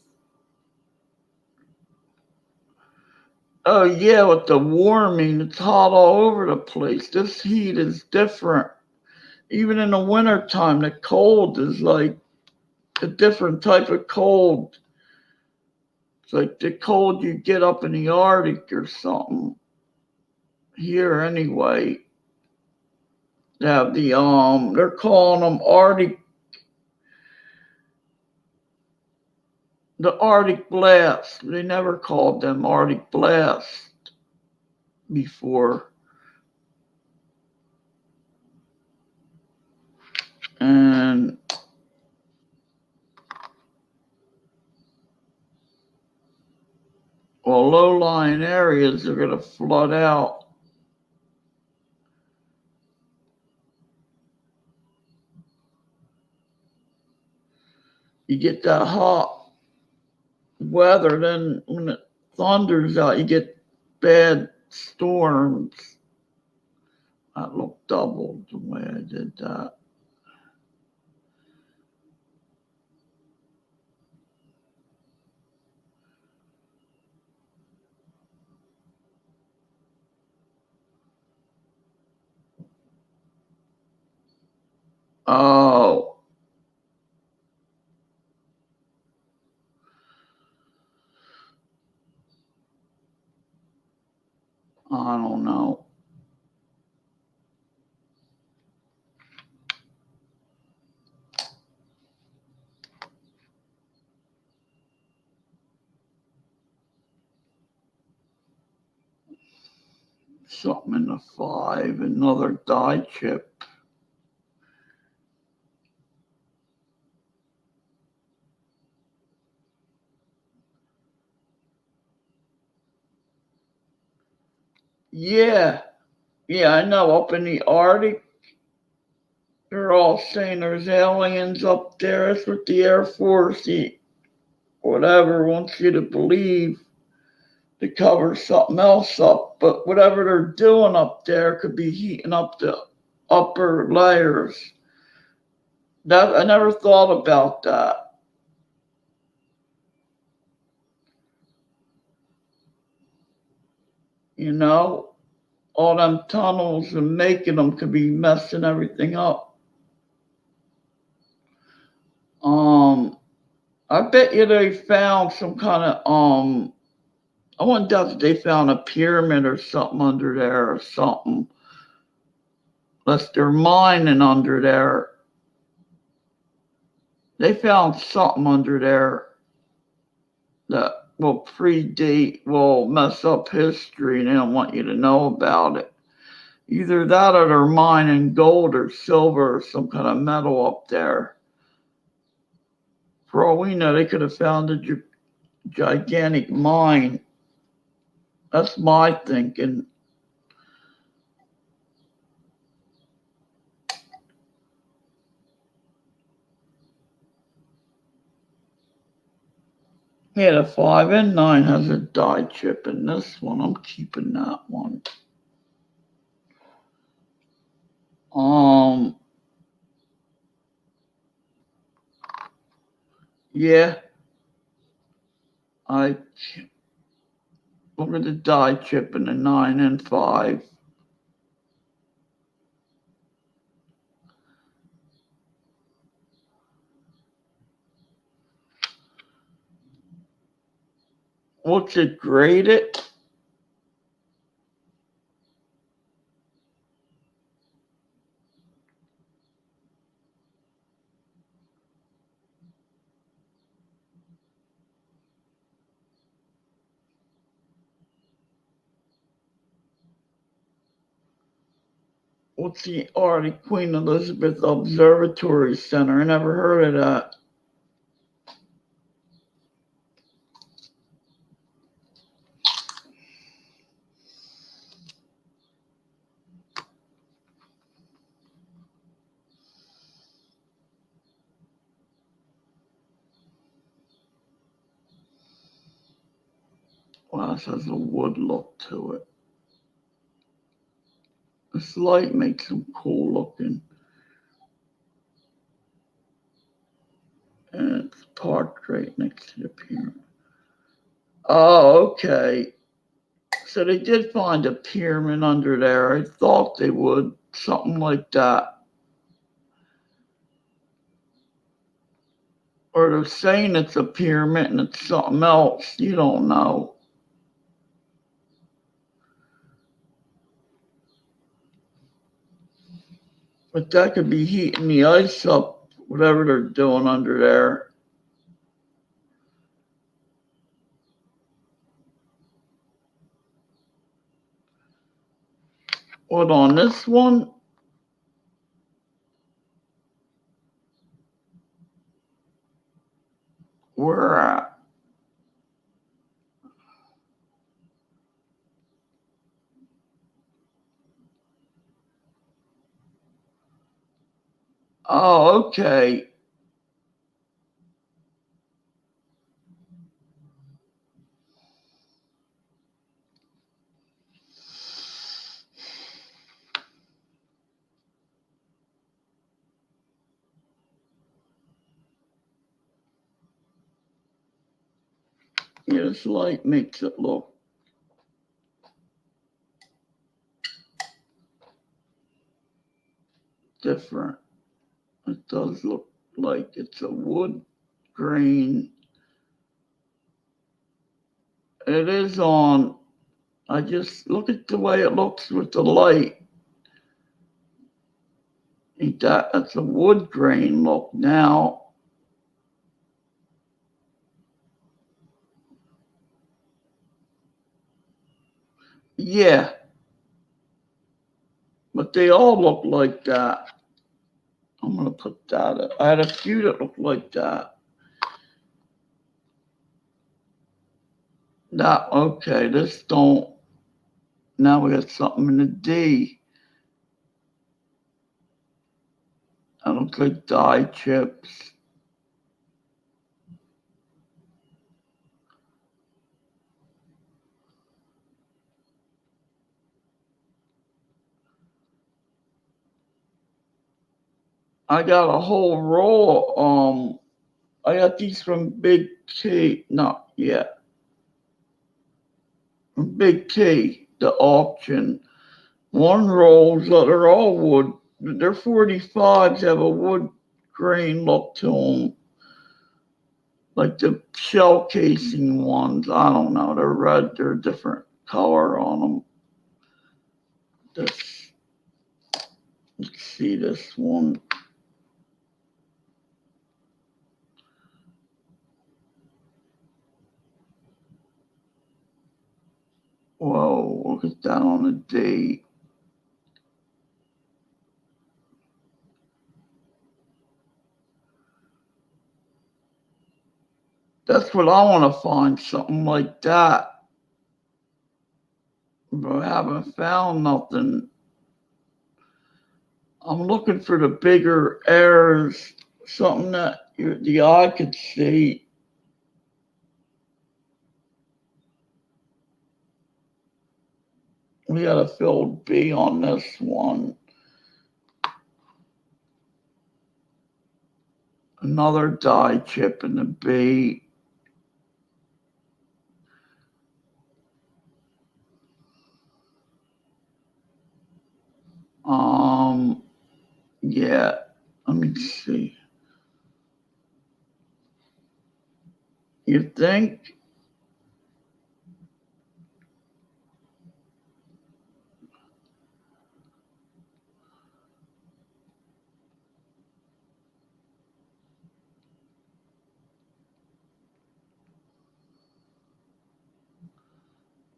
Oh yeah, with the warming, it's hot all over the place. This heat is different. Even in the wintertime, the cold is like a different type of cold. It's like the cold you get up in the Arctic or something. Here anyway. They have they're calling them the Arctic blast. They never called them Arctic blast before. And well, low-lying areas are going to flood out. You get that hot weather, then when it thunders out, you get bad storms. That looked doubled the way I did that. Oh, I don't know. Something in the 5, another die chip. Yeah, yeah, I know. Up in the Arctic, they're all saying there's aliens up there. That's what the Air Force, whatever, wants you to believe to cover something else up. But whatever they're doing up there could be heating up the upper layers. That I never thought about that. You know, all them tunnels and making them could be messing everything up. Um, I bet you they found some kind of I wouldn't doubt that they found a pyramid or something under there or something. Unless they're mining under there. They found something under there that will mess up history and they don't want you to know about it. Either that or they're mining gold or silver or some kind of metal up there. For all we know, they could have found a gigantic mine. That's my thinking. Yeah, the 5 and 9 has a die chip in this one. I'm keeping that one. Um, yeah, I look at the die chip in the 9 and 5. What's it graded? What's the Arctic Queen Elizabeth Observatory Center? I never heard of that. Well, this has a wood look to it. This light makes them cool looking. And it's parked right next to the pyramid. Oh, okay. So they did find a pyramid under there. I thought they would, something like that. Or they're saying it's a pyramid and it's something else. You don't know. But that could be heating the ice up, whatever they're doing under there. What on this one? Where at? Oh, okay. Yeah, this light makes it look different. It does look like it's a wood grain. It is on. I just look at the way it looks with the light. Ain't that's a wood grain look now. Yeah, but they all look like that. I'm gonna put that up. I had a few that looked like that. That okay, this don't. Now we got something in the D. That looks like dye chips. I got a whole roll. I got these from Big T. Not yet. From Big T, the auction. One rolls that are all wood. They're 45s, have a wood grain look to them. Like the shell casing ones. I don't know. They're red. They're a different color on them. This, let's see this one. Whoa, look at that on the D. That's what I want to find, something like that. But I haven't found nothing. I'm looking for the bigger errors, something that the eye could see. We got a filled B on this one. Another die chip in the B. Yeah, let me see. You think?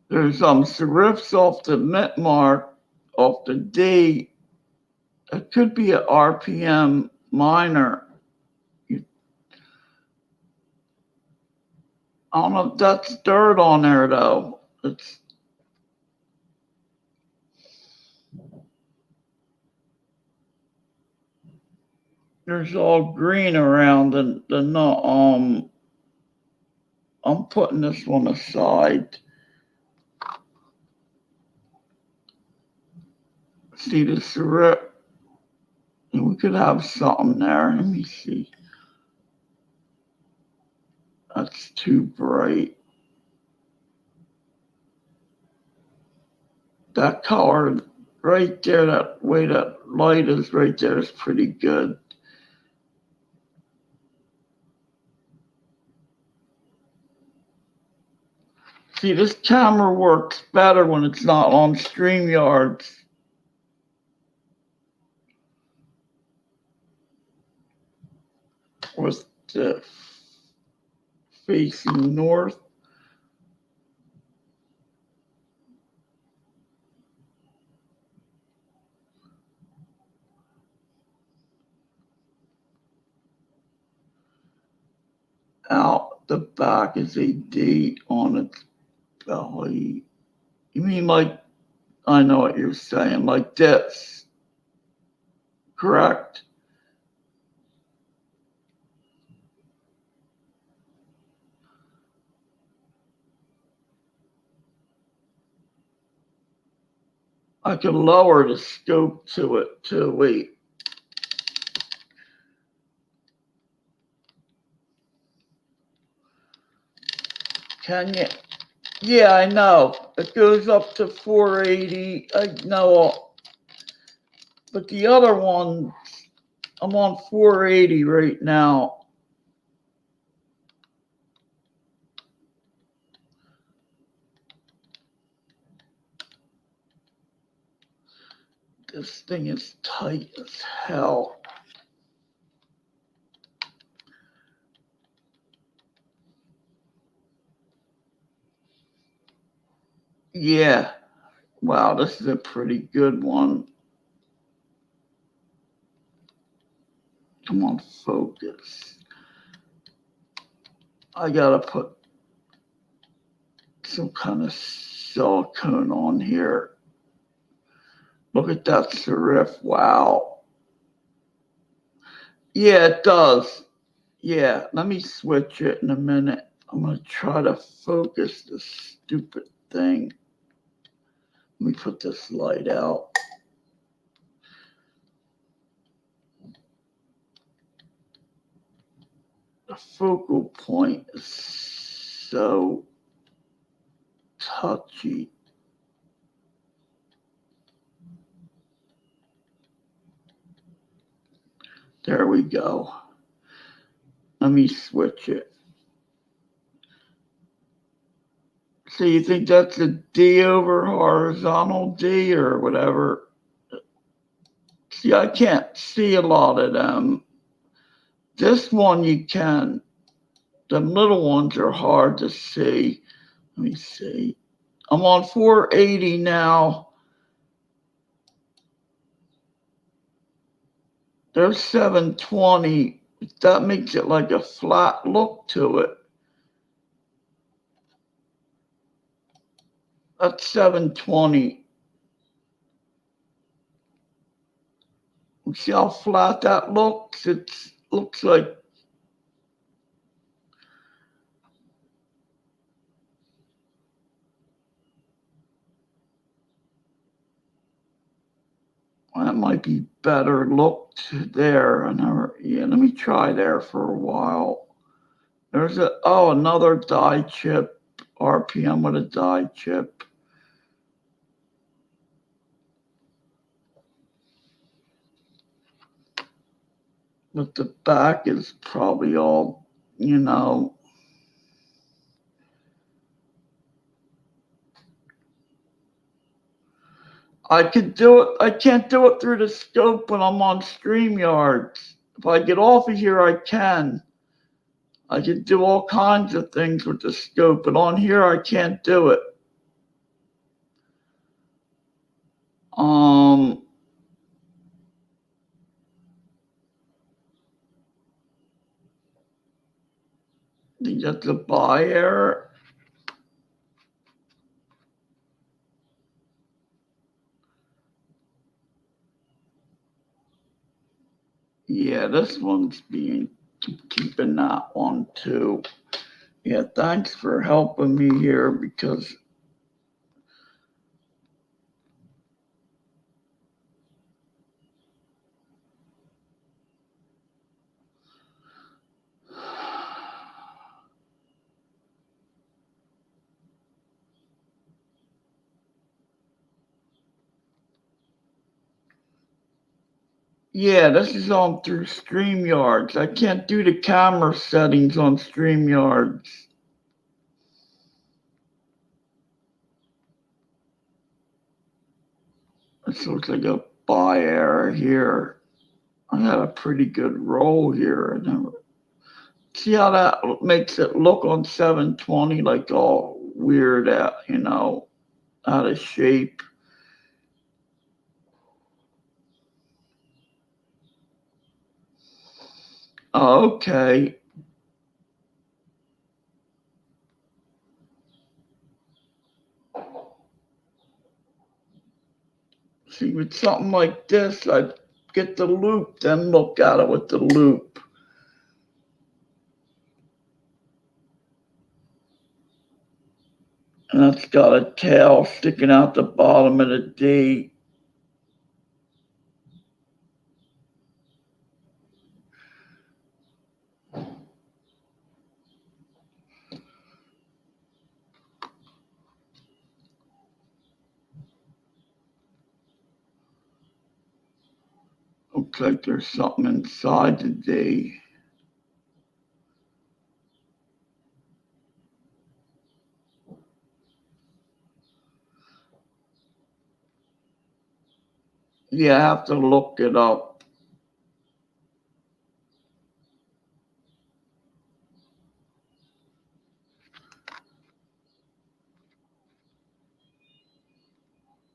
There's some serifs off the mint mark, off the D. It could be an RPM minor. I don't know if that's dirt on there though. There's all green around the I'm putting this one aside. See the serif? We could have something there. Let me see. That's too bright. That color right there, that way that light is right there is pretty good. See, this camera works better when it's not on StreamYards. With the facing north. Out the back is a date on its belly. You mean like, I know what you're saying, like this, correct? I can lower the scope to it too. Wait. Can you? Yeah, I know. It goes up to 480. I know. But the other one, I'm on 480 right now. This thing is tight as hell. Yeah. Wow, this is a pretty good one. Come on, focus. I gotta put some kind of silicone on here. Look at that serif. Wow. Yeah, it does. Yeah, let me switch it in a minute. I'm going to try to focus this stupid thing. Let me put this light out. The focal point is so touchy. There we go. Let me switch it. So you think that's a D over horizontal D or whatever? See, I can't see a lot of them. This one you can. The little ones are hard to see. Let me see. I'm on 480 now. There's 720. That makes it like a flat look to it. That's 720. See how flat that looks? It looks like that might be better looked there. Yeah, let me try there for a while. There's another die chip, RPM with a die chip. But the back is probably all, I could do it. I can't do it through the scope when I'm on StreamYards. If I get off of here, I can. I can do all kinds of things with the scope, but on here, I can't do it. You get the buy error. Yeah, this one's keeping that one too. Yeah, thanks for helping me here because Yeah, this is on through StreamYards. I can't do the camera settings on StreamYards. This looks like a buy error here. I had a pretty good roll here. See how that makes it look on 720 like all weird out, out of shape. Okay. See, with something like this, I'd get the loop, then look at it with the loop. And that's got a tail sticking out the bottom of the D. Looks like there's something inside the D. Yeah, I have to look it up.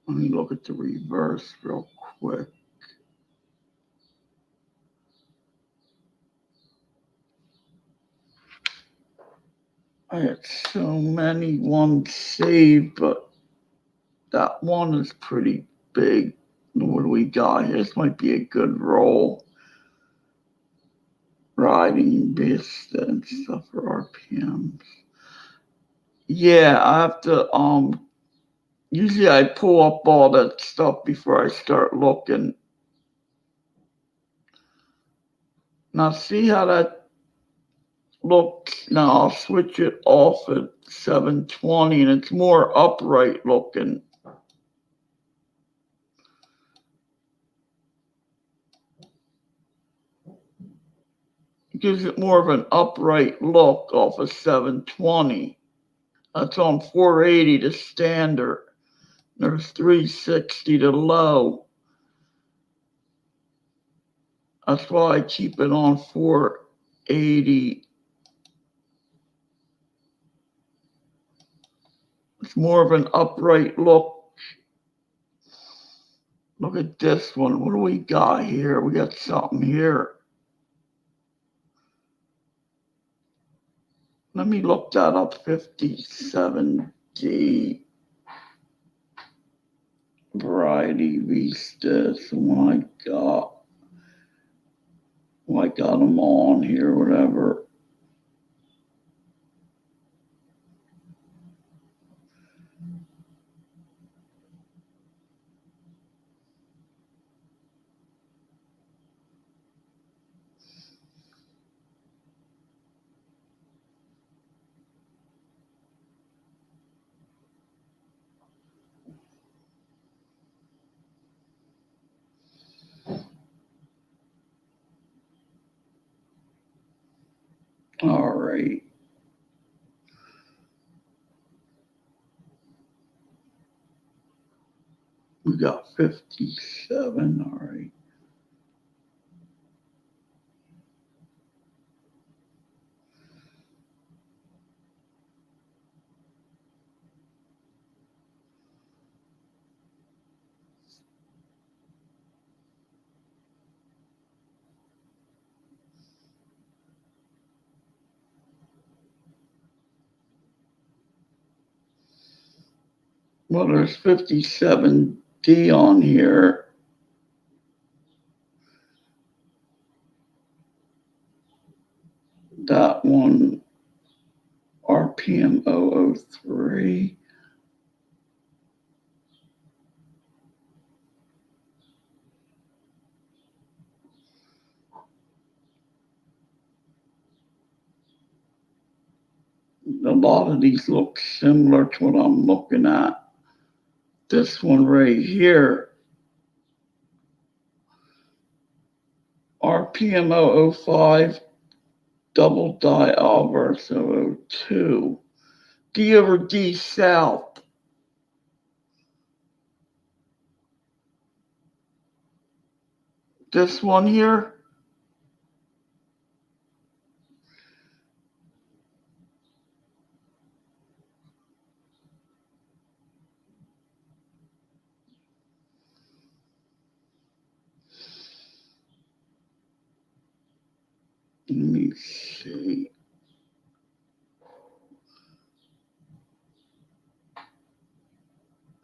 Let me look at the reverse real quick. I had so many ones saved, but that one is pretty big. What do we got here? This might be a good roll. Riding Vista and stuff for RPMs. Yeah, I have to usually I pull up all that stuff before I start looking. Now see how that looks. Now I'll switch it off at 720 and it's more upright looking. It gives it more of an upright look off of 720. That's on 480 to standard. There's 360 to low. That's why I keep it on 480. It's more of an upright look. Look at this one. What do we got here? We got something here. Let me look that up. 57D. Variety Vistas. Oh my God. Well, I got them on here, whatever. All right. We got 57. All right. Well, there's 57D on here. That one, RPM 003. A lot of these look similar to what I'm looking at. This one right here, RPM 005, double die Alverse 002. D over D South. This one here. Let me see.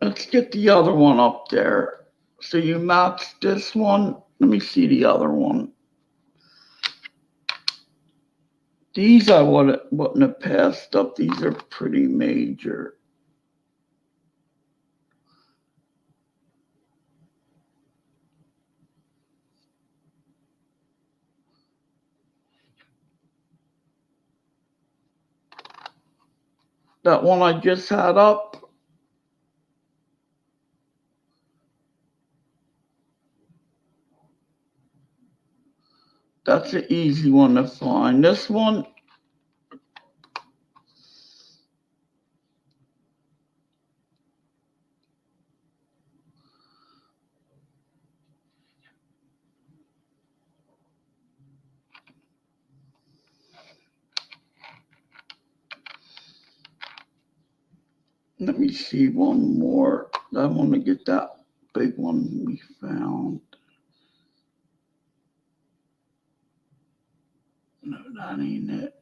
Let's get the other one up there. So you match this one. Let me see the other one. These I wouldn't have passed up. These are pretty major. That one I just had up. That's an easy one to find. This one, let me see one more. I want to get that big one we found. No, that ain't it.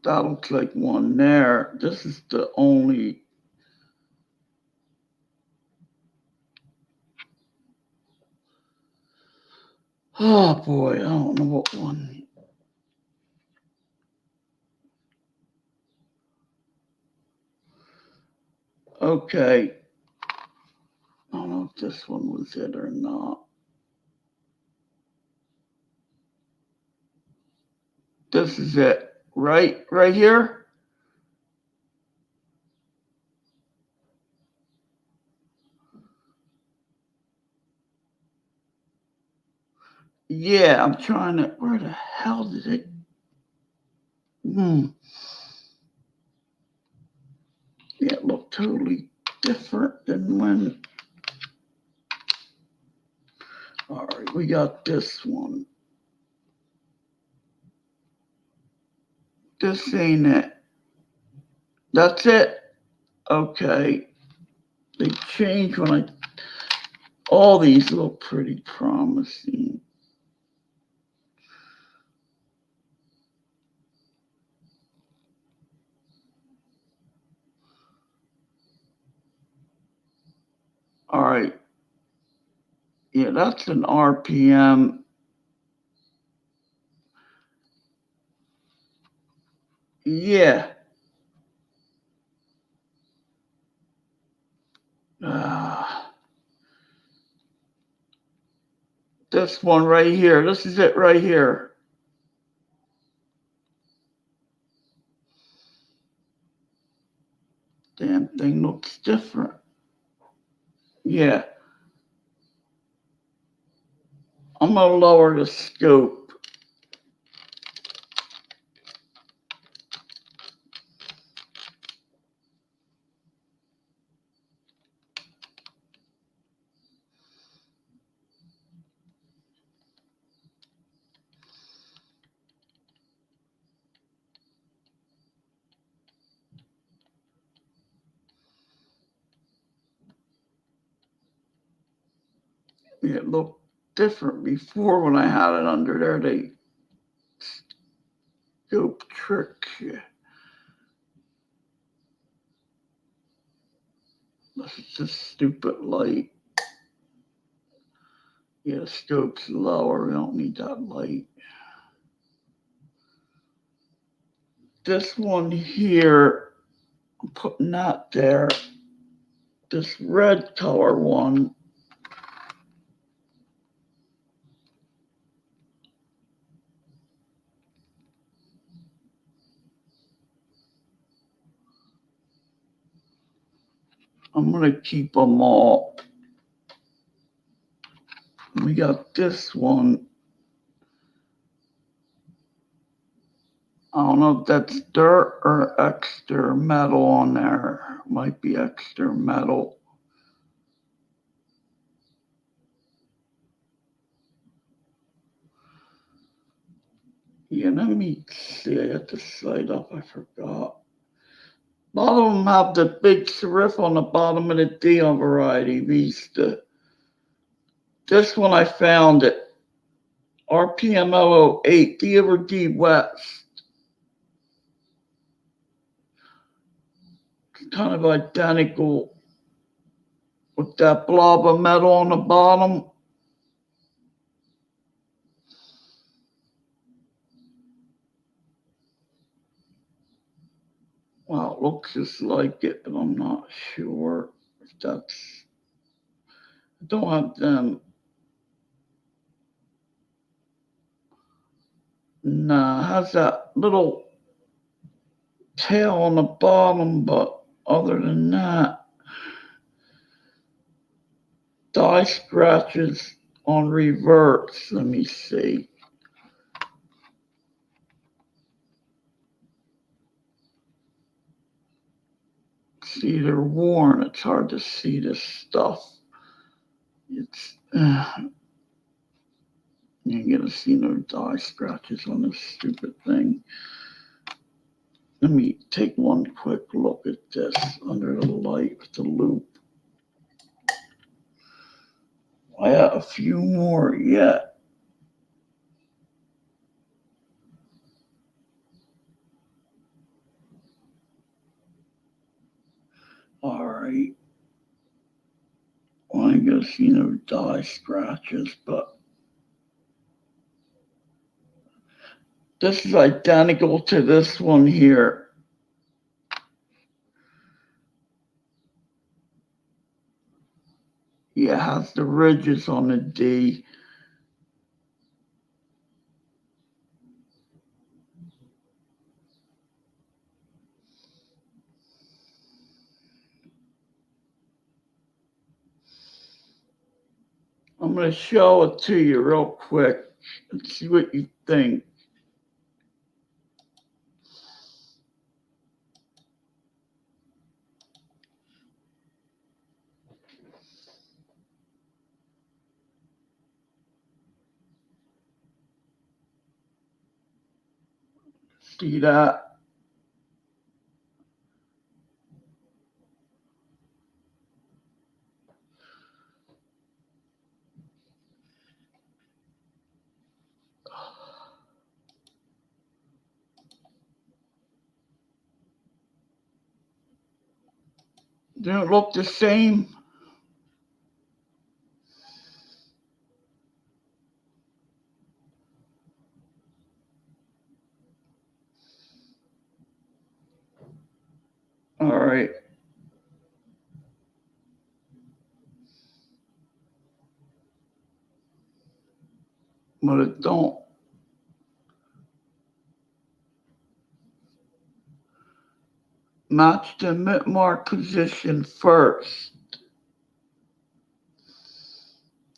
That looks like one there. This is the only. Oh boy, I don't know what one. Okay. I don't know if this one was it or not. This is it. Right here? Yeah, I'm trying to. Where the hell did it? Yeah, it looked totally different than when. All right, we got this one. This ain't it. That's it. Okay. They changed when I. All these look pretty promising. All right. Yeah, that's an RPM. Yeah. This one right here. This is it right here. Damn thing looks different. Yeah. I'm going to lower the scope. It looked different before when I had it under there. They scope trick. This is just stupid light. Yeah, the scope's lower. We don't need that light. This one here, I'm putting that there. This red color one. I'm going to keep them all. We got this one. I don't know if that's dirt or extra metal on there. Might be extra metal. Yeah, let me see. I got the site up. I forgot. A lot of them have the big serif on the bottom of the Dion variety. This one I found at RPM 008, D over D West. It's kind of identical with that blob of metal on the bottom. Well, it looks just like it, but I'm not sure if that's. I don't have them. Nah, it has that little tail on the bottom, but other than that, die scratches on reverts. Let me see. See, they're worn. It's hard to see this stuff. It's you ain't gonna see no die scratches on this stupid thing. Let me take one quick look at this under the light with the loop. I got a few more yet. All right. Well, I ain't gonna see no die scratches, but this is identical to this one here. Yeah, it has the ridges on the D. I'm going to show it to you real quick and see what you think. See that? Doesn't it look the same? All right. But it don't. Match the mid mark position first.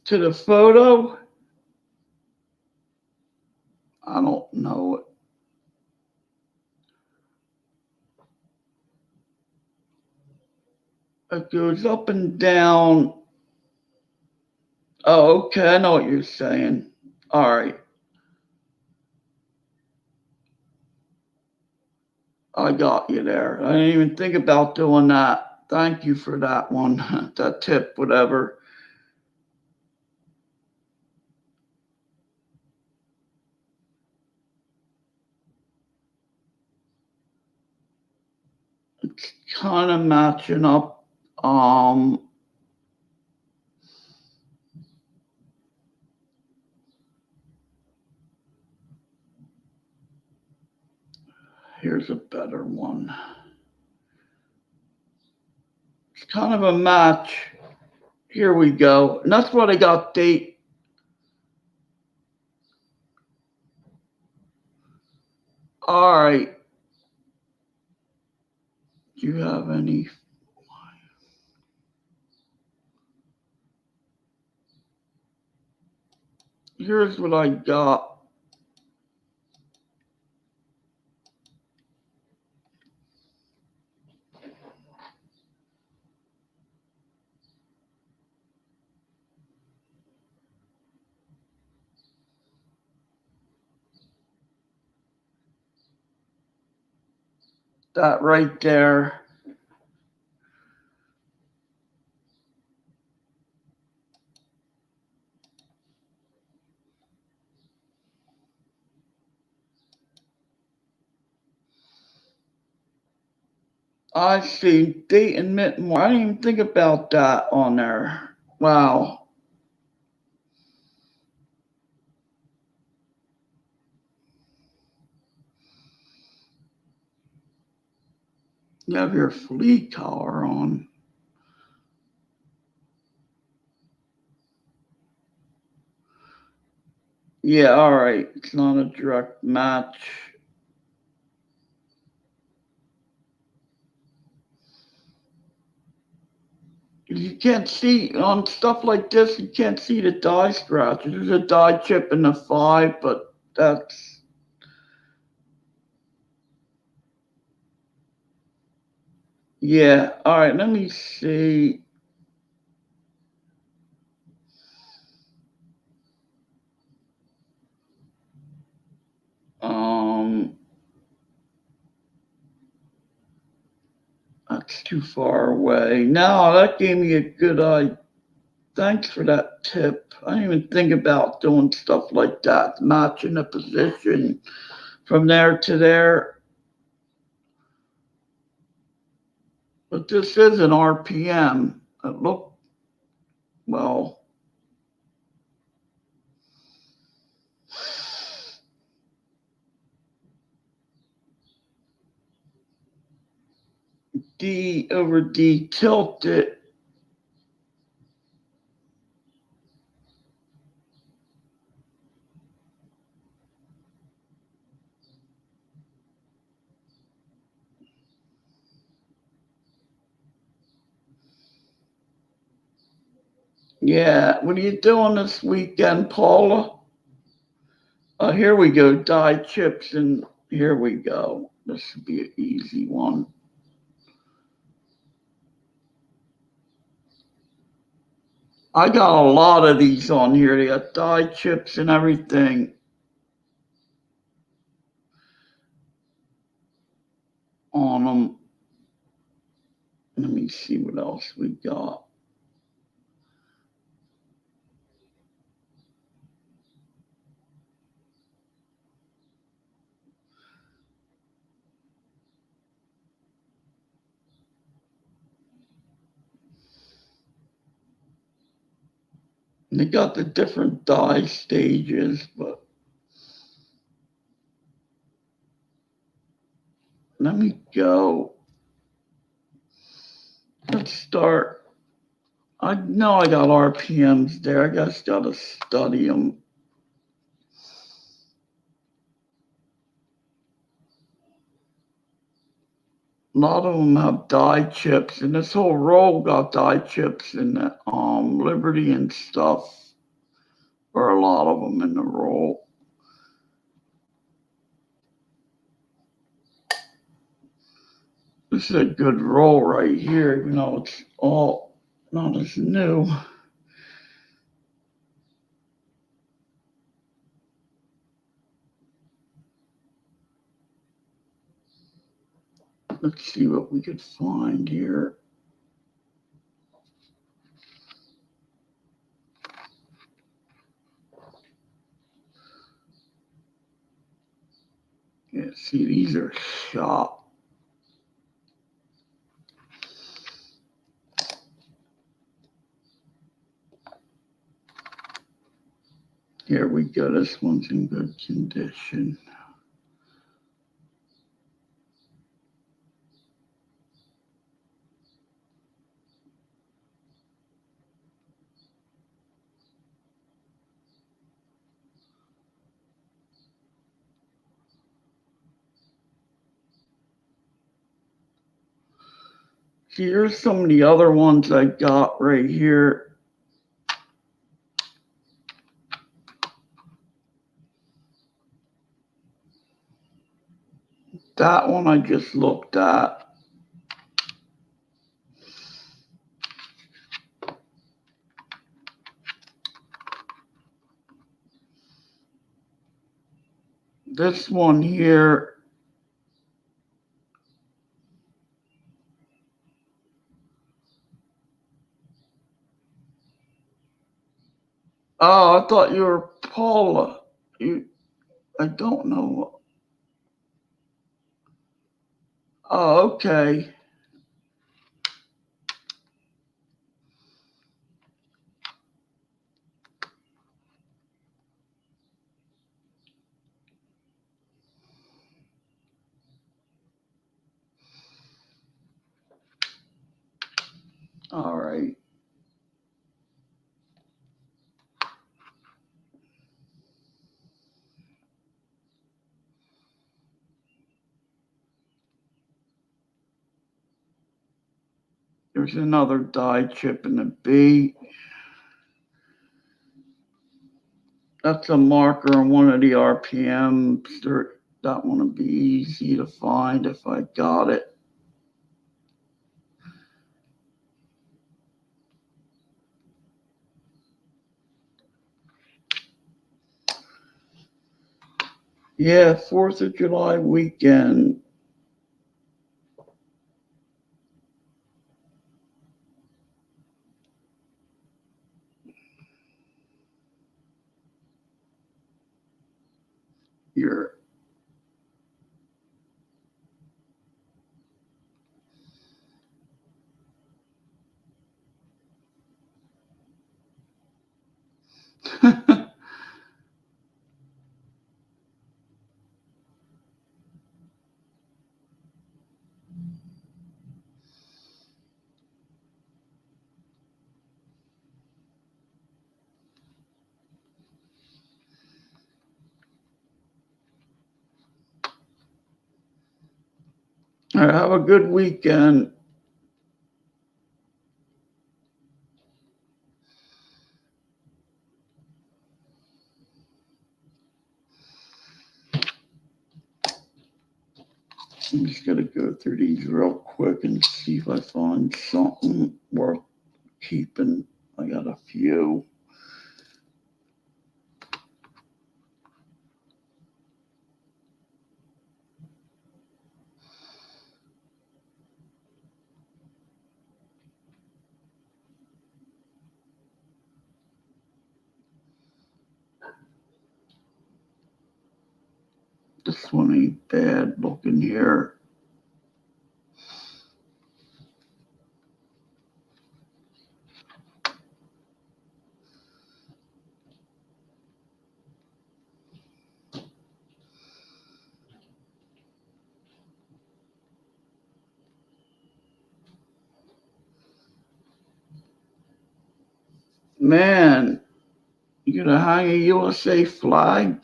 To the photo? I don't know it. It goes up and down. Oh, okay. I know what you're saying. All right. I got you there. I didn't even think about doing that. Thank you for that one, that tip, whatever. It's kind of matching up. Here's a better one. It's kind of a match. Here we go. And that's what I got date. All right. Do you have any? here's what I got. That right there. I see date and mint more. I didn't even think about that on there. Wow. You have your flea collar on. Yeah, all right. It's not a direct match. You can't see on stuff like this, you can't see the die scratches. There's a die chip in the 5, but that's. Yeah, all right, let me see. Um, that's too far away. No, that gave me a good idea. Thanks for that tip. I didn't even think about doing stuff like that, matching the position from there to there. But this is an RPM. It looked, well, D over D tilted. Yeah, what are you doing this weekend, Paula? Here we go, die chips, and here we go. This should be an easy one. I got a lot of these on here. They got die chips and everything on them. Let me see what else we got. They got the different die stages, but let me go. Let's start. I know I got RPMs there. I just got to study them. A lot of them have die chips, and this whole roll got die chips in the Liberty and stuff, or a lot of them in the roll. This is a good roll right here, even though it's all not as new. Let's see what we could find here. Yeah, see, these are shot. Here we go. This one's in good condition. See, here's some of the other ones I got right here. That one I just looked at. This one here, oh, I thought you were Paula. I don't know. Oh, okay. All right. There's another die chip in the B. That's a marker on one of the RPMs. That one would be easy to find if I got it. Yeah, 4th of July weekend. You're All right, have a good weekend. I'm just going to go through these real quick and see if I find something worth keeping. I got a few. This one ain't bad looking here. Man, you gonna hang a USA flag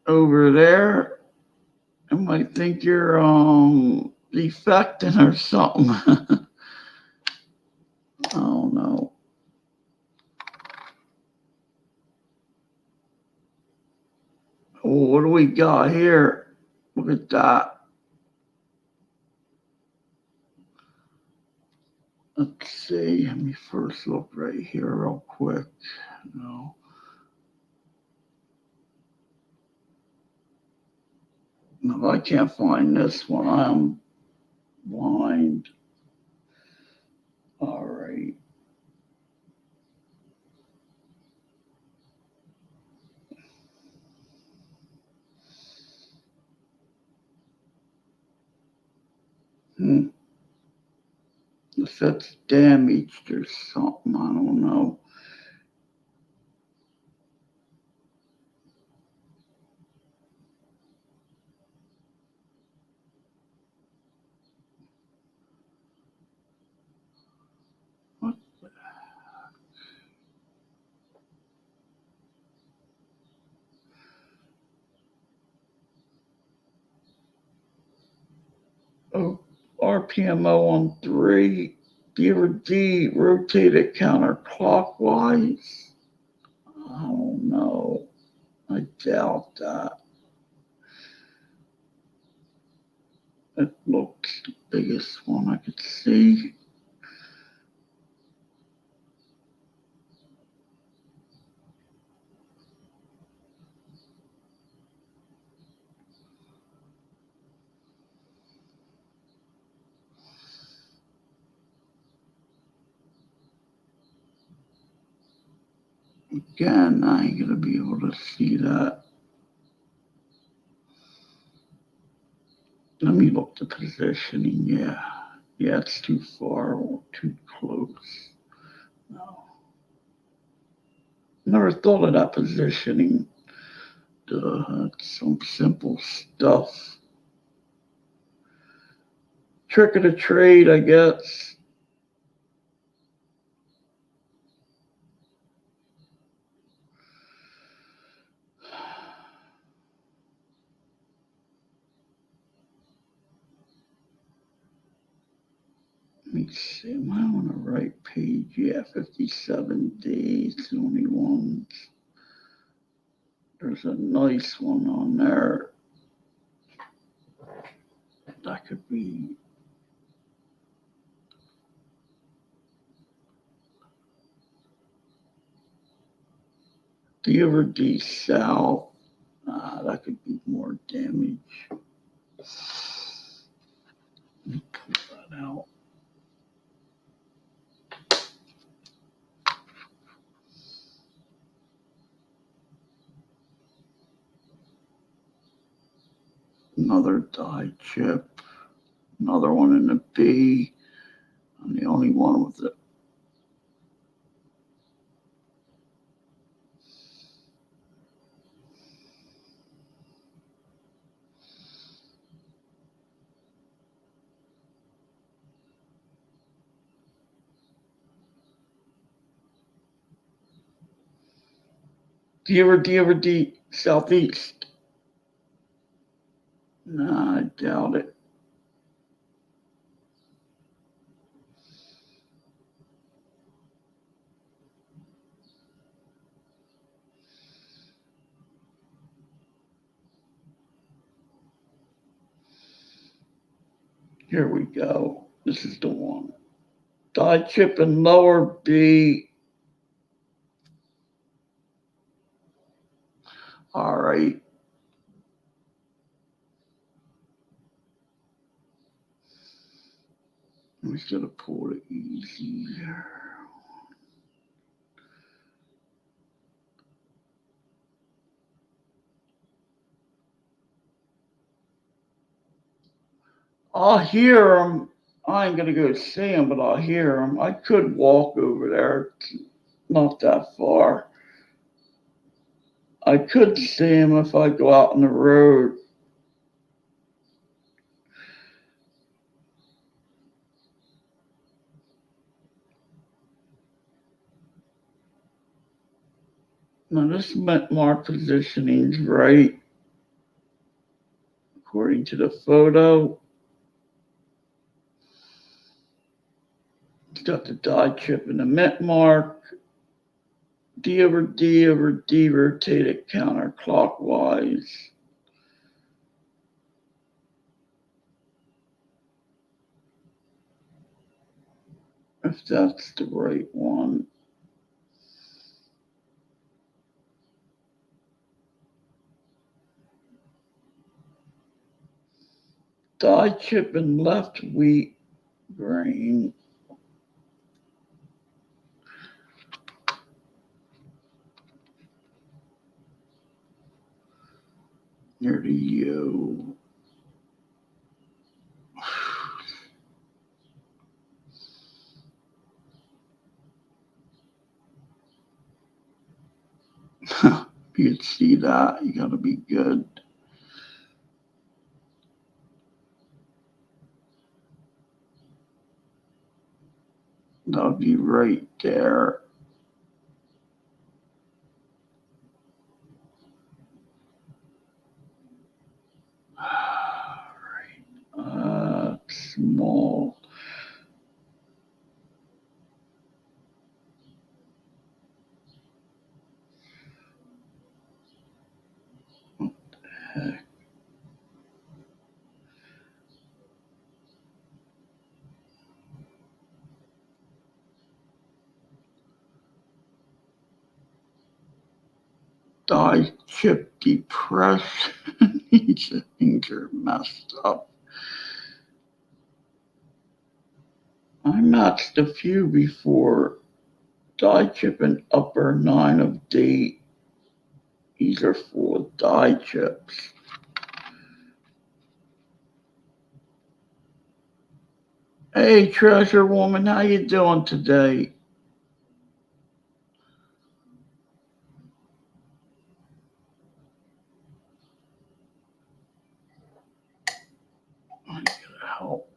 over there? I might think you're defecting or something. I don't know. Oh, what do we got here? Look at that. Let's see. Let me first look right here real quick. No. No, I can't find this one. I'm blind. All right. If that's damaged or something, I don't know. What the Oh, RPMO on 3. D rotated counterclockwise. I don't know. I doubt that. It looks the biggest one I could see. Again, I ain't gonna be able to see that. Let me look the positioning. Yeah, it's too far or too close. No, never thought of that positioning. It's some simple stuff. Trick of the trade, I guess. Let me see. Am I on the right page? Yeah, 57 days, only ones. There's a nice one on there. That could be. The ever D South. That could be more damage. Let me pull that out. Another die chip. Another one in the B. I'm the only one with it. D over D Southeast. Nah, I doubt it. Here we go. This is the one. Die chip and lower B. All right. We should have pulled it easier. I'll hear him. I ain't gonna go see him, but I'll hear him. I could walk over there. It's not that far. I could see him if I go out on the road. Now this mark positioning's right according to the photo. It's got the die chip and the mint mark. D over D over D rotated counterclockwise. If that's the right one. Die chip and left wheat grain. Near the U. You can see that. You gotta be good. That'll be right there. Small. die chip depression. These things are messed up. I matched a few before. Die chip and upper 9 of date. These are full of die chips. Hey, treasure woman, how you doing today? I gotta help.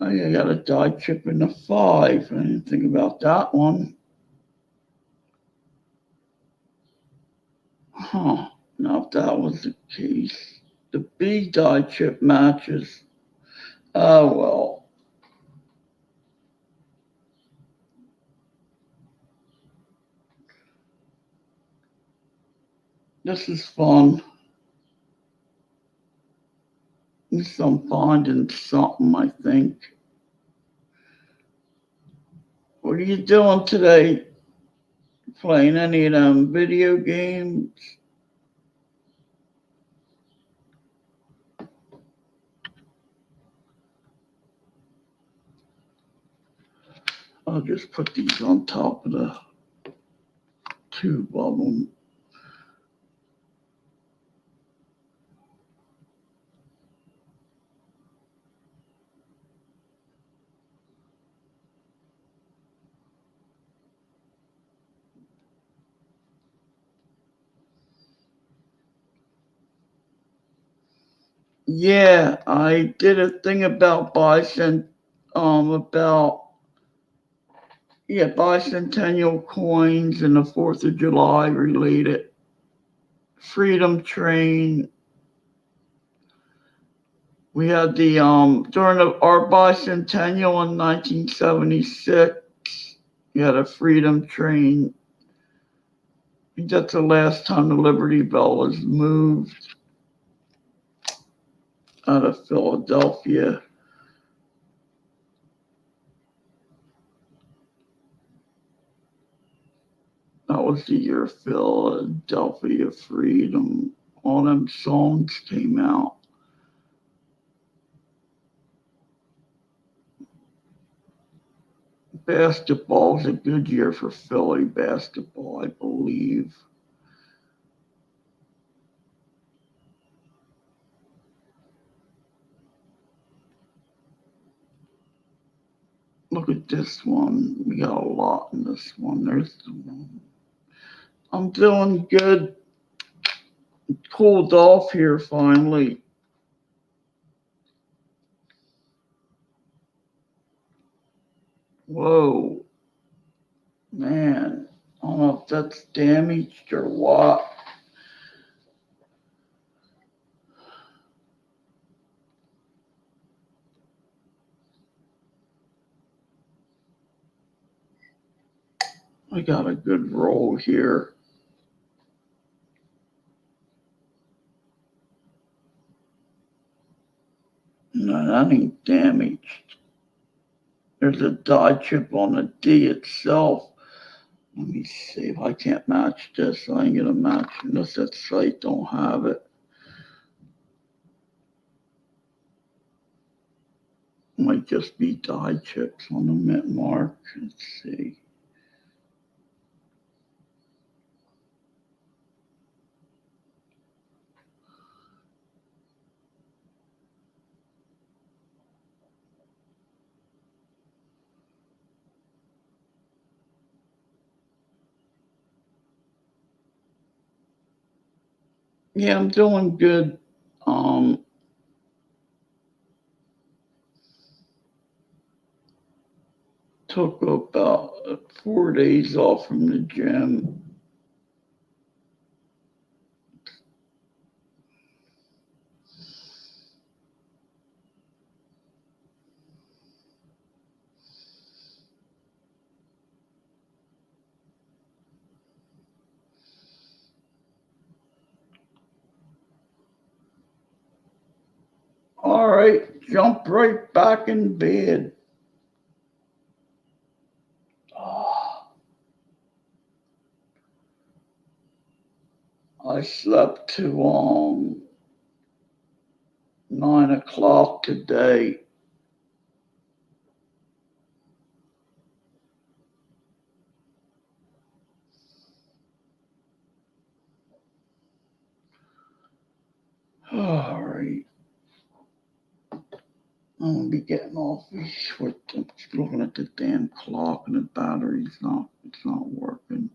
Hey, I got a die chip in the 5. I didn't think about that one. Huh. Now, if that was the case, the B die chip matches. Oh, well. This is fun. At least I'm finding something, I think. What are you doing today? Playing any of them video games? I'll just put these on top of the tube of them. Yeah, I did a thing about bicentennial coins and the 4th of July related. Freedom Train. We had the during our bicentennial in 1976. We had a Freedom Train. I think that's the last time the Liberty Bell was moved out of Philadelphia. That was the year Philadelphia Freedom. All them songs came out. Basketball's a good year for Philly basketball, I believe. Look at this one. We got a lot in this one. There's the one. I'm doing good. Cooled off here finally. Whoa. Man. I don't know if that's damaged or what. I got a good roll here. No, that ain't damaged. There's a die chip on the D itself. Let me see if I can't match this. I ain't gonna match it unless that site don't have it. Might just be die chips on the mint mark. Let's see. Yeah, I'm doing good. Took about 4 days off from the gym. All right, jump right back in bed. Oh, I slept to 9 o'clock today. All right. I'm gonna be getting off with looking at the damn clock and the battery's it's not working.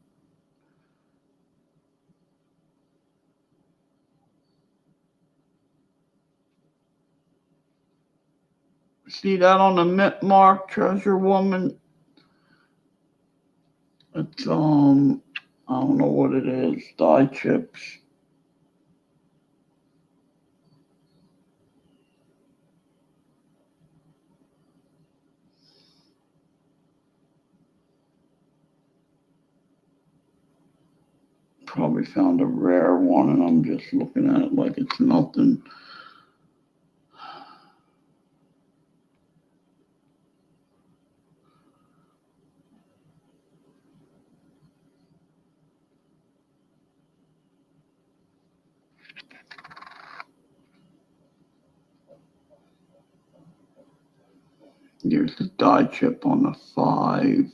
See that on the mint mark, Treasure Woman? It's I don't know what it is, dye chips. Probably found a rare one and I'm just looking at it like it's nothing. Here's the dye chip on the 5.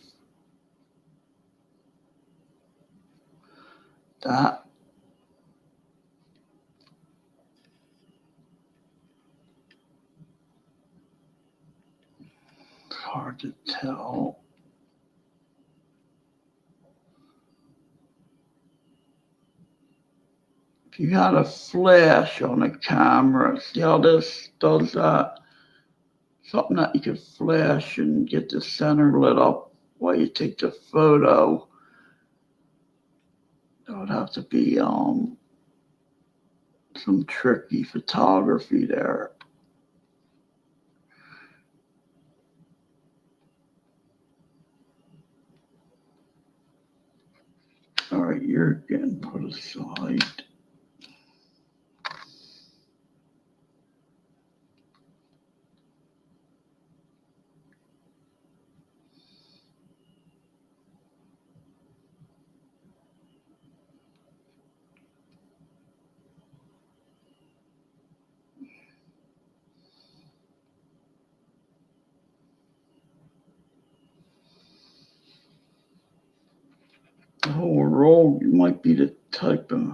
That it's hard to tell. If you got a flash on a camera, see how this does that? Something that you could flash and get the center lit up while you take the photo. That would have to be some tricky photography there. All right, you're getting put aside. The whole roll might be the type of, I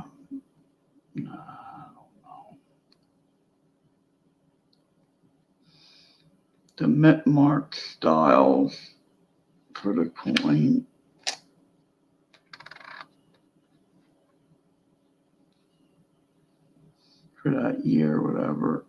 don't know. The mint mark styles for the coin. For that year, whatever.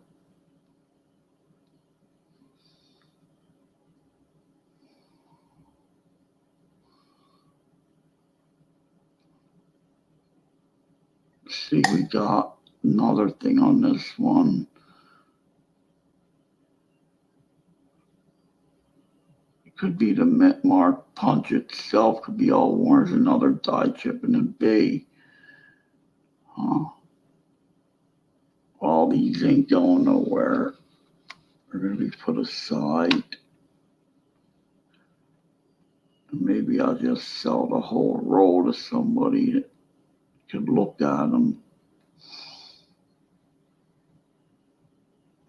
See, we got another thing on this one. It could be the mint mark punch itself, could be all worn as another dye chip in a B. Huh. All these ain't going nowhere. They're going to be put aside. And maybe I'll just sell the whole roll to somebody that could look at them.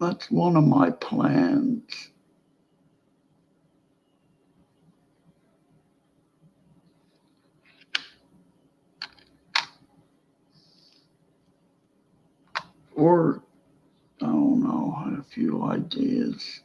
That's one of my plans. Or, I don't know, I had a few ideas.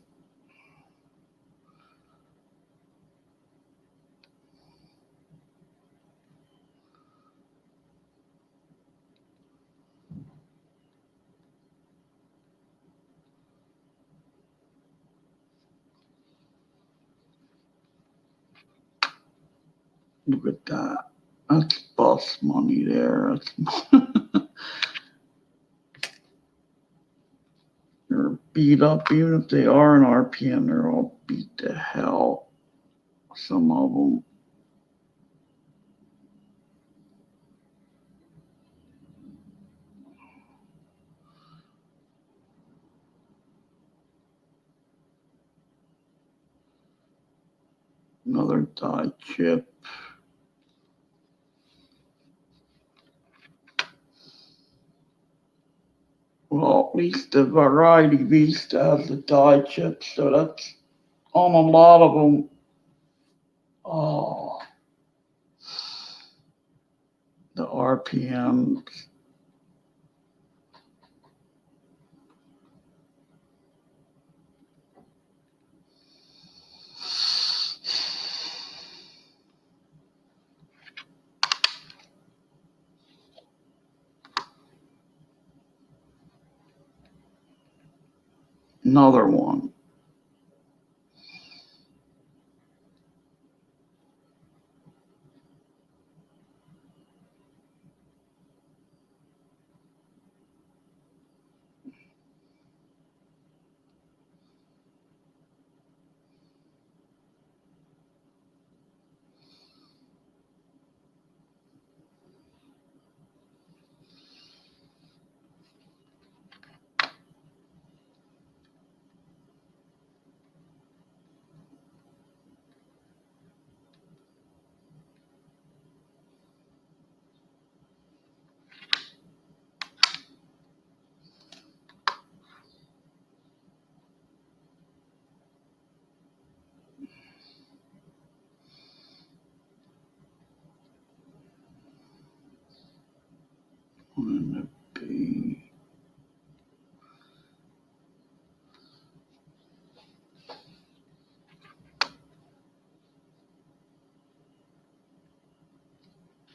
Look at that. That's bus money there. They're beat up, even if they are an RPM, they're all beat to hell. Some of them. Another dye chip. least the variety Vista has the die chips, so that's on a lot of them. Oh, the RPMs. Another one. One to be.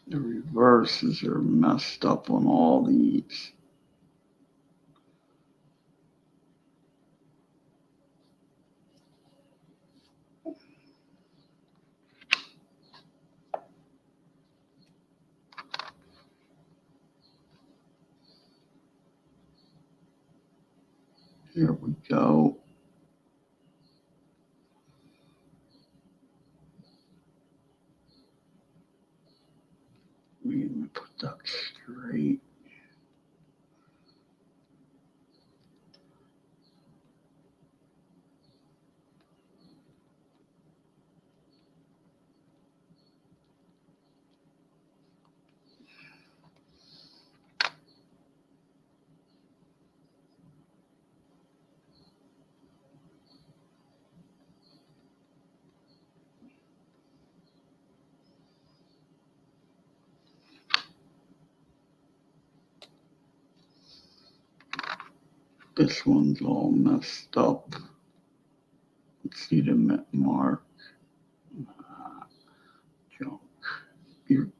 The reverses are messed up on all these. Here we go. We even put that straight. This one's all messed up. Let's see the mint mark. Junk. You're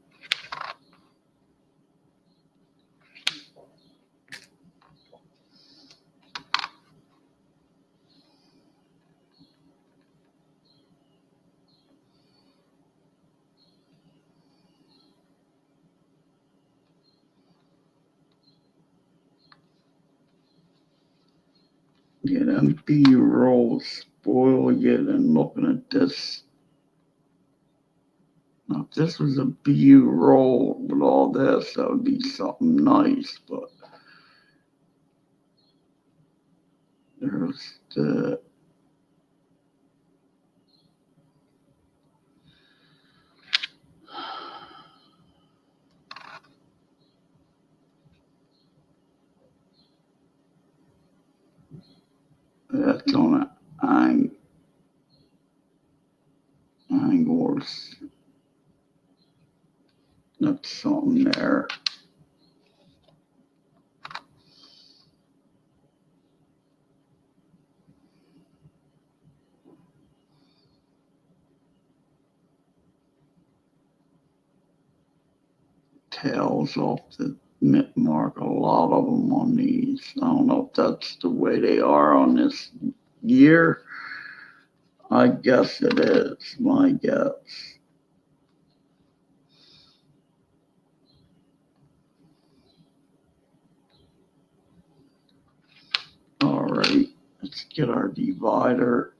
get them B-rolls spoil you and looking at this. Now, if this was a B-roll with all this, that would be something nice, but there's the that's on an angles. That's something there. Tails off the mint mark, a lot of them on these. I don't know if that's the way they are on this year. I guess it is, my guess. All right, let's get our divider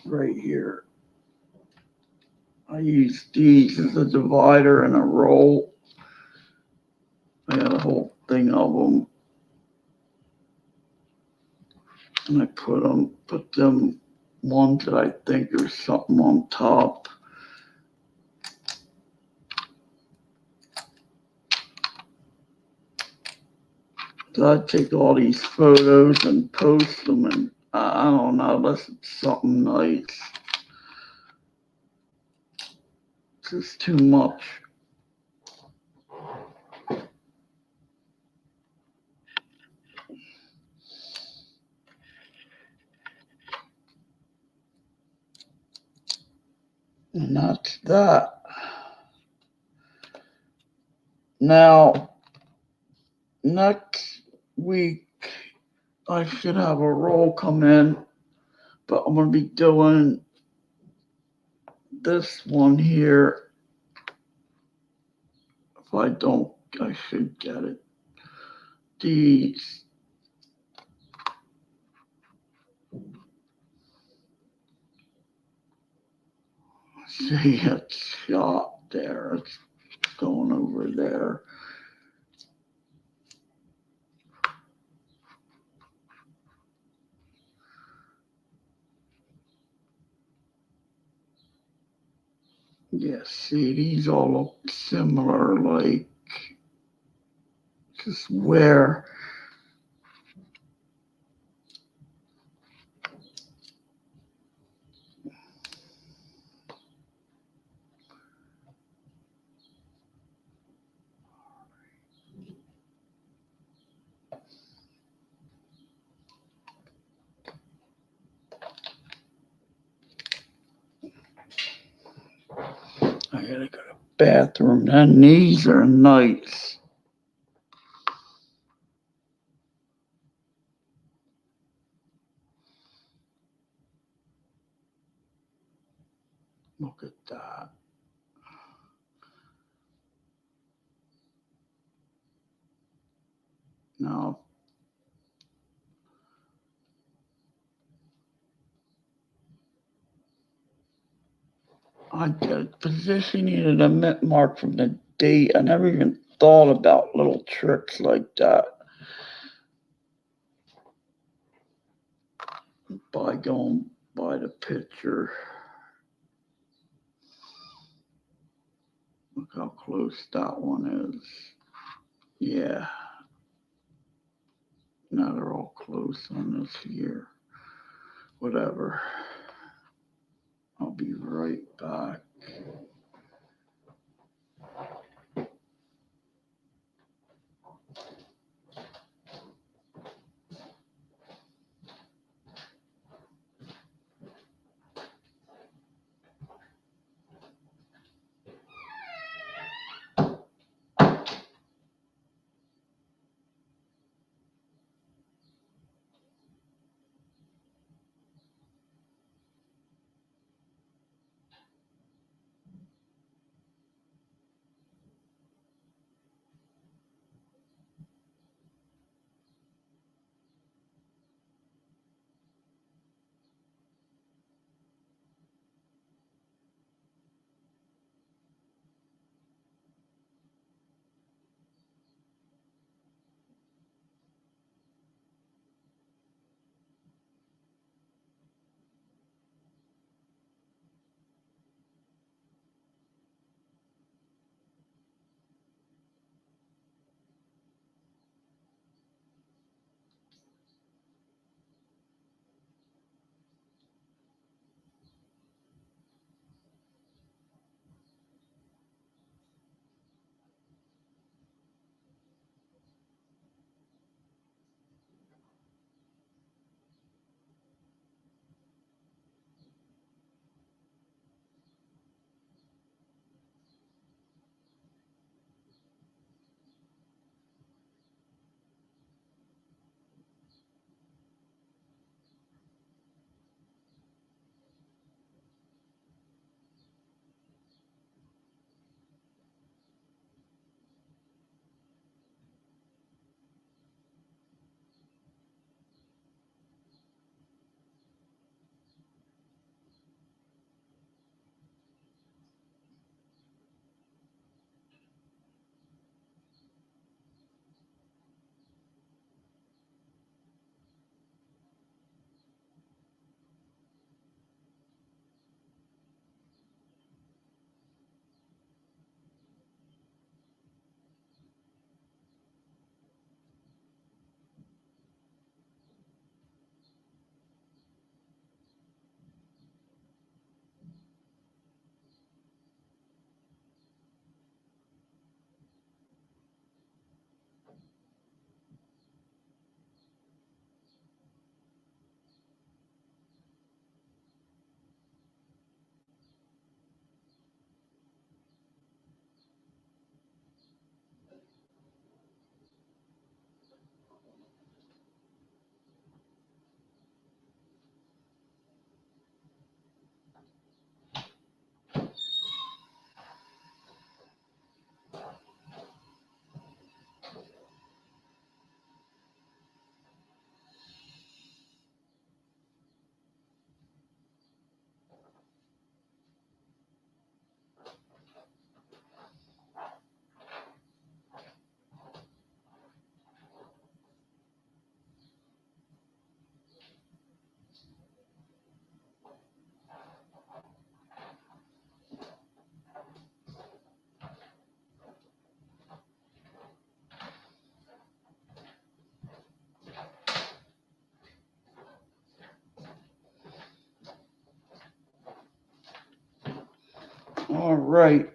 right here. I use these as a divider and a roll. I got a whole thing of them. And I put them ones that I think there's something on top. I take all these photos and post them, and I don't know, unless it's something nice. It's just too much. And that's that. Now, next week, I should have a roll come in, but I'm going to be doing this one here. If I don't, I should get it. These. See, it's shot there. It's going over there. Yeah, see, these all look similar, like just where. I gotta go to the bathroom. And these are nice. Look at that. Now, I did positioning at a mint mark from the date. I never even thought about little tricks like that by going by the picture. Look how close that one is. Yeah. Now they're all close on this here. Whatever. I'll be right back. All right.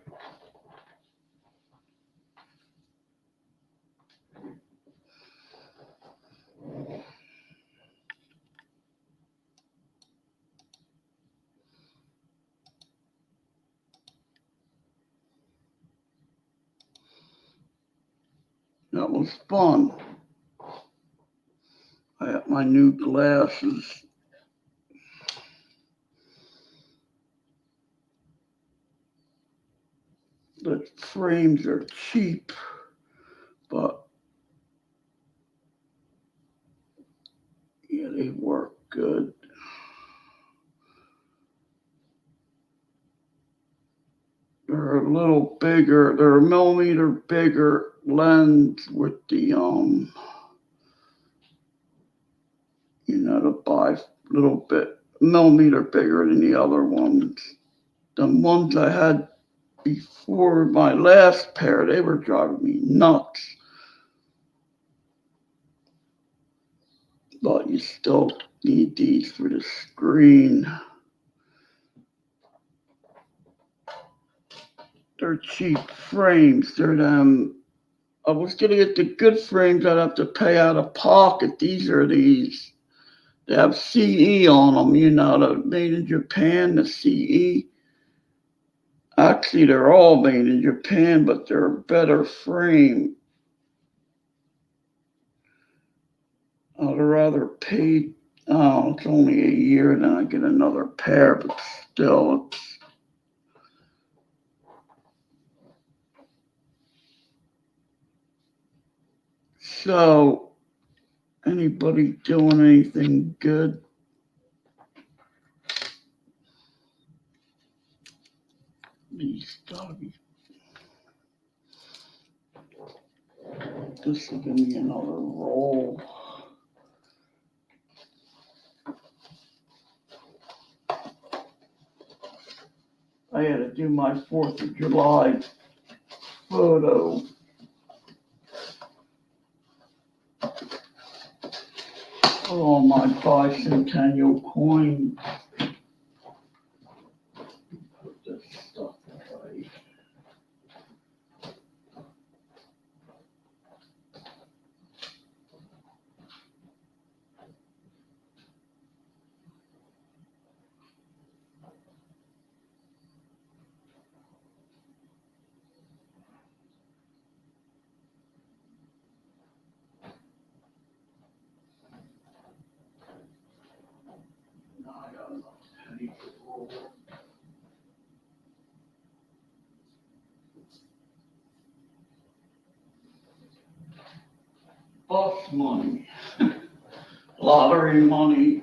That was fun. I have my new glasses. The frames are cheap, but yeah, they work good. They're a little bigger. They're a millimeter bigger lens with the to buy a little bit millimeter bigger than the other ones. The ones I had before my last pair, they were driving me nuts. But you still need these for the screen. They're cheap frames. They're them. I was gonna get the good frames. I'd have to pay out of pocket. These are these. They have CE on them. The made in Japan. The CE. Actually, they're all made in Japan, but they're a better frame. I'd rather pay. Oh, it's only a year, then I get another pair, but still, it's. So, anybody doing anything good? These gotta be. This will give me another roll. I had to do my 4th of July photo. Put all my Bicentennial coins. Put this stuff away. Now I got enough pennies to roll. Bus money. Lottery money.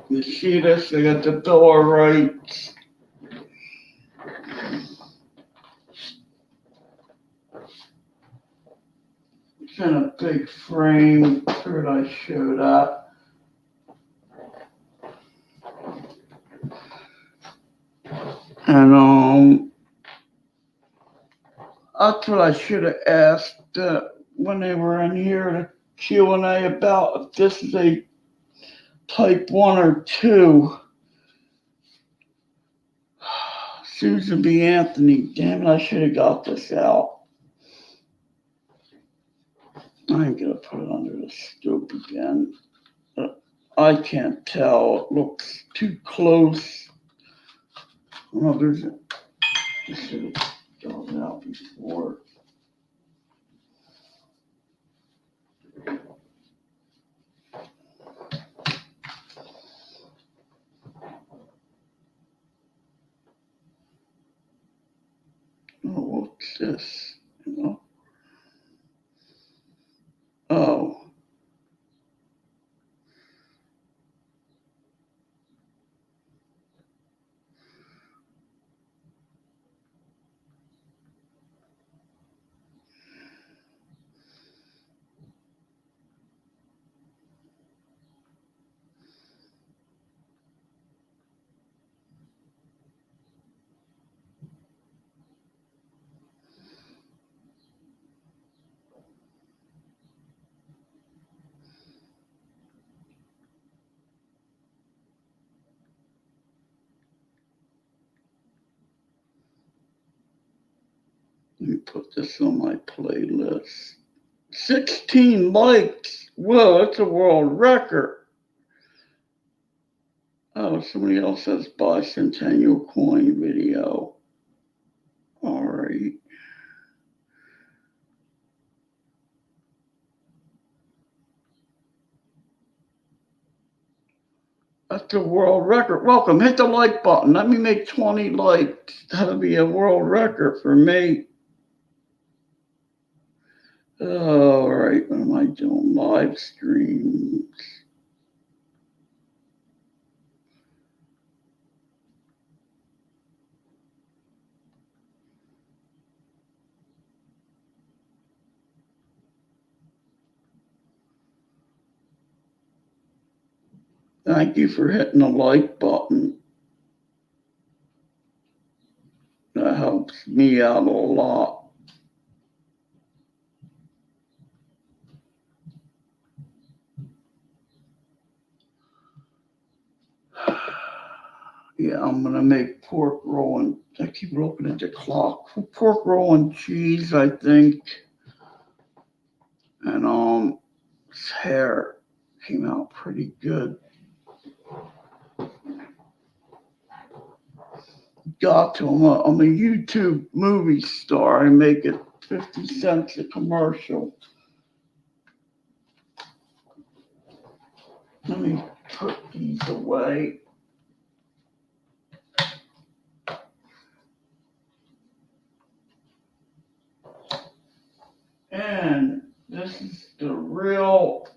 You see this? They got the Bill of Rights. It's in a big frame. Where did I show that? And that's what I should have asked when they were in here, the Q&A, about if this is a type 1 or 2. Susan B. Anthony, damn it, I should have got this out. I ain't gonna put it under the scope again. I can't tell. It looks too close. Well, I should have got it out before. Oh, what's this? Oh. Let me put this on my playlist. 16 likes. Whoa, that's a world record. Oh, somebody else has Bicentennial coin video. All right. That's a world record. Welcome. Hit the like button. Let me make 20 likes. That'll be a world record for me. All right. What am I doing? Live streams. Thank you for hitting the like button. That helps me out a lot. Yeah, I'm gonna make pork roll and I keep looking at the clock. Pork roll and cheese, I think. And his hair came out pretty good. Got to him. I'm a YouTube movie star. I make it 50 cents a commercial. Let me put these away. And this is the real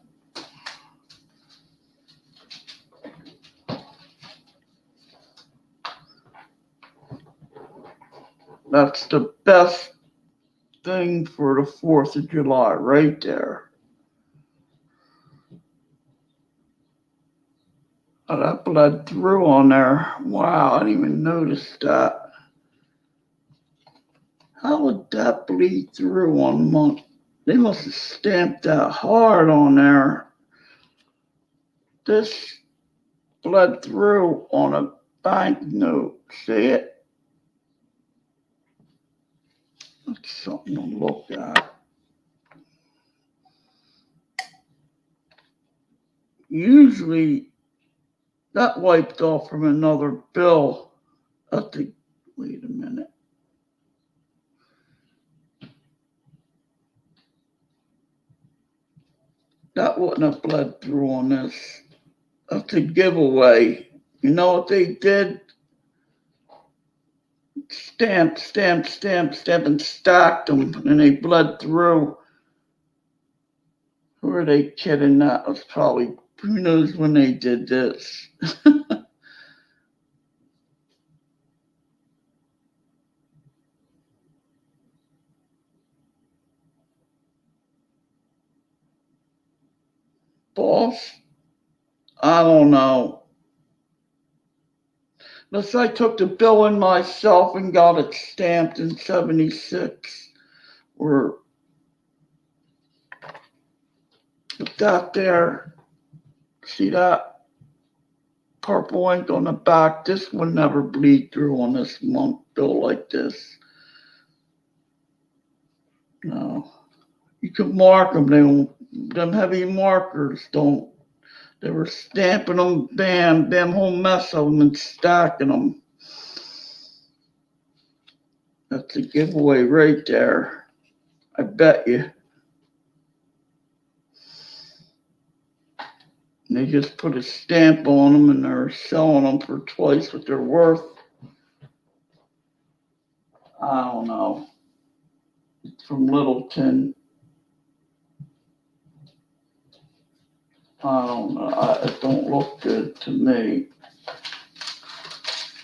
that's the best thing for the 4th of July right there. Oh, that bled through on there. Wow, I didn't even notice that. How would that bleed through on month? They must have stamped that hard on there. This bled through on a banknote. See it? That's something to look at. Usually that wiped off from another bill. Wait a minute. That wouldn't have bled through on this. That's a giveaway. You know what they did? Stamped, and stacked them, and they bled through. Who are they kidding? That was probably, who knows when they did this. Boss? I don't know. Unless I took the bill in myself and got it stamped in 76. Or that there. See that purple ink on the back? This would never bleed through on this month bill like this. No. You could mark them. Them heavy markers don't. They were stamping them, bam, whole mess of them and stacking them. That's a giveaway right there. I bet you. And they just put a stamp on them and they're selling them for twice what they're worth. I don't know. It's from Littleton. I don't know. It don't look good to me.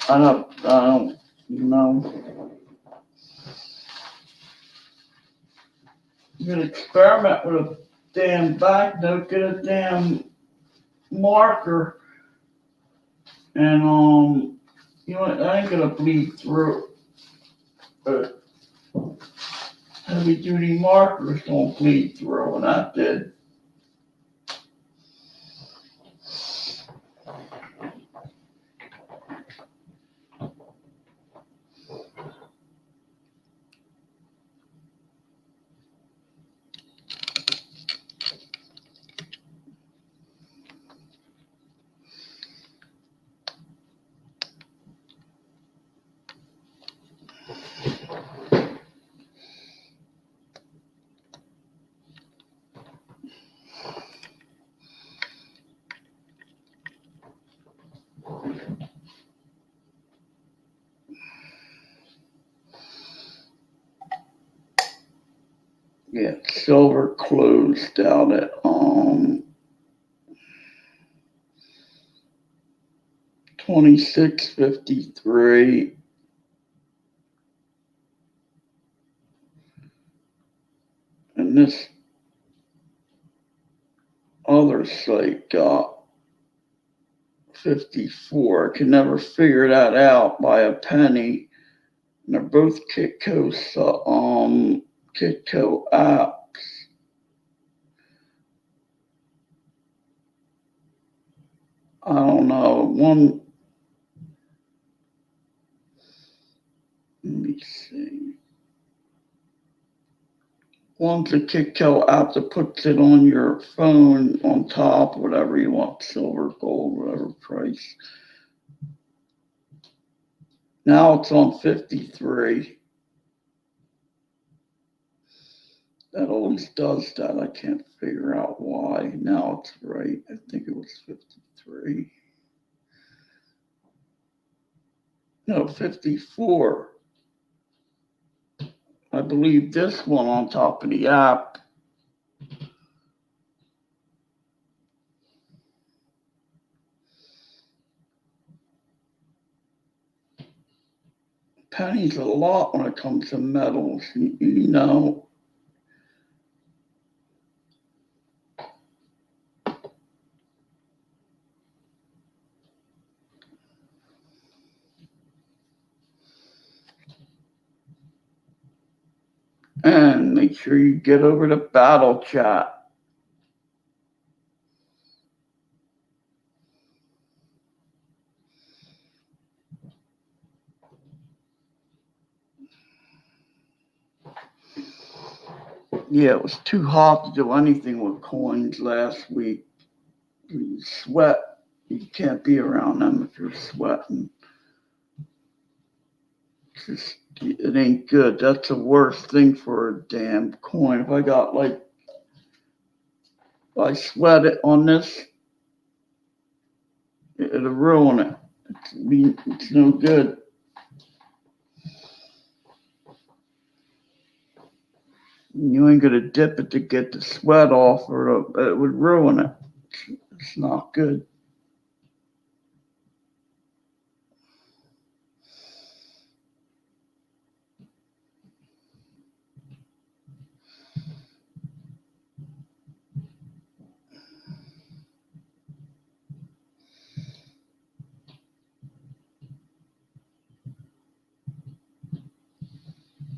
I don't know. You can experiment with a damn banknote, get a damn marker, and you know, I ain't gonna bleed through. But heavy duty markers don't bleed through, and that did. Yeah, silver closed out at 26.53. And this other site got 54. I could never figure that out by a penny. And they're both Kitco apps. I don't know. Let me see. One's a Kitco app that puts it on your phone on top, whatever you want, silver, gold, whatever price. Now it's on 53. That always does that. I can't figure out why. Now it's right. I think it was 53. No, 54. I believe this one on top of the app. Pennies a lot when it comes to metals, you know. And make sure you get over to Battle Chat. Yeah, it was too hot to do anything with coins last week. You sweat. You can't be around them if you're sweating. It ain't good. That's the worst thing for a damn coin. If I sweat it on this, it'll ruin it. It's no good. You ain't gonna dip it to get the sweat off, or it would ruin it. It's not good.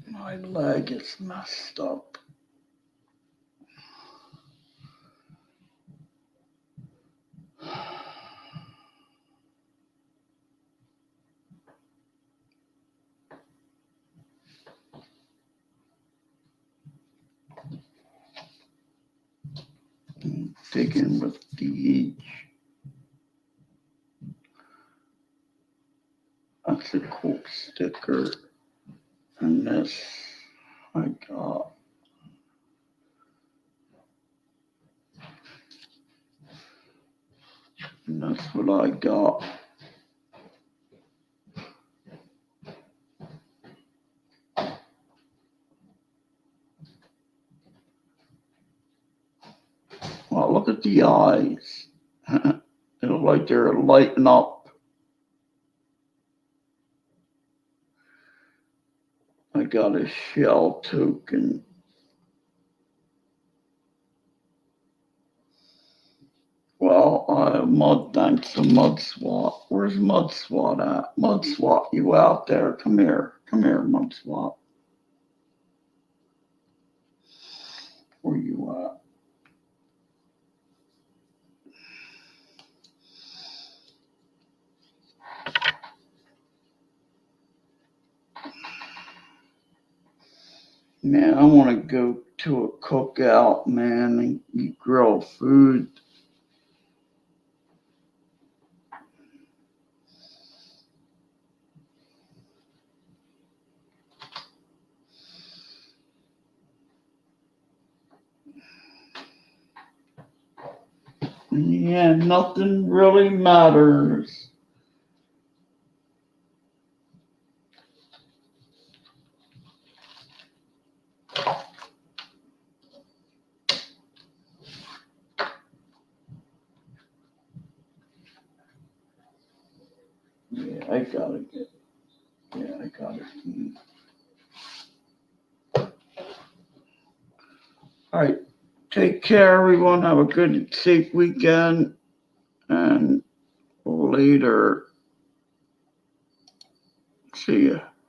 My leg is messed up. I'm digging with the That's a cool sticker. And this I got. And that's what I got. Well, look at the eyes. They look like they're lighting up. I got a shell token. Well, thanks to Mud Swat. Where's Mud Swat at? Mud Swat, you out there? Come here. Come here, Mud Swat. Where you at? Man, I want to go to a cookout, man, and eat grilled food. Yeah, nothing really matters. Yeah, I gotta get. Yeah, I gotta eat. All right. Take care, everyone. Have a good, safe weekend. And later. See ya.